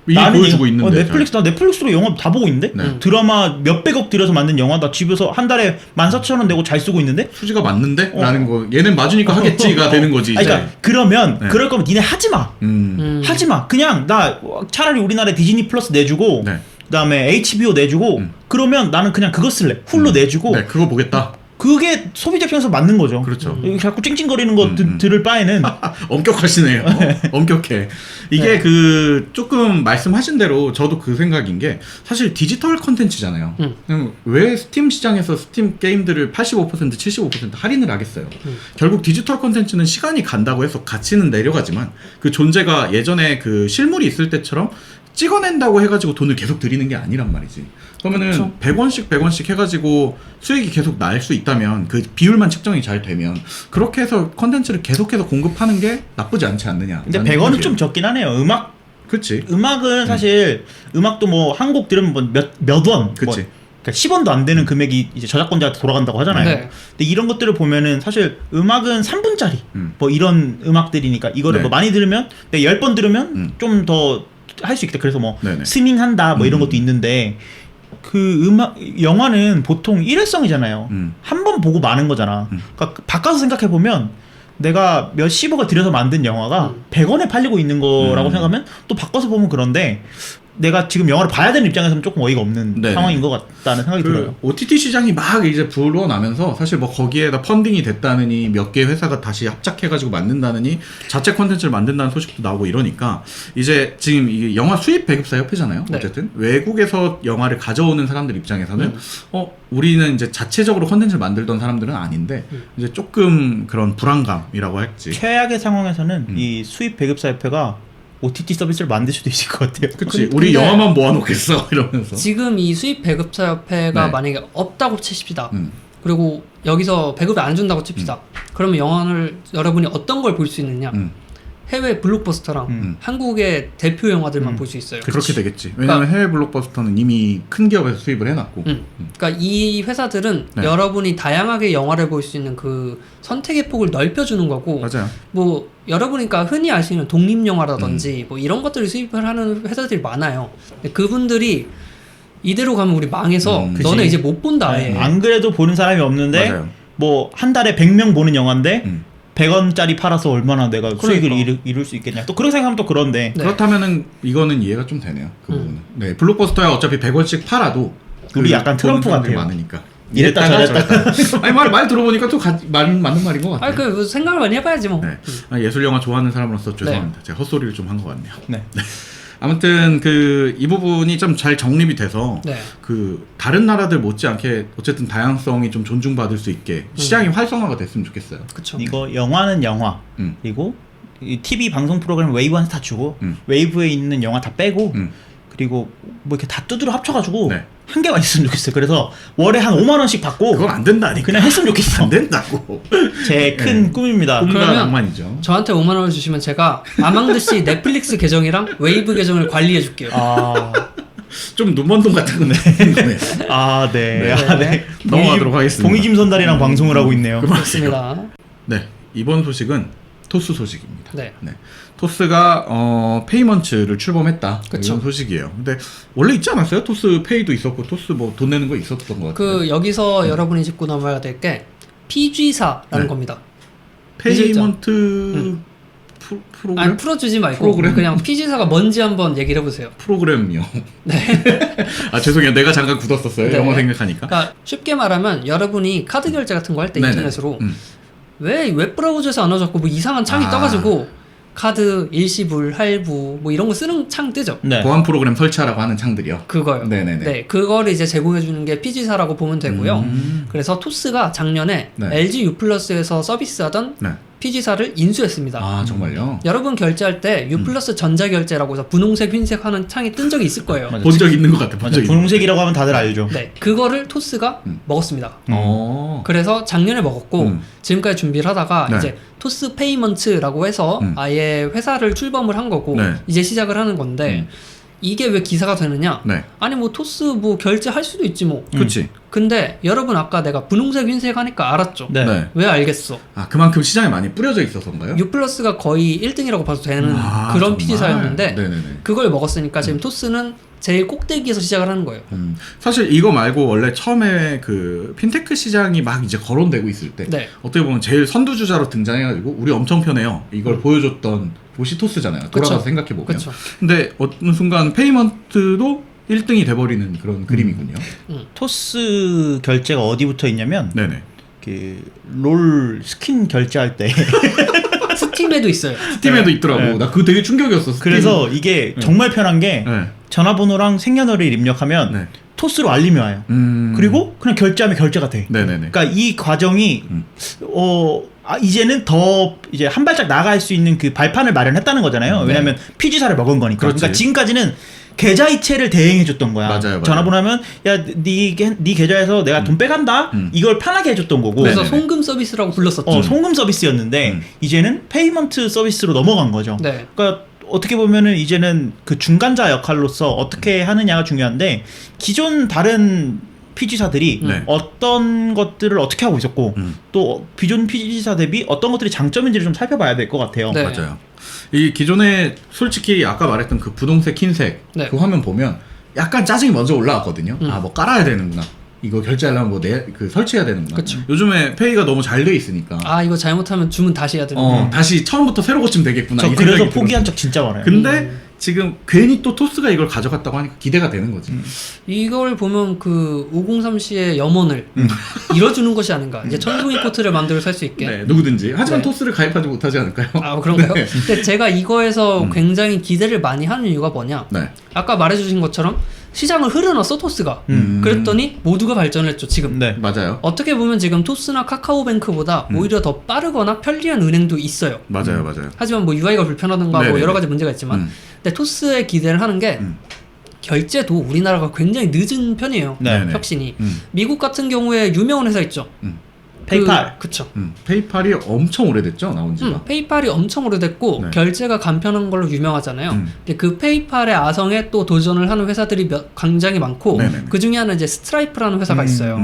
Speaker 2: 이미 보여주고 있는데.
Speaker 3: 나 넷플릭스로 영화 다 보고 있는데
Speaker 2: 네.
Speaker 3: 드라마 몇백억 들여서 만든 영화 나 집에서 한 달에 14,000원 내고 잘 쓰고 있는데
Speaker 2: 수지가 맞는데? 라는 거. 얘는 맞으니까 하겠지가 되는 거지. 이제.
Speaker 3: 그러니까 그러면
Speaker 2: 네.
Speaker 3: 그럴 거면 니네 하지 마. 하지 마. 그냥 나 차라리 우리나라에 디즈니 플러스 내주고
Speaker 2: 네.
Speaker 3: 그다음에 HBO 내주고 그러면 나는 그냥 그거 쓸래. 훌로 내주고
Speaker 2: 네, 그거 보겠다.
Speaker 3: 그게 소비자 입장에서 맞는 거죠.
Speaker 2: 그렇죠.
Speaker 3: 여기 자꾸 찡찡거리는 거 들을 바에는
Speaker 2: 엄격하시네요. 엄격해. 이게
Speaker 1: 네.
Speaker 2: 그 조금 말씀하신 대로 저도 그 생각인 게 사실 디지털 컨텐츠잖아요. 그냥 왜 스팀 시장에서 스팀 게임들을 85% 75% 할인을 하겠어요. 결국 디지털 컨텐츠는 시간이 간다고 해서 가치는 내려가지만 그 존재가 예전에 그 실물이 있을 때처럼 찍어낸다고 해가지고 돈을 계속 들이는 게 아니란 말이지. 그러면은
Speaker 1: 그렇죠.
Speaker 2: 100원씩 해가지고 수익이 계속 날 수 있다면 그 비율만 측정이 잘 되면 그렇게 해서 컨텐츠를 계속해서 공급하는 게 나쁘지 않지 않느냐.
Speaker 3: 근데 100원은 좀 적긴 하네요.
Speaker 2: 그치.
Speaker 3: 음악은 사실 음악도 뭐 한 곡 들으면 뭐 몇 원,
Speaker 2: 그치.
Speaker 3: 뭐 그러니까 10원도 안 되는 금액이 이제 저작권자한테 돌아간다고 하잖아요.
Speaker 1: 네.
Speaker 3: 근데 이런 것들을 보면은 사실 음악은 3분짜리 뭐 이런 음악들이니까 이거를
Speaker 2: 네.
Speaker 3: 뭐 많이 들으면 10번 들으면 좀 더 할 수 있겠다. 그래서 뭐
Speaker 2: 네네.
Speaker 3: 스밍한다 뭐 이런 것도 있는데 그 영화는 보통 일회성이잖아요. 한 번 보고 마는 거잖아. 그러니까 바꿔서 생각해 보면 내가 몇십억을 들여서 만든 영화가 100원에 팔리고 있는 거라고 생각하면 또 바꿔서 보면 그런데 내가 지금 영화를 봐야 되는 입장에서는 조금 어이가 없는
Speaker 2: 네네.
Speaker 3: 상황인 것 같다는 생각이 들어요.
Speaker 2: OTT 시장이 막 이제 불어나면서 사실 뭐 거기에다 펀딩이 됐다느니 몇 개 회사가 다시 합작해가지고 만든다느니 자체 콘텐츠를 만든다는 소식도 나오고 이러니까 이제 지금 이게 영화 수입 배급사 협회잖아요.
Speaker 1: 네.
Speaker 2: 어쨌든 외국에서 영화를 가져오는 사람들 입장에서는 우리는 이제 자체적으로 콘텐츠를 만들던 사람들은 아닌데 이제 조금 그런 불안감이라고 할지.
Speaker 3: 최악의 상황에서는 이 수입 배급사 협회가 OTT 서비스를 만들 수도 있을 것 같아요.
Speaker 2: 그치.
Speaker 1: 근데
Speaker 2: 우리 영화만 모아놓겠어 이러면서.
Speaker 1: 지금 이 수입 배급사 협회가
Speaker 2: 네.
Speaker 1: 만약에 없다고 치십시다. 그리고 여기서 배급을 안 준다고 칩시다. 그러면 영화를 여러분이 어떤 걸 볼 수 있느냐? 해외 블록버스터랑 한국의 대표 영화들만 볼 수 있어요.
Speaker 2: 그렇게 되겠지. 왜냐면 해외 블록버스터는 이미 큰 기업에서 수입을 해놨고.
Speaker 1: 그러니까 이 회사들은
Speaker 2: 네.
Speaker 1: 여러분이 다양하게 영화를 볼 수 있는 그 선택의 폭을 넓혀주는 거고,
Speaker 2: 맞아요.
Speaker 1: 뭐 여러분이 그러니까 흔히 아시는 독립 영화라든지 뭐 이런 것들을 수입을 하는 회사들이 많아요. 근데 그분들이 이대로 가면 우리 망해서
Speaker 3: 그치.
Speaker 1: 너네 이제 못 본다. 아예.
Speaker 3: 안 그래도 보는 사람이 없는데
Speaker 2: 맞아요.
Speaker 3: 뭐 한 달에 100명 보는 영화인데 100원짜리 팔아서 얼마나 내가 수익을
Speaker 1: 그러니까.
Speaker 3: 이룰 수 있겠냐. 또 그런 생각하면 또 그런데
Speaker 1: 네.
Speaker 2: 그렇다면은 이거는 이해가 좀 되네요. 그 부분은. 네, 블록버스터야 어차피 100원씩 팔아도
Speaker 3: 우리 약간
Speaker 2: 보는
Speaker 3: 트럼프
Speaker 2: 사람들이
Speaker 3: 같아요.
Speaker 2: 많으니까.
Speaker 3: 이랬다 저랬다.
Speaker 2: 아니 말 들어보니까 또 맞는 말인 것 같아요.
Speaker 1: 그 생각을 많이 해봐야지 뭐.
Speaker 2: 네. 예술 영화 좋아하는 사람으로서 죄송합니다. 제가 헛소리를 좀 한 것 같네요.
Speaker 3: 네.
Speaker 2: 아무튼 이 부분이 좀 잘 정립이 돼서
Speaker 1: 네.
Speaker 2: 그 다른 나라들 못지않게 어쨌든 다양성이 좀 존중받을 수 있게 시장이 활성화가 됐으면 좋겠어요.
Speaker 1: 그쵸.
Speaker 3: 이거 영화는 영화
Speaker 2: 음.
Speaker 3: 그리고 이 TV 방송 프로그램 웨이브한테 다 주고 웨이브에 있는 영화 다 빼고 그리고 뭐 이렇게 다 두드려 합쳐가지고
Speaker 2: 네.
Speaker 3: 한 개만 있으면 좋겠어요. 그래서 월에 한 5만 원씩 받고
Speaker 2: 그건 안 된다니까.
Speaker 3: 그냥 했으면 좋겠어.
Speaker 2: 안 된다고.
Speaker 3: 제 큰 꿈입니다.
Speaker 2: 꿈과
Speaker 1: 그러면
Speaker 2: 낭만이죠.
Speaker 1: 저한테 5만 원을 주시면 제가 아망드씨 넷플릭스 계정이랑 웨이브 계정을 관리해 줄게요.
Speaker 2: 좀 눈먼동 같은 거네.
Speaker 3: 아, 네.
Speaker 1: 네.
Speaker 3: 아, 네.
Speaker 2: 넘어가도록 하겠습니다.
Speaker 3: 봉이김선달이랑 방송을 하고 있네요.
Speaker 1: 그렇습니다.
Speaker 2: 네, 이번 소식은 토스 소식입니다.
Speaker 1: 네.
Speaker 2: 토스가 페이먼츠를 출범했다.
Speaker 1: 그쵸.
Speaker 2: 이런 소식이에요. 근데 원래 있지 않았어요? 토스 페이도 있었고 토스 뭐 돈 내는 거 있었던 것 같아요.
Speaker 1: 그 여기서 여러분이 짚고 넘어야 될 게 PG사라는
Speaker 2: 네.
Speaker 1: 겁니다.
Speaker 2: 페이먼트 프로그램?
Speaker 1: 아니 풀어주지 말고
Speaker 2: 프로그램?
Speaker 1: 그냥 PG사가 뭔지 한번 얘기를 해보세요.
Speaker 2: 프로그램이요. 아 죄송해요. 내가 잠깐 굳었었어요.
Speaker 1: 네.
Speaker 2: 영어 생각하니까.
Speaker 1: 그러니까 쉽게 말하면 여러분이 카드 결제 같은 거 할 때
Speaker 2: 네네.
Speaker 1: 인터넷으로 왜 웹브라우저에서 안 와줬고 뭐 이상한 창이 떠가지고 카드 일시불 할부 뭐 이런 거 쓰는 창 뜨죠.
Speaker 3: 네.
Speaker 2: 보안 프로그램 설치하라고 하는 창들이요.
Speaker 1: 그거요.
Speaker 2: 네네네.
Speaker 1: 네, 그거를 이제 제공해 주는 게 PG사라고 보면 되고요.
Speaker 2: 음.
Speaker 1: 그래서 토스가 작년에
Speaker 2: 네.
Speaker 1: LG U+에서 서비스하던
Speaker 2: 네.
Speaker 1: PG사를 인수했습니다.
Speaker 2: 아 정말요?
Speaker 1: 여러분 결제할 때 U+ 전자결제라고 해서 분홍색, 흰색 하는 창이 뜬 적이 있을 거예요.
Speaker 3: 맞아.
Speaker 2: 본 적 있는 것 같아. 본
Speaker 3: 맞아.
Speaker 2: 적 있는.
Speaker 3: 분홍색이라고 하면 다들 알죠.
Speaker 1: 네, 그거를 토스가
Speaker 2: 음.
Speaker 1: 먹었습니다.
Speaker 2: 어.
Speaker 1: 그래서 작년에 먹었고
Speaker 2: 음.
Speaker 1: 지금까지 준비를 하다가
Speaker 2: 네.
Speaker 1: 이제 토스 페이먼트라고 해서 아예 회사를 출범을 한 거고
Speaker 2: 네.
Speaker 1: 이제 시작을 하는 건데 이게 왜 기사가 되느냐?
Speaker 2: 네.
Speaker 1: 아니 뭐 토스 뭐 결제할 수도 있지 뭐.
Speaker 2: 그렇지.
Speaker 1: 근데 여러분 아까 내가 분홍색 흰색 하니까 알았죠?
Speaker 3: 네.
Speaker 2: 네.
Speaker 1: 왜 알겠어?
Speaker 2: 아 그만큼 시장에 많이 뿌려져 있어서인가요?
Speaker 1: U+가 거의 1등이라고 봐도 되는
Speaker 2: 아,
Speaker 1: 그런
Speaker 2: 정말?
Speaker 1: PG사였는데
Speaker 2: 네네네.
Speaker 1: 그걸 먹었으니까 지금 토스는 제일 꼭대기에서 시작을 하는 거예요.
Speaker 2: 사실 이거 말고 원래 처음에 그 핀테크 시장이 막 이제 거론되고 있을 때
Speaker 1: 네.
Speaker 2: 어떻게 보면 제일 선두주자로 등장해가지고 우리 엄청 편해요. 이걸 보여줬던 곳이 토스잖아요. 돌아가서
Speaker 1: 그쵸.
Speaker 2: 생각해보면.
Speaker 1: 그쵸.
Speaker 2: 근데 어느 순간 페이먼트도 1등이 돼버리는 그런 그림이군요.
Speaker 3: 토스 결제가 어디부터 있냐면
Speaker 2: 네네.
Speaker 3: 그 롤 스킨 결제할 때
Speaker 1: 스팀에도 있어요.
Speaker 2: 스팀에도 있더라고.
Speaker 3: 네.
Speaker 2: 나 그거 되게 충격이었어. 스팀.
Speaker 3: 그래서 이게 정말 편한 게
Speaker 2: 네.
Speaker 3: 전화번호랑 생년월일 입력하면
Speaker 2: 네.
Speaker 3: 토스로 알림이 와요. 그리고 그냥 결제하면 결제가 돼.
Speaker 2: 네네네.
Speaker 3: 그러니까 이 과정이 이제는 더 이제 한 발짝 나아갈 수 있는 그 발판을 마련했다는 거잖아요. 왜냐면 PG사를 먹은 거니까.
Speaker 2: 그렇지.
Speaker 3: 그러니까 지금까지는 계좌 이체를 대행해줬던 거야.
Speaker 2: 맞아요.
Speaker 3: 전화번호 하면 네 계좌에서 내가 돈 빼간다. 이걸 편하게 해줬던 거고.
Speaker 1: 그래서
Speaker 2: 네네네.
Speaker 1: 송금 서비스라고 불렀었죠.
Speaker 3: 송금 서비스였는데 이제는 페이먼트 서비스로 넘어간 거죠.
Speaker 1: 네.
Speaker 3: 그러니까 어떻게 보면은 이제는 그 중간자 역할로서 어떻게 하느냐가 중요한데 기존 다른 PG사들이
Speaker 2: 네.
Speaker 3: 어떤 것들을 어떻게 하고 있었고 또 기존 PG사 대비 어떤 것들이 장점인지를 좀 살펴봐야 될 것 같아요.
Speaker 1: 네.
Speaker 2: 맞아요. 이 기존에 솔직히 아까 말했던 그 분홍색, 흰색
Speaker 1: 네.
Speaker 2: 그 화면 보면 약간 짜증이 먼저 올라왔거든요. 아 뭐 깔아야 되는구나. 이거 결제하려면 뭐 그 설치해야 되는구나.
Speaker 1: 그쵸.
Speaker 2: 요즘에 페이가 너무 잘 돼 있으니까.
Speaker 1: 아 이거 잘못하면 주문 다시 해야 되는
Speaker 2: 다시 처음부터 새로 고치면 되겠구나.
Speaker 3: 저
Speaker 2: 이
Speaker 3: 그래서
Speaker 2: 생각이
Speaker 3: 포기한
Speaker 2: 들었어요.
Speaker 3: 적 진짜 많아요.
Speaker 2: 근데 지금 괜히 또 토스가 이걸 가져갔다고 하니까 기대가 되는 거지.
Speaker 1: 이걸 보면 그 503C의 염원을 이뤄주는 것이 아닌가. 이제 천둥이 코트를 마음대로 살 수 있게.
Speaker 2: 네, 누구든지. 하지만
Speaker 1: 네.
Speaker 2: 토스를 가입하지 못하지 않을까요?
Speaker 1: 아 그런가요?
Speaker 2: 네.
Speaker 1: 근데 제가 이거에서 굉장히 기대를 많이 하는 이유가 뭐냐?
Speaker 2: 네.
Speaker 1: 아까 말해주신 것처럼 시장을 흐려놨어 토스가. 그랬더니 모두가 발전을 했죠 지금.
Speaker 3: 네.
Speaker 2: 맞아요.
Speaker 1: 어떻게 보면 지금 토스나 카카오뱅크보다 오히려 더 빠르거나 편리한 은행도 있어요.
Speaker 2: 맞아요. 맞아요.
Speaker 1: 하지만 뭐 UI가 불편하던가 뭐
Speaker 2: 네네네.
Speaker 1: 여러 가지 문제가 있지만 근데 토스에 기대를 하는 게 결제도 우리나라가 굉장히 늦은 편이에요.
Speaker 3: 네.
Speaker 1: 혁신이. 미국 같은 경우에 유명한 회사 있죠.
Speaker 3: 페이팔.
Speaker 1: 그쵸.
Speaker 2: 페이팔이 엄청 오래됐죠, 나온 지가.
Speaker 1: 페이팔이 엄청 오래됐고
Speaker 2: 네.
Speaker 1: 결제가 간편한 걸로 유명하잖아요. 근데 그 페이팔의 아성에 또 도전을 하는 회사들이 굉장히 많고
Speaker 2: 네네네.
Speaker 1: 그 중에 하나는 이제 스트라이프라는 회사가 있어요.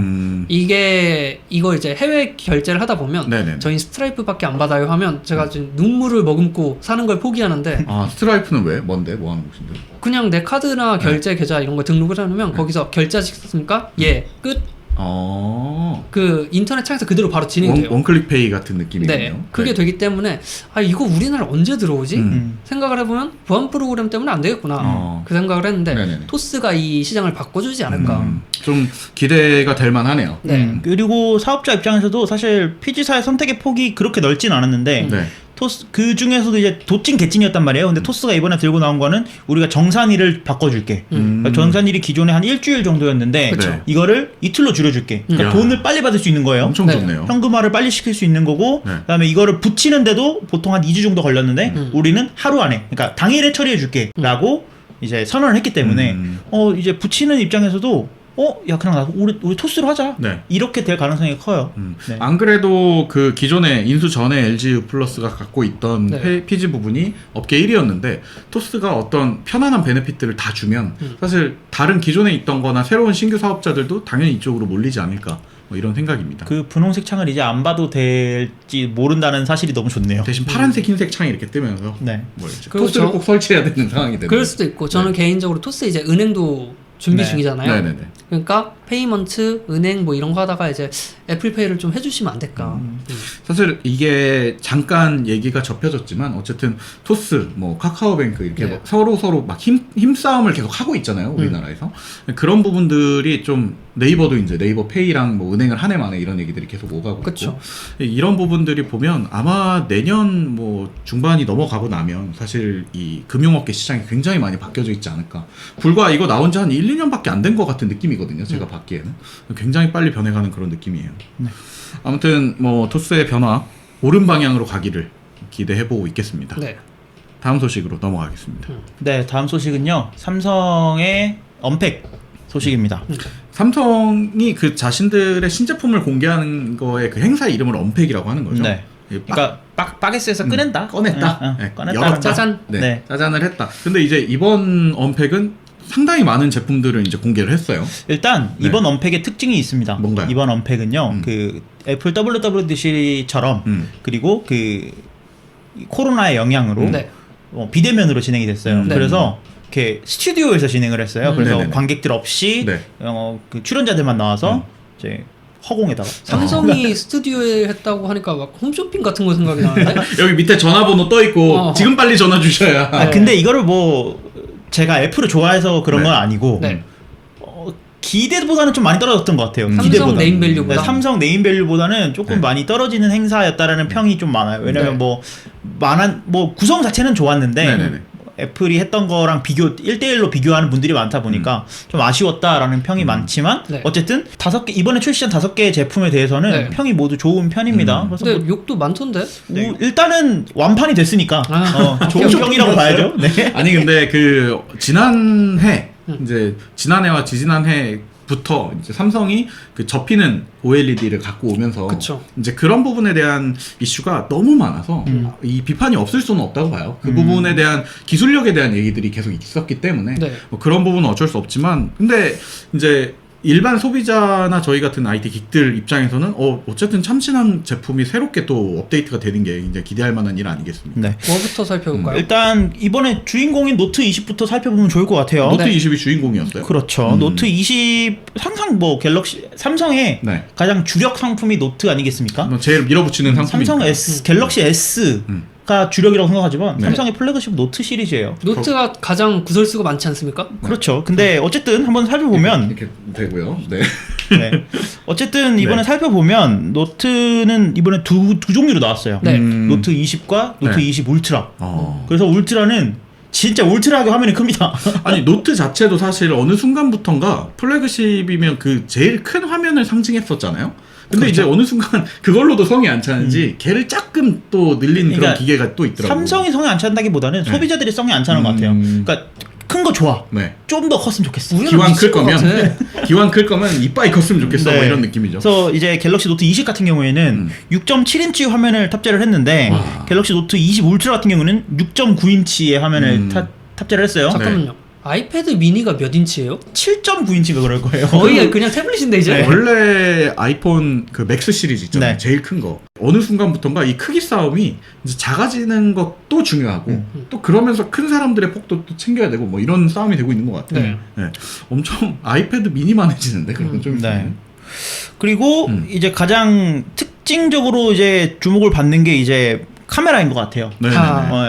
Speaker 1: 이거 이제 해외 결제를 하다 보면
Speaker 2: 네네네.
Speaker 1: 저희 스트라이프밖에 안 받아요 하면 제가 지금 눈물을 머금고 사는 걸 포기하는데
Speaker 2: 아, 스트라이프는 왜? 뭔데? 뭐 하는 곳인데?
Speaker 1: 그냥 내 카드나 결제 계좌 이런 거 등록을 해놓으면 거기서 결제하셨습니까? 예, 끝. 그 인터넷 창에서 그대로 바로 진행이 돼요.
Speaker 2: 원클릭 페이 같은 느낌이군요.
Speaker 1: 네, 그게 되기 때문에 아 이거 우리나라 언제 들어오지? 생각을 해보면 보안 프로그램 때문에 안 되겠구나. 그 생각을 했는데
Speaker 2: 네네네.
Speaker 1: 토스가 이 시장을 바꿔주지 않을까.
Speaker 2: 좀 기대가 될 만하네요.
Speaker 1: 네.
Speaker 3: 그리고 사업자 입장에서도 사실 PG사의 선택의 폭이 그렇게 넓진 않았는데
Speaker 2: 네.
Speaker 3: 토스 그 중에서도 이제 도찐 개찐이었단 말이에요. 근데 토스가 이번에 들고 나온 거는 우리가 정산일을 바꿔줄게. 그러니까 정산일이 기존에 한 일주일 정도였는데
Speaker 2: 그쵸.
Speaker 3: 이거를 이틀로 줄여줄게. 그러니까
Speaker 2: 야.
Speaker 3: 돈을 빨리 받을 수 있는 거예요.
Speaker 2: 엄청
Speaker 1: 네.
Speaker 2: 좋네요.
Speaker 3: 현금화를 빨리 시킬 수 있는 거고
Speaker 2: 네.
Speaker 3: 그다음에 이거를 붙이는데도 보통 한 2주 정도 걸렸는데 우리는 하루 안에 그러니까 당일에 처리해 줄게 라고 이제 선언을 했기 때문에 이제 붙이는 입장에서도 야 그냥 나도 우리 토스로 하자.
Speaker 2: 네.
Speaker 3: 이렇게 될 가능성이 커요. 네.
Speaker 2: 안 그래도 그 기존에 인수 전에 LG U 플러스가 갖고 있던
Speaker 1: 네.
Speaker 2: PG 부분이 업계 1위였는데 토스가 어떤 편안한 베네핏들을 다 주면 사실 다른 기존에 있던 거나 새로운 신규 사업자들도 당연히 이쪽으로 몰리지 않을까 뭐 이런 생각입니다.
Speaker 3: 그 분홍색 창을 이제 안 봐도 될지 모른다는 사실이 너무 좋네요.
Speaker 2: 대신 파란색 흰색 창이 이렇게 뜨면서
Speaker 3: 네.
Speaker 2: 뭐 이제
Speaker 1: 그리고
Speaker 2: 토스를 꼭 설치해야 되는 상황이 되는
Speaker 1: 그럴 수도 있고 저는 개인적으로 토스 이제 은행도 준비
Speaker 2: 네.
Speaker 1: 중이잖아요.
Speaker 2: 네네네.
Speaker 1: 그러니까 페이먼트, 은행 뭐 이런 거 하다가 이제 애플페이를 좀 해주시면 안 될까.
Speaker 2: 사실 이게 잠깐 얘기가 접혀졌지만 어쨌든 토스, 뭐 카카오뱅크 이렇게
Speaker 1: 네.
Speaker 2: 서로 막 힘싸움을 계속 하고 있잖아요, 우리나라에서. 그런 부분들이 좀 네이버도 이제 네이버 페이랑 뭐 은행을 한 해 만에 이런 얘기들이 계속 오가고
Speaker 1: 그쵸.
Speaker 2: 있고 이런 부분들이 보면 아마 내년 뭐 중반이 넘어가고 나면 사실 이 금융업계 시장이 굉장히 많이 바뀌어져 있지 않을까. 불과 이거 나온 지 한 1, 2년밖에 안 된 것 같은 느낌이거든요, 제가 받기에는. 굉장히 빨리 변해가는 그런 느낌이에요.
Speaker 3: 네.
Speaker 2: 아무튼 뭐 토스의 변화 옳은 방향으로 가기를 기대해보고 있겠습니다.
Speaker 1: 네.
Speaker 2: 다음 소식으로 넘어가겠습니다.
Speaker 3: 네, 다음 소식은요. 삼성의 언팩 소식입니다.
Speaker 2: 삼성이 그 자신들의 신제품을 공개하는 거에 그 행사 이름을 언팩이라고 하는 거죠.
Speaker 3: 네.
Speaker 2: 이
Speaker 3: 그러니까 빠게스에서 꺼낸다.
Speaker 2: 꺼냈다. 네,
Speaker 3: 꺼냈다.
Speaker 2: 열었다.
Speaker 1: 짜잔.
Speaker 2: 네,
Speaker 3: 네.
Speaker 2: 짜잔을 했다. 근데 이제 이번 언팩은 상당히 많은 제품들을 이제 공개를 했어요.
Speaker 3: 일단
Speaker 2: 네.
Speaker 3: 이번 언팩의 특징이 있습니다.
Speaker 2: 뭔가요?
Speaker 3: 이번 언팩은요. 그 애플 WWDC처럼 그리고 그 코로나의 영향으로
Speaker 1: 네.
Speaker 3: 비대면으로 진행이 됐어요.
Speaker 1: 네.
Speaker 3: 그래서 이렇게 스튜디오에서 진행을 했어요. 그래서
Speaker 2: 네네네.
Speaker 3: 관객들 없이
Speaker 2: 네.
Speaker 3: 그 출연자들만 나와서 이제 허공에다가
Speaker 1: 삼성이 스튜디오에 했다고 하니까 막 홈쇼핑 같은 거 생각이 나는데.
Speaker 2: 여기 밑에 전화번호 떠 있고 지금 빨리 전화 주셔야.
Speaker 3: 아, 근데 이거를 뭐 제가 애플을 좋아해서 그런
Speaker 2: 네.
Speaker 3: 건 아니고
Speaker 1: 네.
Speaker 3: 기대보다는 좀 많이 떨어졌던 것 같아요.
Speaker 1: 삼성
Speaker 3: 기대보다.
Speaker 1: 네임밸류보다?
Speaker 3: 네, 삼성 네임밸류보다는 조금
Speaker 2: 네.
Speaker 3: 많이 떨어지는 행사였다라는 평이 좀 많아요. 왜냐면
Speaker 1: 네.
Speaker 3: 뭐 구성 자체는 좋았는데
Speaker 2: 네네네.
Speaker 3: 애플이 했던 거랑 1대1로 비교하는 분들이 많다 보니까 좀 아쉬웠다라는 평이 많지만
Speaker 1: 네.
Speaker 3: 어쨌든 이번에 출시한 5개의 제품에 대해서는
Speaker 1: 네.
Speaker 3: 평이 모두 좋은 편입니다. 그래서
Speaker 1: 근데
Speaker 3: 뭐
Speaker 1: 욕도 많던데.
Speaker 3: 일단은 완판이 됐으니까 좋은
Speaker 2: 좀
Speaker 3: 평이라고 봐야죠. 네.
Speaker 2: 아니 근데 그 지난해 이제 지난해와 지지난해부터 이제 삼성이 그 접히는 OLED를 갖고 오면서
Speaker 1: 그쵸.
Speaker 2: 이제 그런 부분에 대한 이슈가 너무 많아서 이 비판이 없을 수는 없다고 봐요. 그 부분에 대한 기술력에 대한 얘기들이 계속 있었기 때문에
Speaker 1: 네.
Speaker 2: 뭐 그런 부분은 어쩔 수 없지만 근데 이제 일반 소비자나 저희 같은 IT 긱들 입장에서는 어쨌든 참신한 제품이 새롭게 또 업데이트가 되는 게 이제 기대할 만한 일 아니겠습니까?
Speaker 3: 네.
Speaker 1: 뭐부터 살펴볼까요?
Speaker 3: 일단 이번에 주인공인 노트 20부터 살펴보면 좋을 것 같아요.
Speaker 2: 노트
Speaker 1: 네.
Speaker 2: 20이 주인공이었어요.
Speaker 3: 그렇죠. 노트 20 항상 뭐 갤럭시 삼성의
Speaker 2: 네.
Speaker 3: 가장 주력 상품이 노트 아니겠습니까?
Speaker 2: 뭐 제일 밀어붙이는 상품이
Speaker 3: 삼성 S 갤럭시 S가 주력이라고 생각하지만
Speaker 2: 네.
Speaker 3: 삼성의 플래그십 노트 시리즈예요.
Speaker 1: 노트가 가장 구설수가 많지 않습니까?
Speaker 3: 그렇죠. 근데 어쨌든 한번 살펴보면
Speaker 2: 이렇게 되고요. 네.
Speaker 3: 네. 어쨌든 이번에
Speaker 2: 네.
Speaker 3: 살펴보면 노트는 이번에 두 종류로 나왔어요.
Speaker 1: 네.
Speaker 3: 노트 20과 노트
Speaker 2: 네.
Speaker 3: 20 울트라.
Speaker 2: 어.
Speaker 3: 그래서 울트라는 진짜 울트라하게 화면이 큽니다.
Speaker 2: 아니 노트 자체도 사실 어느 순간부턴가 플래그십이면 그 제일 큰 화면을 상징했었잖아요. 근데 이제 어느 순간 그걸로도 성이 안 차는지 걔를 조금 또 늘린 그런
Speaker 3: 그러니까
Speaker 2: 기계가 또 있더라고요.
Speaker 3: 삼성이 성에 안 찬다기보다는 소비자들이 성에 안 차는 것 같아요. 그러니까 큰 거 좋아.
Speaker 2: 네.
Speaker 3: 좀 더 컸으면 좋겠어.
Speaker 1: 우리는
Speaker 2: 기왕
Speaker 1: 미친
Speaker 2: 클
Speaker 1: 것
Speaker 2: 거면 기왕 클 거면 이빨이 컸으면 좋겠어.
Speaker 3: 네.
Speaker 2: 뭐 이런 느낌이죠.
Speaker 3: 그래서 이제 갤럭시 노트 20 같은 경우에는 6.7인치 화면을 탑재를 했는데 갤럭시 노트 20 울트라 같은 경우는 6.9인치의 화면을 탑재를 했어요.
Speaker 1: 잠깐만요. 아이패드 미니가 몇 인치예요?
Speaker 3: 7.9인치가 그럴 거예요.
Speaker 1: 거의 그냥 태블릿인데 이제.
Speaker 3: 네.
Speaker 2: 원래 아이폰 그 맥스 시리즈 있잖아요.
Speaker 3: 네.
Speaker 2: 제일 큰 거. 어느 순간부터인가 이 크기 싸움이 이제 작아지는 것도 중요하고 또 그러면서 큰 사람들의 폭도 또 챙겨야 되고 뭐 이런 싸움이 되고 있는 것 같아요.
Speaker 1: 네.
Speaker 2: 네. 엄청 아이패드 미니만해지는데 그러면 좀.
Speaker 3: 네. 그리고 이제 가장 특징적으로 이제 주목을 받는 게 이제 카메라인 것 같아요.
Speaker 2: 네.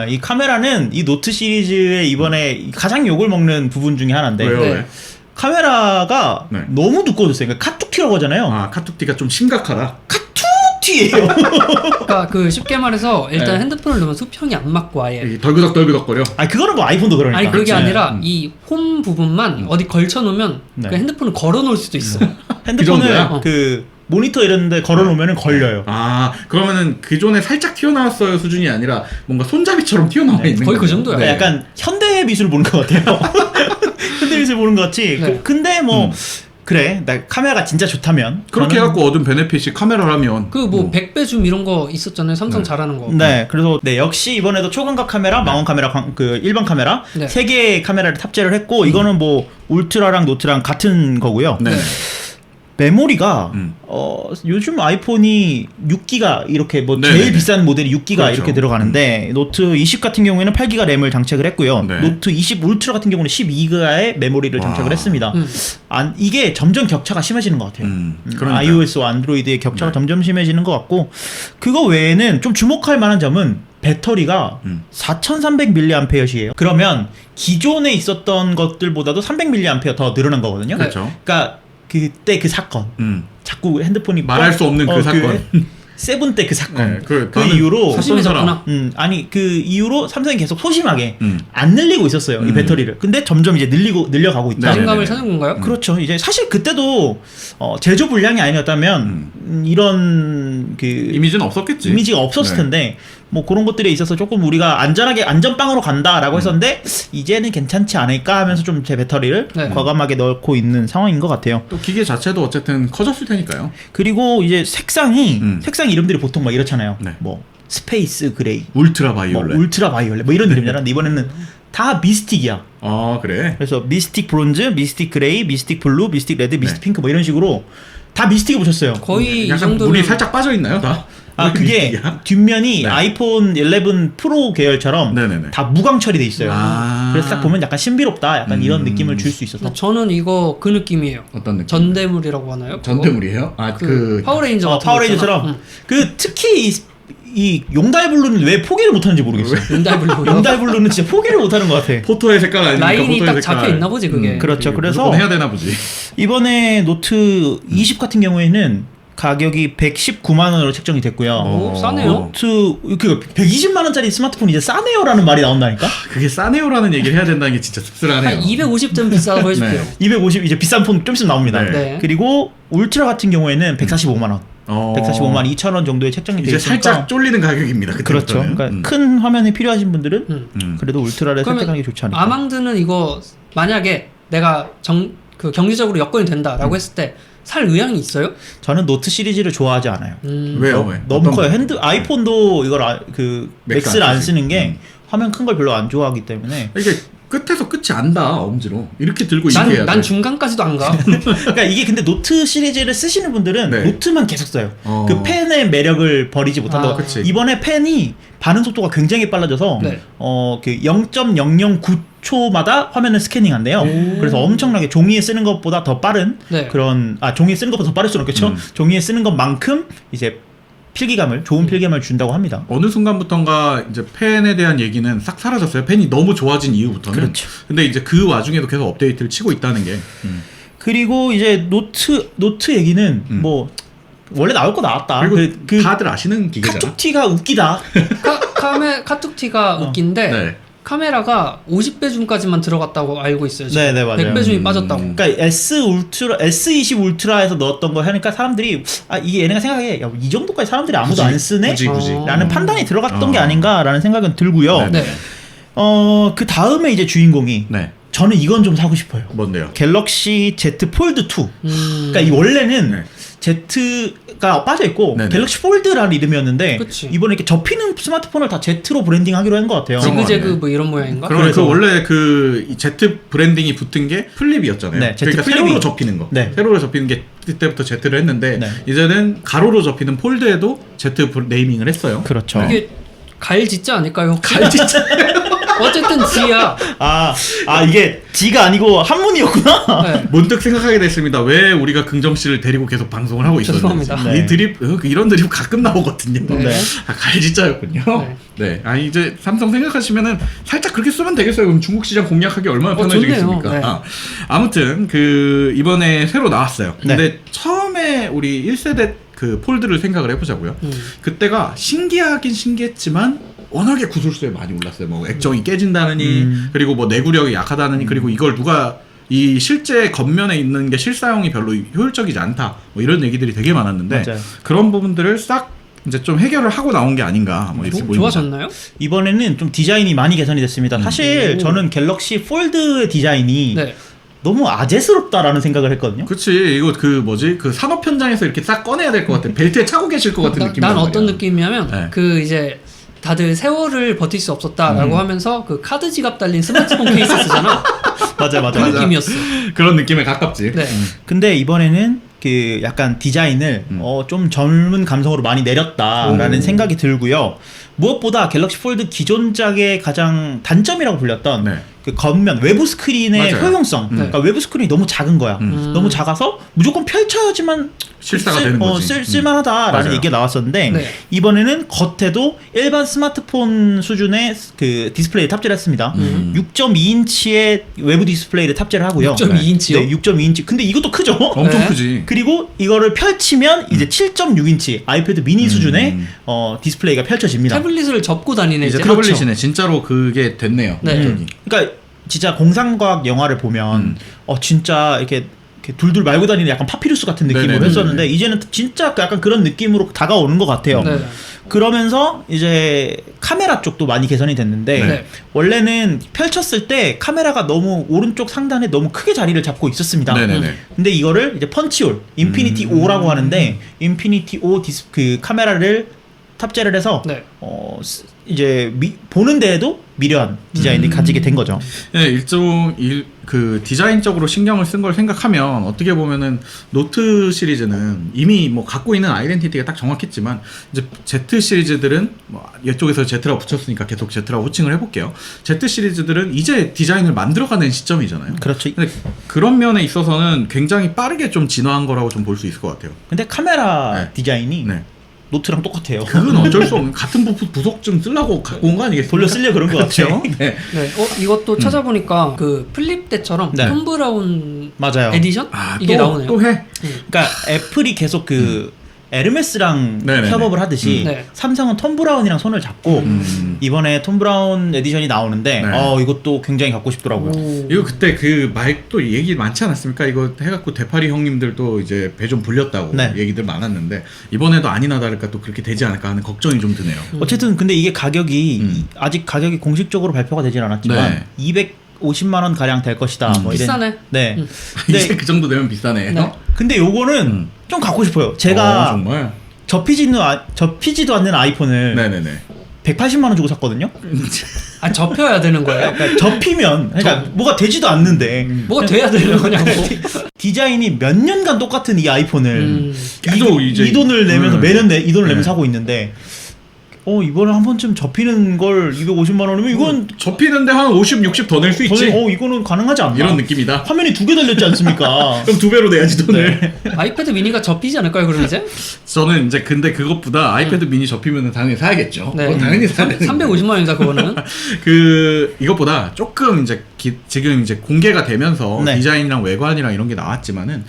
Speaker 3: 이 카메라는 이 노트 시리즈의 이번에 가장 욕을 먹는 부분 중에 하나인데
Speaker 2: 왜요?
Speaker 1: 네.
Speaker 2: 왜?
Speaker 3: 카메라가
Speaker 2: 네.
Speaker 3: 너무 두꺼워졌어요. 그러니까 카툭티라고 하잖아요.
Speaker 2: 아 카툭티가 좀 심각하다.
Speaker 3: 카툭티예요.
Speaker 1: 그러니까 그 쉽게 말해서 일단
Speaker 3: 네.
Speaker 1: 핸드폰을 넣으면 수평이 안 맞고 아예.
Speaker 2: 이게 덜그덕덜그덕거려.
Speaker 3: 아니 그거는 뭐 아이폰도 그러니까.
Speaker 1: 아니 그게
Speaker 2: 그렇지.
Speaker 1: 아니라 이 홈 부분만 어디 걸쳐 놓으면
Speaker 3: 네.
Speaker 1: 그 핸드폰을 걸어 놓을 수도 있어.
Speaker 3: 핸드폰을
Speaker 2: 정도야?
Speaker 3: 그 모니터 이런 데 걸어놓으면 걸려요.
Speaker 2: 아 그러면은 기존에 살짝 튀어나왔어요 수준이 아니라 뭔가 손잡이처럼 튀어나와 있는
Speaker 1: 거의 그
Speaker 2: 거죠.
Speaker 1: 정도야.
Speaker 3: 그러니까 약간 현대 미술 보는 것 같아요. 현대 미술 보는 것 같이.
Speaker 1: 네.
Speaker 3: 근데 뭐 그래, 나 카메라가 진짜 좋다면
Speaker 2: 그렇게
Speaker 3: 저는-
Speaker 2: 해갖고 얻은 베네핏이 카메라라면
Speaker 1: 그 뭐 100배 줌 이런 거 있었잖아요. 삼성
Speaker 2: 네.
Speaker 1: 잘하는 거.
Speaker 3: 네, 그래서 네 역시 이번에도 초광각 카메라, 망원 카메라, 그 일반 카메라
Speaker 1: 네.
Speaker 3: 세 개의 카메라를 탑재를 했고 이거는 뭐 울트라랑 노트랑 같은 거고요.
Speaker 2: 네.
Speaker 1: 네.
Speaker 3: 메모리가 요즘 아이폰이 6기가 이렇게 뭐
Speaker 2: 네네네.
Speaker 3: 제일 비싼 모델이 6기가
Speaker 2: 그렇죠.
Speaker 3: 이렇게 들어가는데 노트 20 같은 경우에는 8기가 램을 장착을 했고요.
Speaker 2: 네.
Speaker 3: 노트 20 울트라 같은 경우는 12기가의 메모리를 장착을 했습니다. 이게 점점 격차가 심해지는 것 같아요.
Speaker 2: 그러니까요.
Speaker 3: iOS와 안드로이드의 격차가
Speaker 2: 네.
Speaker 3: 점점 심해지는 것 같고 그거 외에는 좀 주목할 만한 점은 배터리가 4300mAh예요. 그러면 기존에 있었던 것들보다도 300mAh 더 늘어난 거거든요.
Speaker 2: 그렇죠.
Speaker 3: 그러니까 그때 그 사건 자꾸 핸드폰이
Speaker 2: 말할 수 없는 그 사건.
Speaker 3: 세븐 때 그 사건.
Speaker 2: 네, 그
Speaker 3: 이후로
Speaker 2: 샀던 사람.
Speaker 3: 아니 그 이후로 삼성이 계속 소심하게
Speaker 2: 음.
Speaker 3: 안 늘리고 있었어요 이 배터리를. 근데 점점 이제 늘려가고 있다.
Speaker 2: 네.
Speaker 1: 자신감을
Speaker 2: 네네네.
Speaker 1: 찾은 건가요?
Speaker 3: 그렇죠. 이제 사실 그때도 제조 불량이 아니었다면 이런 그
Speaker 2: 이미지는 없었겠지.
Speaker 3: 이미지가 없었을
Speaker 2: 네.
Speaker 3: 텐데 뭐 그런 것들에 있어서 조금 우리가 안전하게 안전빵으로 간다라고 했었는데 이제는 괜찮지 않을까 하면서 좀 제 배터리를
Speaker 1: 네.
Speaker 3: 과감하게 넣고 있는 상황인 것 같아요.
Speaker 2: 또 기계 자체도 어쨌든 커졌을 테니까요.
Speaker 3: 그리고 이제 색상 이름들이 보통 막 이렇잖아요.
Speaker 2: 네.
Speaker 3: 뭐 스페이스 그레이,
Speaker 2: 울트라
Speaker 3: 뭐
Speaker 2: 바이올렛.
Speaker 3: 울트라 바이올렛 뭐 이런 이름이잖아. 근데 이번에는 다 미스틱이야.
Speaker 2: 아 그래.
Speaker 3: 그래서 미스틱 브론즈, 미스틱 그레이, 미스틱 블루, 미스틱 레드, 미스틱
Speaker 2: 네.
Speaker 3: 핑크 뭐 이런 식으로 다 미스틱을 붙였어요.
Speaker 1: 거의 이
Speaker 2: 약간
Speaker 1: 정도면
Speaker 2: 물이 살짝 빠져 있나요, 다?
Speaker 3: 아 그게
Speaker 2: 미스틱이야?
Speaker 3: 뒷면이
Speaker 2: 네.
Speaker 3: 아이폰 11 프로 계열처럼
Speaker 2: 네네네.
Speaker 3: 다 무광 처리돼 있어요.
Speaker 2: 아.
Speaker 3: 그래서 딱 보면 약간 신비롭다, 약간 이런 느낌을 줄 수 있어서.
Speaker 1: 저는 이거 그 느낌이에요.
Speaker 2: 어떤 느낌?
Speaker 1: 전대물이라고 하나요? 그거?
Speaker 2: 전대물이에요? 아
Speaker 1: 그 파워레인저 같은 거
Speaker 3: 파워레인저처럼
Speaker 1: 있잖아.
Speaker 3: 그 특히 이 용달블루는 왜 포기를 못하는지 모르겠어요.
Speaker 1: 용달블루.
Speaker 3: 용달블루는 진짜 포기를 못하는 것 같아.
Speaker 2: 포토의 색깔 아니니까
Speaker 1: 라인이
Speaker 2: 포토의
Speaker 1: 딱
Speaker 2: 색깔.
Speaker 1: 잡혀 있나 보지 그게.
Speaker 3: 그렇죠. 그래서
Speaker 2: 무조건 해야 되나 보지.
Speaker 3: 이번에 노트 20 같은 경우에는 가격이 119만 원으로 책정이 됐고요.
Speaker 1: 오, 싸네요.
Speaker 3: 노트 그 120만 원짜리 스마트폰 이제 싸네요라는 말이 나온다니까.
Speaker 2: 그게 싸네요라는 얘기를 해야 된다는 게 진짜 씁쓸하네요.
Speaker 1: 한 250점 비싸다고 해줄게요.
Speaker 3: 250 이제 비싼 폰 좀 있으면 나옵니다.
Speaker 2: 네.
Speaker 1: 네.
Speaker 3: 그리고 울트라 같은 경우에는 145만 원. 145만 2천 원 정도에 책정이 돼
Speaker 2: 이제
Speaker 3: 있으니까
Speaker 2: 살짝 쫄리는 가격입니다.
Speaker 3: 그렇죠.
Speaker 2: 그때부터는.
Speaker 3: 그러니까 큰 화면이 필요하신 분들은
Speaker 1: 음.
Speaker 3: 그래도 울트라를
Speaker 1: 그러면
Speaker 3: 선택하는 게 좋지 않을까.
Speaker 1: 아망드는 이거 만약에 내가 그 경제적으로 여건이 된다라고 했을 때 살 의향이 있어요?
Speaker 3: 저는 노트 시리즈를 좋아하지 않아요.
Speaker 2: 왜요? 왜?
Speaker 3: 너무
Speaker 2: 어떤
Speaker 3: 커요.
Speaker 2: 거?
Speaker 3: 아이폰도 이걸
Speaker 2: 맥스
Speaker 3: 맥스를
Speaker 2: 안
Speaker 3: 안
Speaker 2: 쓰지.
Speaker 3: 쓰는 게 화면 큰 걸 별로 안 좋아하기 때문에
Speaker 2: 이게 끝에서 끝이 안다 엄지로 이렇게 들고 이렇게 해야 돼.
Speaker 1: 난 중간까지도 안 가.
Speaker 3: 그러니까 이게 근데 노트 시리즈를 쓰시는 분들은
Speaker 2: 네.
Speaker 3: 노트만 계속 써요.
Speaker 2: 어.
Speaker 3: 그 펜의 매력을 버리지 못한다고.
Speaker 1: 아,
Speaker 2: 그치.
Speaker 3: 이번에 펜이 반응 속도가 굉장히 빨라져서
Speaker 1: 네.
Speaker 3: 그 0.009초마다 화면을 스캐닝한대요. 그래서 엄청나게 종이에 쓰는 것보다 더 빠른
Speaker 1: 네.
Speaker 3: 그런 종이에 쓰는 것보다 더 빠를 수는 없겠죠. 종이에 쓰는 것만큼 이제 필기감을 좋은 필기감을 준다고 합니다.
Speaker 2: 어느 순간부턴가 이제 펜에 대한 얘기는 싹 사라졌어요. 펜이 너무 좋아진 이후부터는.
Speaker 3: 그렇죠.
Speaker 2: 근데 이제 그 와중에도 계속 업데이트를 치고 있다는 게.
Speaker 3: 그리고 이제 노트 얘기는 뭐 원래 나올 거 나왔다.
Speaker 2: 그리고
Speaker 3: 그
Speaker 2: 다들 아시는 기계잖아.
Speaker 3: 카툭티가 웃기다.
Speaker 1: 카툭티가 웃긴데
Speaker 2: 네.
Speaker 1: 카메라가 50배 줌까지만 들어갔다고 알고 있어요. 지금.
Speaker 3: 네, 맞아요.
Speaker 1: 100배 줌이 빠졌다고.
Speaker 3: 그러니까 S20 울트라에서 넣었던 거 하니까 사람들이 이게 얘네가 생각해 야, 이 정도까지 사람들이 아무도 안 쓰네?
Speaker 2: 굳이.
Speaker 3: 라는 판단이 들어갔던 게 아닌가라는 생각은 들고요.
Speaker 2: 네.
Speaker 1: 네.
Speaker 3: 그 다음에 이제 주인공이
Speaker 2: 네.
Speaker 3: 저는 이건 좀 사고 싶어요.
Speaker 2: 뭔데요?
Speaker 3: 갤럭시 Z 폴드 2. 그러니까 이 원래는
Speaker 2: 네.
Speaker 3: Z가 빠져 있고
Speaker 2: 네네.
Speaker 3: 갤럭시 폴드라는 이름이었는데
Speaker 1: 그치.
Speaker 3: 이번에 이렇게 접히는 스마트폰을 다 Z로 브랜딩하기로 한 것 같아요.
Speaker 2: 그런 거
Speaker 1: 지그재그
Speaker 2: 같네.
Speaker 1: 뭐 이런 모양인가?
Speaker 2: 그러면
Speaker 3: 그래서-
Speaker 2: 그 원래 이 Z 브랜딩이 붙은 게 플립이었잖아요.
Speaker 3: 네, Z
Speaker 2: 그러니까
Speaker 3: 플립이-
Speaker 2: 세로로 접히는 거.
Speaker 3: 네.
Speaker 2: 세로로 접히는 게 그때부터 Z를 했는데
Speaker 3: 네.
Speaker 2: 이제는 가로로 접히는 폴드에도 Z 네이밍을 했어요.
Speaker 3: 그렇죠.
Speaker 1: 이게 갈 짓지 않을까요?
Speaker 3: 갈 진짜
Speaker 1: 어쨌든 G야.
Speaker 3: 이게 G가 아니고 한문이었구나.
Speaker 1: 네.
Speaker 2: 문득 생각하게 됐습니다. 왜 우리가 긍정 씨를 데리고 계속 방송을 하고 있었는지.
Speaker 1: 죄송합니다.
Speaker 3: 네.
Speaker 2: 이 드립 이런 드립 가끔 나오거든요.
Speaker 1: 네.
Speaker 2: 갈지자였군요.
Speaker 1: 네.
Speaker 2: 네. 아니 이제 삼성 생각하시면은 살짝 그렇게 쓰면 되겠어요. 그럼 중국 시장 공략하기 얼마나 편해지겠습니까?
Speaker 1: 좋네요. 네.
Speaker 2: 아무튼 이번에 새로 나왔어요. 근데 처음에 우리 1세대 그 폴드를 생각을 해보자고요. 그때가 신기하긴 신기했지만 워낙에 구술수에 많이 올랐어요. 뭐 액정이 깨진다느니 그리고 뭐 내구력이 약하다느니 그리고 이걸 누가 이 실제 겉면에 있는 게 실사용이 별로 효율적이지 않다. 뭐 이런 얘기들이 되게 많았는데
Speaker 3: 맞아요.
Speaker 2: 그런 부분들을 싹 이제 좀 해결을 하고 나온 게 아닌가 뭐 이렇게 보입니다.
Speaker 1: 좋아졌나요?
Speaker 3: 이번에는 좀 디자인이 많이 개선이 됐습니다. 사실 저는 갤럭시 폴드 디자인이
Speaker 1: 네.
Speaker 3: 너무 아재스럽다라는 생각을 했거든요.
Speaker 2: 그치 이거 그 산업 현장에서 이렇게 싹 꺼내야 될 것 같아. 벨트에 차고 계실 것 같은 느낌.
Speaker 1: 난 어떤 느낌이냐면
Speaker 2: 네.
Speaker 1: 그 이제 다들 세월을 버틸 수 없었다라고 하면서 그 카드 지갑 달린 스마트폰 케이스 쓰잖아.
Speaker 3: 맞아.
Speaker 1: 그 느낌이었어.
Speaker 2: 그런 느낌에 가깝지.
Speaker 1: 네.
Speaker 3: 근데 이번에는 그 약간 디자인을 좀 젊은 감성으로 많이 내렸다라는 생각이 들고요. 무엇보다 갤럭시 폴드 기존작의 가장 단점이라고 불렸던
Speaker 2: 네.
Speaker 3: 그 겉면 외부 스크린의
Speaker 2: 맞아요.
Speaker 3: 효용성. 그러니까 외부 스크린이 너무 작은 거야. 너무 작아서 무조건 펼쳐야지만
Speaker 2: 실사가 되는 거지.
Speaker 3: 쓸만하다라는
Speaker 2: 맞아요.
Speaker 3: 얘기가 나왔었는데
Speaker 1: 네.
Speaker 3: 이번에는 겉에도 일반 스마트폰 수준의 그 디스플레이를 탑재를 했습니다. 6.2인치의 외부 디스플레이를 탑재를 하고요.
Speaker 1: 6.2인치요?
Speaker 3: 네, 6.2인치. 근데 이것도 크죠?
Speaker 2: 엄청
Speaker 1: 네.
Speaker 2: 크지.
Speaker 3: 그리고 이거를 펼치면 이제 7.6인치 아이패드 미니 수준의 디스플레이가 펼쳐집니다.
Speaker 1: 태블릿을 접고 다니네
Speaker 2: 이제
Speaker 1: 이제.
Speaker 2: 태블릿이네. 진짜로 그게 됐네요.
Speaker 1: 네.
Speaker 2: 완전히.
Speaker 3: 그러니까 진짜 공상과학 영화를 보면 진짜 이렇게 둘둘 말고 다니는 약간 파피루스 같은 느낌으로
Speaker 2: 네네네네.
Speaker 3: 했었는데 이제는 진짜 약간 그런 느낌으로 다가오는 것 같아요.
Speaker 1: 네.
Speaker 3: 그러면서 이제 카메라 쪽도 많이 개선이 됐는데
Speaker 1: 네.
Speaker 3: 원래는 펼쳤을 때 카메라가 너무 오른쪽 상단에 너무 크게 자리를 잡고 있었습니다.
Speaker 2: 네네네.
Speaker 3: 근데 이거를 이제 펀치홀, 인피니티 O라고 하는데 인피니티 O 그 카메라를 탑재를 해서
Speaker 1: 네.
Speaker 3: 이제 보는 데에도 미려한 디자인이 가지게 된 거죠.
Speaker 2: 네, 그 디자인적으로 신경을 쓴 걸 생각하면 어떻게 보면은 노트 시리즈는 이미 뭐 갖고 있는 아이덴티티가 딱 정확했지만 이제 Z 시리즈들은 뭐 이쪽에서 Z라고 붙였으니까 계속 Z라고 호칭을 해볼게요. Z 시리즈들은 이제 디자인을 만들어가는 시점이잖아요.
Speaker 3: 그렇죠.
Speaker 2: 근데 그런 면에 있어서는 굉장히 빠르게 좀 진화한 거라고 좀 볼 수 있을 것 같아요.
Speaker 3: 근데 카메라
Speaker 2: 네.
Speaker 3: 디자인이
Speaker 2: 네.
Speaker 3: 노트랑 똑같아요.
Speaker 2: 그건 어쩔 수 없는 같은 부속 좀 쓰려고 갖고 온 거 아니겠습니까?
Speaker 3: 돌려 쓰려 그런 것 같아요.
Speaker 2: 네.
Speaker 1: 네. 이것도 찾아보니까 그 플립 때처럼
Speaker 3: 네.
Speaker 1: 톰 브라운
Speaker 3: 맞아요.
Speaker 1: 에디션
Speaker 2: 아,
Speaker 1: 이게 나오네요.
Speaker 2: 또 해?
Speaker 3: 그러니까 애플이 계속 그 에르메스랑
Speaker 2: 네네네.
Speaker 3: 협업을 하듯이
Speaker 1: 네.
Speaker 3: 삼성은 톰 브라운이랑 손을 잡고 이번에 톰 브라운 에디션이 나오는데
Speaker 2: 네.
Speaker 3: 이것도 굉장히 갖고 싶더라고요.
Speaker 1: 오.
Speaker 2: 이거 그때 그 말도 얘기 많지 않았습니까? 이거 해갖고 대파리 형님들도 이제 배 좀 불렸다고
Speaker 3: 네.
Speaker 2: 얘기들 많았는데 이번에도 아니나 다를까 또 그렇게 되지 않을까 하는 걱정이 좀 드네요.
Speaker 3: 어쨌든 근데 이게 가격이 아직 가격이 공식적으로 발표가 되진 않았지만
Speaker 2: 네.
Speaker 3: 250만 원 가량 될 것이다. 뭐 이런-
Speaker 1: 비싸네.
Speaker 3: 네.
Speaker 2: 이제 그 정도 되면 비싸네.
Speaker 1: 네.
Speaker 3: 근데 요거는 좀 갖고 싶어요. 제가
Speaker 2: 정말.
Speaker 3: 접히지도 않는 아이폰을
Speaker 2: 네네네.
Speaker 3: 180만 원 주고 샀거든요.
Speaker 1: 아 접혀야 되는 거예요?
Speaker 3: 그러니까 접히면 그러니까 뭐가 되지도 않는데
Speaker 1: 뭐가 돼야 되는 거냐고.
Speaker 3: 디자인이 몇 년간 똑같은 이 아이폰을
Speaker 2: 계속 이제
Speaker 3: 이 돈을 내면서 매년 이 돈을
Speaker 2: 네.
Speaker 3: 내면서 사고 있는데 이번에 한 번쯤 접히는 걸 250만 원이면 이건
Speaker 2: 접히는데 한 50, 60 더 낼 수 있지.
Speaker 3: 이거는 가능하지 않나?
Speaker 2: 이런 느낌이다.
Speaker 3: 화면이 2개 달렸지 않습니까?
Speaker 2: 그럼 2배로 내야지 돈을.
Speaker 1: 아이패드 미니가 접히지 않을까요, 그럼 이제?
Speaker 2: 저는 이제 근데 그것보다 아이패드 미니 접히면 당연히 사야겠죠.
Speaker 1: 네.
Speaker 2: 그건 당연히 사야 되는
Speaker 1: 350만 원이다 그거는.
Speaker 2: 그 이것보다 조금 이제 지금 이제 공개가 되면서
Speaker 3: 네.
Speaker 2: 디자인이랑 외관이랑 이런 게 나왔지만은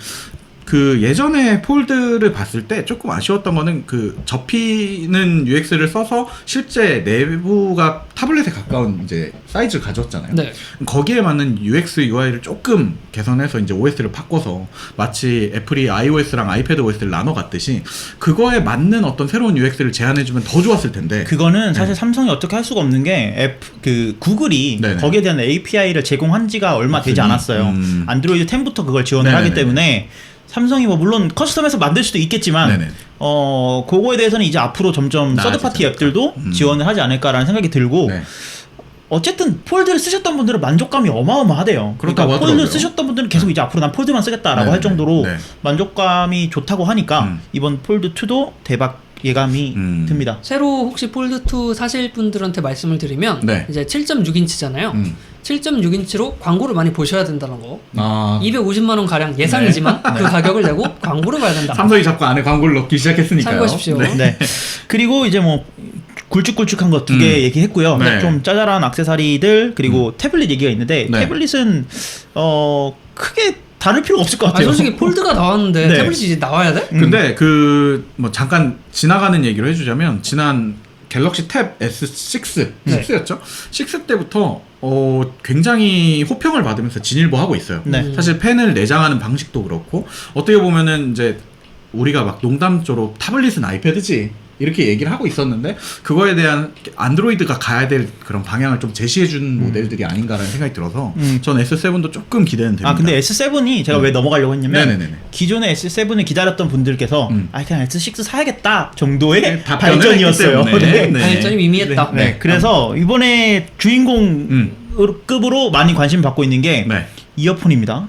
Speaker 2: 그 예전에 폴드를 봤을 때 조금 아쉬웠던 거는 그 접히는 UX를 써서 실제 내부가 타블렛에 가까운 이제 사이즈를 가졌잖아요.
Speaker 1: 네.
Speaker 2: 거기에 맞는 UX, UI를 조금 개선해서 이제 OS를 바꿔서 마치 애플이 iOS랑 아이패드 OS를 나눠 갔듯이 그거에 맞는 어떤 새로운 UX를 제안해주면 더 좋았을 텐데.
Speaker 3: 그거는 사실 삼성이 어떻게 할 수가 없는 게 구글이
Speaker 2: 네네.
Speaker 3: 거기에 대한 API를 제공한 지가 얼마 되지 않았어요. 안드로이드 10부터 그걸 지원을
Speaker 2: 네네네.
Speaker 3: 하기 때문에 삼성이 뭐 물론 커스텀해서 만들 수도 있겠지만
Speaker 2: 네네.
Speaker 3: 그거에 대해서는 이제 앞으로 점점
Speaker 2: 나아지지
Speaker 3: 서드파티
Speaker 2: 않을까.
Speaker 3: 앱들도 지원을 하지 않을까라는 생각이 들고
Speaker 2: 네.
Speaker 3: 어쨌든 폴드를 쓰셨던 분들은 만족감이 어마어마하대요. 그러니까
Speaker 2: 그렇다고
Speaker 3: 폴드
Speaker 2: 하더라고요.
Speaker 3: 쓰셨던 분들은 계속 이제 앞으로 난 폴드만 쓰겠다라고
Speaker 2: 네네.
Speaker 3: 할 정도로
Speaker 2: 네.
Speaker 3: 만족감이 좋다고 하니까 이번 폴드 2도 대박 예감이 듭니다.
Speaker 1: 새로 혹시 폴드2 사실 분들한테 말씀을 드리면
Speaker 2: 네.
Speaker 1: 이제 7.6인치잖아요. 7.6인치로 광고를 많이 보셔야 된다는 거.
Speaker 2: 아,
Speaker 1: 250만 원 가량 예상이지만 그 가격을 내고 광고를 봐야 된다.
Speaker 2: 삼성이 자꾸 안에 광고를 넣기 시작했으니까요.
Speaker 1: 참고하십시오.
Speaker 2: 네.
Speaker 3: 네. 그리고 이제 뭐 굵직굵직한 거 2개 얘기했고요.
Speaker 2: 네.
Speaker 3: 좀 짜잘한 액세서리들 그리고 태블릿 얘기가 있는데
Speaker 2: 네.
Speaker 3: 태블릿은 크게 다를 필요가 없을 것
Speaker 1: 아,
Speaker 3: 같아요.
Speaker 1: 솔직히 폴드가 나왔는데
Speaker 3: 네.
Speaker 1: 태블릿이 이제 나와야 돼?
Speaker 2: 근데 그 뭐 잠깐 지나가는 얘기로 해주자면 지난 갤럭시 탭 S6,
Speaker 1: 네.
Speaker 2: 6였죠? 6 때부터 굉장히 호평을 받으면서 진일보하고 있어요.
Speaker 3: 네.
Speaker 2: 사실 펜을 내장하는 방식도 그렇고 어떻게 보면은 이제 우리가 막 농담조로 타블릿은 아이패드지 이렇게 얘기를 하고 있었는데 그거에 대한 안드로이드가 가야 될 그런 방향을 좀 제시해준 모델들이 아닌가라는 생각이 들어서 전 S7도 조금 기대는 됩니다.
Speaker 3: 근데 S7이 제가 왜 넘어가려고 했냐면
Speaker 2: 네네네네.
Speaker 3: 기존의 S7을 기다렸던 분들께서 그냥 S6 사야겠다 정도의
Speaker 2: 네, 답변을
Speaker 3: 발전이었어요.
Speaker 2: 했기 때문에.
Speaker 3: 네.
Speaker 2: 네.
Speaker 1: 발전이 미미했다.
Speaker 3: 네. 그래서 이번에 주인공급으로 많이 관심 받고 있는 게
Speaker 2: 네.
Speaker 3: 이어폰입니다.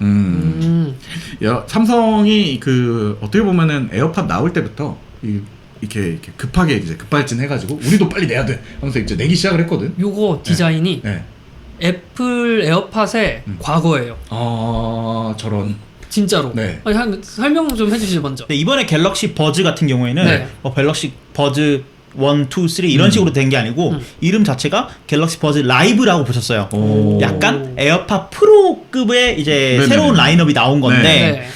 Speaker 2: 삼성이 그 어떻게 보면은 에어팟 나올 때부터 이렇게 급하게 이제 급발진 해가지고 우리도 빨리 내야 돼 하면서 이제 내기 시작을 했거든.
Speaker 1: 요거 디자인이
Speaker 2: 네.
Speaker 1: 애플 에어팟의 과거예요.
Speaker 2: 저런.
Speaker 1: 진짜로.
Speaker 2: 네.
Speaker 1: 아니, 설명 좀 해주시죠 먼저.
Speaker 3: 네, 이번에 갤럭시 버즈 같은 경우에는
Speaker 1: 네.
Speaker 3: 갤럭시 버즈 1, 2, 3 이런 식으로 된 게 아니고 이름 자체가 갤럭시 버즈 라이브라고 붙였어요.
Speaker 2: 오.
Speaker 3: 약간 에어팟 프로급의 이제
Speaker 2: 네네네.
Speaker 3: 새로운 라인업이 나온 건데
Speaker 1: 네.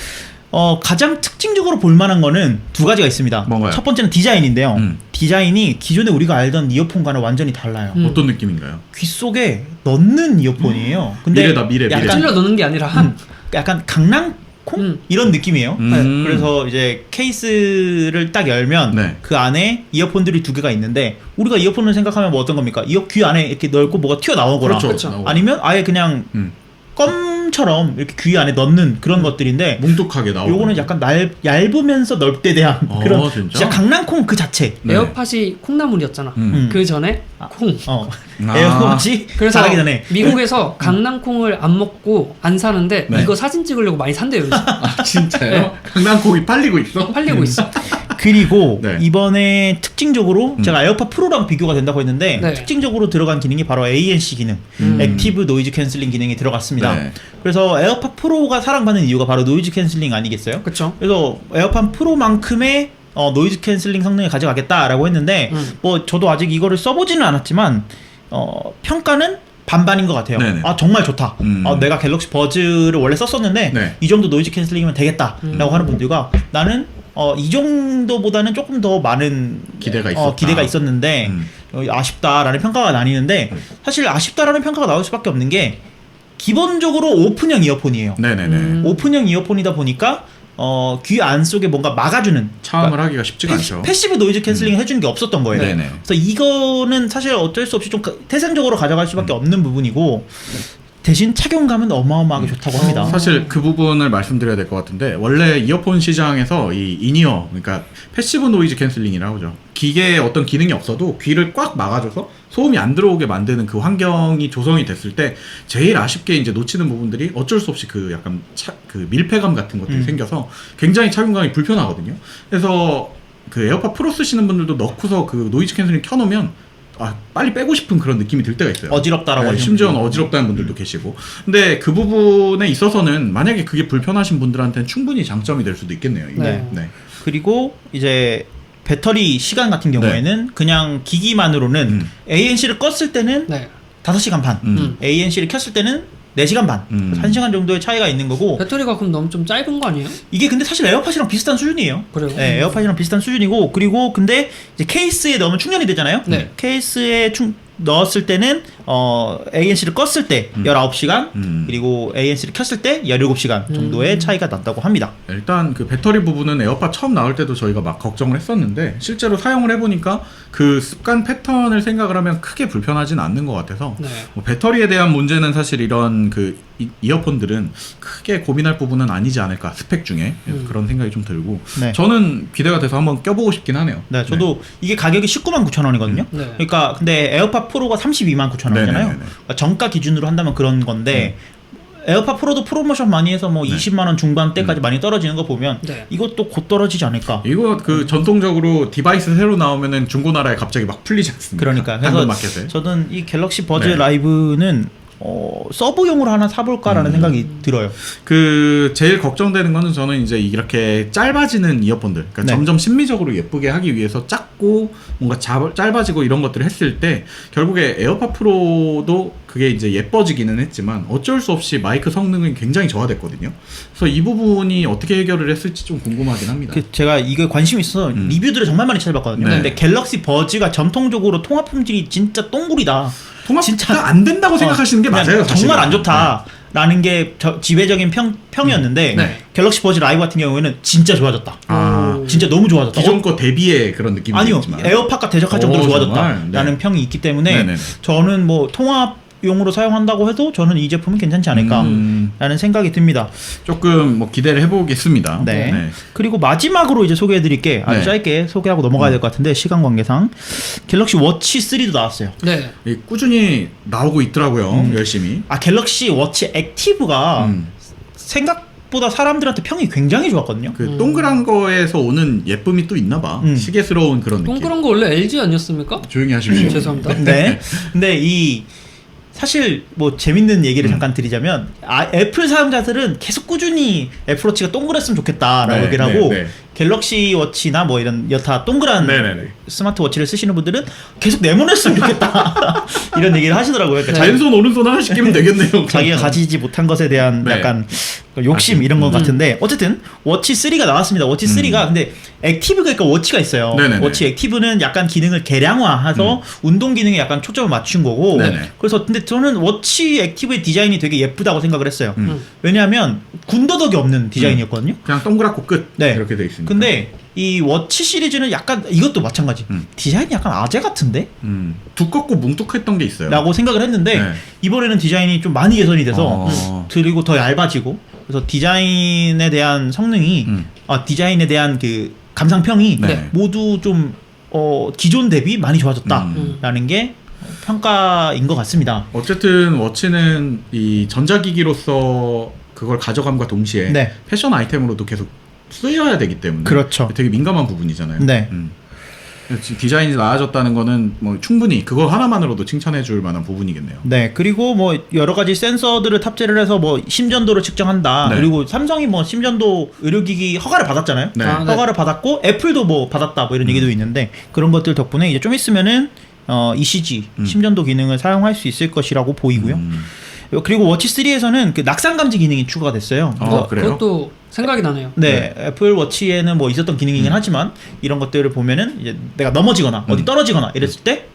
Speaker 3: 가장 특징적으로 볼만한 거는 두 가지가 있습니다.
Speaker 2: 뭔가요?
Speaker 3: 첫 번째는 디자인인데요.
Speaker 2: 음.
Speaker 3: 디자인이 기존에 우리가 알던 이어폰과는 완전히 달라요.
Speaker 2: 어떤 느낌인가요?
Speaker 3: 귀 속에 넣는 이어폰이에요. 근데
Speaker 2: 미래다, 미래.
Speaker 3: 약간,
Speaker 1: 찔러 넣는 게 아니라
Speaker 3: 약간 강낭콩 이런 느낌이에요.
Speaker 2: 음.
Speaker 3: 그래서 이제 케이스를 딱 열면
Speaker 2: 네.
Speaker 3: 그 안에 이어폰들이 두 개가 있는데 우리가 이어폰을 생각하면 뭐 어떤 겁니까? 귀 안에 이렇게 넣고 뭐가 튀어나오거나
Speaker 2: 그렇죠.
Speaker 1: 그렇죠.
Speaker 3: 아니면 아예 그냥 껌처럼 이렇게 귀 안에 넣는 그런 것들인데
Speaker 2: 뭉툭하게 나오고.
Speaker 3: 요거는 약간 얇으면서 넓게 대한 그런
Speaker 2: 진짜?
Speaker 3: 강낭콩 그 자체.
Speaker 2: 네.
Speaker 1: 에어팟이 콩나물이었잖아.
Speaker 2: 음.
Speaker 1: 그 전에 콩.
Speaker 3: 에어팟이
Speaker 1: 그래서
Speaker 3: 자라기 전에
Speaker 1: 미국에서 강낭콩을 안 먹고 안 사는데
Speaker 2: 네.
Speaker 1: 이거 사진 찍으려고 많이 산대요. 요즘.
Speaker 2: 진짜요?
Speaker 1: 네.
Speaker 2: 강낭콩이 팔리고 있어?
Speaker 1: 팔리고 있어.
Speaker 3: 그리고
Speaker 2: 네.
Speaker 3: 이번에 특징적으로 제가 에어팟 프로랑 비교가 된다고 했는데
Speaker 1: 네.
Speaker 3: 특징적으로 들어간 기능이 바로 ANC 기능, 액티브 노이즈 캔슬링 기능이 들어갔습니다.
Speaker 2: 네.
Speaker 3: 그래서 에어팟 프로가 사랑받는 이유가 바로 노이즈 캔슬링 아니겠어요?
Speaker 1: 그렇죠.
Speaker 3: 그래서 에어팟 프로만큼의 노이즈 캔슬링 성능을 가져가겠다라고 했는데 뭐 저도 아직 이거를 써보지는 않았지만 평가는 반반인 것 같아요.
Speaker 2: 네네.
Speaker 3: 아 정말 좋다. 내가 갤럭시 버즈를 원래 썼었는데
Speaker 2: 네.
Speaker 3: 이 정도 노이즈 캔슬링이면 되겠다라고 하는 분들과 나는 이 정도보다는 조금 더 많은
Speaker 2: 기대가 있었다.
Speaker 3: 기대가 있었는데 아쉽다라는 평가가 나뉘는데 사실 아쉽다라는 평가가 나올 수밖에 없는 게 기본적으로 오픈형 이어폰이에요.
Speaker 2: 네네네.
Speaker 3: 오픈형 이어폰이다 보니까 귀 안쪽에 뭔가 막아주는
Speaker 2: 차음을 하기가 쉽지가 않죠.
Speaker 3: 패시브 노이즈 캔슬링 해주는 게 없었던 거예요.
Speaker 2: 네네.
Speaker 3: 그래서 이거는 사실 어쩔 수 없이 좀 태생적으로 가져갈 수밖에 없는 부분이고 대신 착용감은 어마어마하게 좋다고 합니다.
Speaker 2: 사실 그 부분을 말씀드려야 될 것 같은데 원래 이어폰 시장에서 이 인이어 그러니까 패시브 노이즈 캔슬링이라고 하죠. 기계에 어떤 기능이 없어도 귀를 꽉 막아줘서 소음이 안 들어오게 만드는 그 환경이 조성이 됐을 때 제일 아쉽게 이제 놓치는 부분들이 어쩔 수 없이 그 약간 그 밀폐감 같은 것들이 생겨서 굉장히 착용감이 불편하거든요. 그래서 그 에어팟 프로 쓰시는 분들도 넣고서 그 노이즈 캔슬링 켜놓으면 빨리 빼고 싶은 그런 느낌이 들 때가 있어요.
Speaker 3: 어지럽다라고 하시는
Speaker 2: 심지어는
Speaker 3: 분들.
Speaker 2: 어지럽다는 분들도 계시고. 근데 그 부분에 있어서는 만약에 그게 불편하신 분들한테는 충분히 장점이 될 수도 있겠네요. 이게.
Speaker 1: 네.
Speaker 2: 네.
Speaker 3: 그리고 이제 배터리 시간 같은 경우에는 그냥 기기만으로는 ANC를 껐을 때는
Speaker 1: 네.
Speaker 3: 5시간 반, ANC를 켰을 때는 4시간 반, 1시간 정도의 차이가 있는 거고
Speaker 1: 배터리가 그럼 너무 좀 짧은 거 아니에요?
Speaker 3: 이게 근데 사실 에어팟이랑 비슷한 수준이에요.
Speaker 1: 그래요?
Speaker 3: 네, 에어팟이랑 비슷한 수준이고 그리고 근데 이제 케이스에 넣으면 충전이 되잖아요.
Speaker 1: 네.
Speaker 3: 케이스에 넣었을 때는 ANC를 껐을 때 19시간 그리고 ANC를 켰을 때 17시간 정도의 차이가 났다고 합니다.
Speaker 2: 일단 그 배터리 부분은 에어팟 처음 나올 때도 저희가 막 걱정을 했었는데 실제로 사용을 해보니까 그 습관 패턴을 생각을 하면 크게 불편하진 않는 것 같아서
Speaker 1: 네.
Speaker 2: 뭐 배터리에 대한 문제는 사실 이런 그 이어폰들은 크게 고민할 부분은 아니지 않을까 스펙 중에 그런 생각이 좀 들고
Speaker 3: 네.
Speaker 2: 저는 기대가 돼서 한번 껴보고 싶긴 하네요.
Speaker 3: 네, 저도 이게 가격이 199,000원이거든요.
Speaker 1: 네.
Speaker 3: 그러니까 근데 에어팟 프로가 329,000원이잖아요.
Speaker 2: 네네네네.
Speaker 3: 그러니까 정가 기준으로 한다면 그런 건데 에어팟 프로도 프로모션 많이 해서 뭐 20만 원 중반대까지 많이 떨어지는 거 보면
Speaker 1: 네.
Speaker 3: 이것도 곧 떨어지지 않을까.
Speaker 2: 이거 그 전통적으로 디바이스 새로 나오면은 중고나라에 갑자기 막 풀리지 않습니까?
Speaker 3: 그러니까 그래서
Speaker 2: 당근마켓에.
Speaker 3: 저는 이 갤럭시 버즈
Speaker 2: 네.
Speaker 3: 라이브는 서브용으로 하나 사볼까라는 생각이 들어요.
Speaker 2: 그 제일 걱정되는 거는 저는 이제 이렇게 짧아지는 이어폰들, 그러니까
Speaker 3: 네.
Speaker 2: 점점 심미적으로 예쁘게 하기 위해서 작고 뭔가 짧아지고 이런 것들을 했을 때 결국에 에어팟 프로도 그게 이제 예뻐지기는 했지만 어쩔 수 없이 마이크 성능이 굉장히 저하됐거든요. 그래서 이 부분이 어떻게 해결을 했을지 좀 궁금하긴 합니다.
Speaker 3: 제가 이거에 관심이 있어서 리뷰들을 정말 많이 찾아봤거든요.
Speaker 2: 네.
Speaker 3: 근데 갤럭시 버즈가 전통적으로 통화 품질이 진짜 똥구리다.
Speaker 2: 통합
Speaker 3: 진짜
Speaker 2: 안 된다고 생각하시는 게
Speaker 3: 그냥
Speaker 2: 맞아요. 사실은.
Speaker 3: 정말 안 좋다라는 게 지배적인 평이었는데
Speaker 1: 네.
Speaker 3: 갤럭시 버즈 라이브 같은 경우에는 진짜 좋아졌다. 진짜 너무 좋아졌다.
Speaker 2: 기존 거 대비의 그런 느낌이
Speaker 3: 아니요,
Speaker 2: 있지만.
Speaker 3: 에어팟과 대적할 정도로
Speaker 2: 정말?
Speaker 3: 좋아졌다라는
Speaker 2: 네.
Speaker 3: 평이 있기 때문에
Speaker 2: 네네네.
Speaker 3: 저는 뭐 통합용으로 사용한다고 해도 저는 이 제품은 괜찮지 않을까라는 생각이 듭니다.
Speaker 2: 조금 뭐 기대를 해보겠습니다.
Speaker 3: 네. 그리고 마지막으로 이제 소개해드릴 게 아주
Speaker 2: 네.
Speaker 3: 짧게 소개하고 넘어가야 될 것 같은데 시간 관계상 갤럭시 워치 3도 나왔어요.
Speaker 1: 네.
Speaker 2: 꾸준히 나오고 있더라고요. 열심히.
Speaker 3: 갤럭시 워치 액티브가 생각보다 사람들한테 평이 굉장히 좋았거든요.
Speaker 2: 그 동그란 거에서 오는 예쁨이 또 있나 봐. 시계스러운 그런 느낌.
Speaker 1: 동그란 거 원래 LG 아니었습니까?
Speaker 2: 조용히 하십시오.
Speaker 1: 죄송합니다.
Speaker 3: 네. 근데 이 사실 뭐 재밌는 얘기를 잠깐 드리자면 애플 사용자들은 계속 꾸준히 애플워치가 동그랬으면 좋겠다라고
Speaker 2: 네,
Speaker 3: 얘기를 하고
Speaker 2: 네, 네.
Speaker 3: 갤럭시 워치나 뭐 이런 여타 동그란
Speaker 2: 네네네.
Speaker 3: 스마트워치를 쓰시는 분들은 계속 네모냈으면 좋겠다 이런 얘기를 하시더라고요. 그러니까
Speaker 2: 왼손 오른손 하나씩 끼면 되겠네요.
Speaker 3: 자기가 가지지 못한 것에 대한
Speaker 2: 네.
Speaker 3: 약간 욕심 이런 것 같은데 어쨌든 워치 3가 나왔습니다. 워치 3가 근데 액티브가 있고 워치가 있어요.
Speaker 2: 네네네.
Speaker 3: 워치 액티브는 약간 기능을 개량화해서 운동 기능에 약간 초점을 맞춘 거고
Speaker 2: 네네.
Speaker 3: 그래서 근데 저는 워치 액티브의 디자인이 되게 예쁘다고 생각을 했어요.
Speaker 2: 음.
Speaker 3: 왜냐하면 군더더기 없는 디자인이었거든요.
Speaker 2: 그냥 동그랗고 끝.
Speaker 3: 네.
Speaker 2: 이렇게 돼 있습니다.
Speaker 3: 근데 이 워치 시리즈는 약간 이것도 마찬가지. 디자인이 약간 아재 같은데?
Speaker 2: 두껍고 뭉툭했던 게 있어요.
Speaker 3: 라고 생각을 했는데
Speaker 2: 네.
Speaker 3: 이번에는 디자인이 좀 많이 개선이 돼서 그리고 더 얇아지고 그래서 디자인에 대한 성능이 디자인에 대한 그 감상평이
Speaker 2: 네.
Speaker 3: 모두 좀 기존 대비 많이 좋아졌다라는 게 평가인 것 같습니다.
Speaker 2: 어쨌든 워치는 이 전자기기로서 그걸 가져감과 동시에
Speaker 3: 네.
Speaker 2: 패션 아이템으로도 계속 쓰여야 되기 때문에
Speaker 3: 그렇죠.
Speaker 2: 되게 민감한 부분이잖아요.
Speaker 3: 네.
Speaker 2: 디자인이 나아졌다는 거는 뭐 충분히 그거 하나만으로도 칭찬해줄 만한 부분이겠네요.
Speaker 3: 네, 그리고 뭐 여러 가지 센서들을 탑재를 해서 뭐 심전도를 측정한다.
Speaker 2: 네.
Speaker 3: 그리고 삼성이 뭐 심전도 의료기기 허가를 받았잖아요.
Speaker 2: 네.
Speaker 1: 아, 네.
Speaker 3: 허가를 받았고 애플도 뭐 받았다 뭐 이런 얘기도 있는데 그런 것들 덕분에 이제 좀 있으면은 ECG 심전도 기능을 사용할 수 있을 것이라고 보이고요. 그리고 워치 3에서는 그 낙상 감지 기능이 추가가 됐어요.
Speaker 2: 그래요?
Speaker 1: 그것도 생각이 나네요.
Speaker 3: 네, 애플 워치에는 뭐 있었던 기능이긴 하지만 이런 것들을 보면은 이제 내가 넘어지거나 어디 떨어지거나 이랬을 때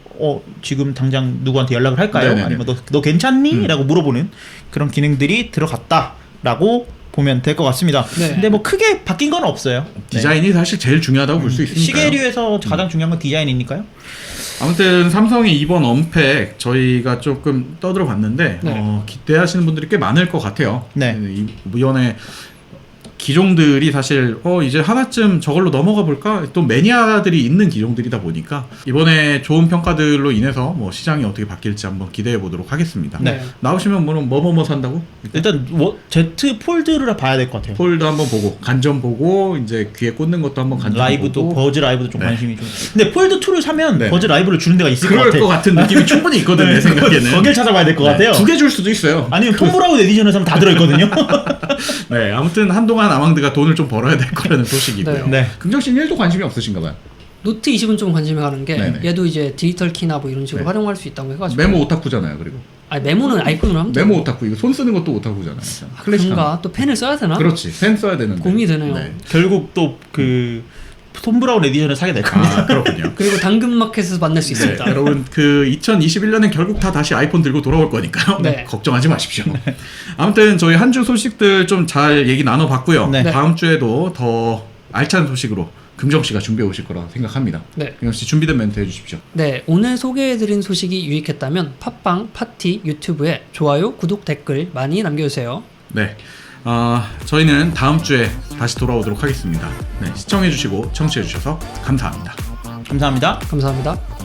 Speaker 3: 지금 당장 누구한테 연락을 할까요?
Speaker 2: 네네네.
Speaker 3: 아니면 너 괜찮니? 라고 물어보는 그런 기능들이 들어갔다라고 보면 될 것 같습니다.
Speaker 1: 네.
Speaker 3: 근데 뭐 크게 바뀐 건 없어요.
Speaker 2: 디자인이 사실 제일 중요하다고 볼 수 있으니까요.
Speaker 3: 시계류에서 가장 중요한 건 디자인이니까요.
Speaker 2: 아무튼 삼성이 이번 언팩 저희가 조금 떠들어 봤는데
Speaker 1: 네.
Speaker 2: 기대하시는 분들이 꽤 많을 것 같아요.
Speaker 3: 네.
Speaker 2: 이번에 기종들이 사실 이제 하나쯤 저걸로 넘어가 볼까? 또 매니아들이 있는 기종들이다 보니까 이번에 좋은 평가들로 인해서 뭐 시장이 어떻게 바뀔지 한번 기대해 보도록 하겠습니다.
Speaker 3: 네.
Speaker 2: 나오시면 뭐 산다고?
Speaker 3: 일단 Z 폴드를 봐야 될 것 같아요.
Speaker 2: 폴도 한번 보고 간접 보고 이제 귀에 꽂는 것도 한번 간접
Speaker 3: 라이브도
Speaker 2: 보고
Speaker 3: 버즈 라이브도 좀
Speaker 2: 네.
Speaker 3: 관심이 좀. 근데 폴드 2를 사면
Speaker 2: 네.
Speaker 3: 버즈 라이브를 주는 데가 있을 것
Speaker 2: 그럴
Speaker 3: 같아.
Speaker 2: 것 같은 느낌이 충분히 있거든요. 내 생각에는.
Speaker 3: 거길 찾아봐야 될 것 같아요.
Speaker 2: 2개 줄 수도 있어요.
Speaker 3: 아니면 톰 브라운 에디션을 사면 다 들어있거든요.
Speaker 2: 네, 아무튼 한동안 아망드가 돈을 좀 벌어야 될 거라는 소식이고요.
Speaker 3: 네.
Speaker 2: 긍정 씨는 1도 관심이 없으신가 봐요.
Speaker 1: 노트 20은 좀 관심이 가는 게
Speaker 2: 네네.
Speaker 1: 얘도 이제 디지털 키나 뭐 이런 식으로
Speaker 2: 네.
Speaker 1: 활용할 수 있다고 해가지고
Speaker 2: 메모 오타쿠잖아요. 그리고
Speaker 1: 아니 메모는 아이콘으로 하면
Speaker 2: 메모 오타쿠 이거 손 쓰는 것도 오타쿠잖아요. 클래식한.
Speaker 1: 그런가 또 펜을 써야 되나?
Speaker 2: 그렇지. 펜 써야 되는데.
Speaker 1: 고민이 되네요.
Speaker 3: 결국 또 톰 브라운 에디션을 사게 될 겁니다.
Speaker 2: 그렇군요.
Speaker 1: 그리고 당근마켓에서 만날 수
Speaker 2: 네,
Speaker 1: 있습니다.
Speaker 2: 여러분 2021년엔 결국 다 다시 아이폰 들고 돌아올 거니까요.
Speaker 1: 네.
Speaker 2: 걱정하지 마십시오. 아무튼 저희 한 주 소식들 좀 잘 얘기 나눠봤고요.
Speaker 3: 네.
Speaker 2: 다음 주에도 더 알찬 소식으로 긍정 씨가 준비해 오실 거라 생각합니다.
Speaker 1: 네.
Speaker 2: 긍정 씨 준비된 멘트 해주십시오.
Speaker 1: 네, 오늘 소개해드린 소식이 유익했다면 팟빵, 파티, 유튜브에 좋아요, 구독, 댓글 많이 남겨주세요.
Speaker 2: 네. 저희는 다음 주에 다시 돌아오도록 하겠습니다. 네, 시청해주시고 청취해주셔서 감사합니다.
Speaker 3: 감사합니다.
Speaker 1: 감사합니다.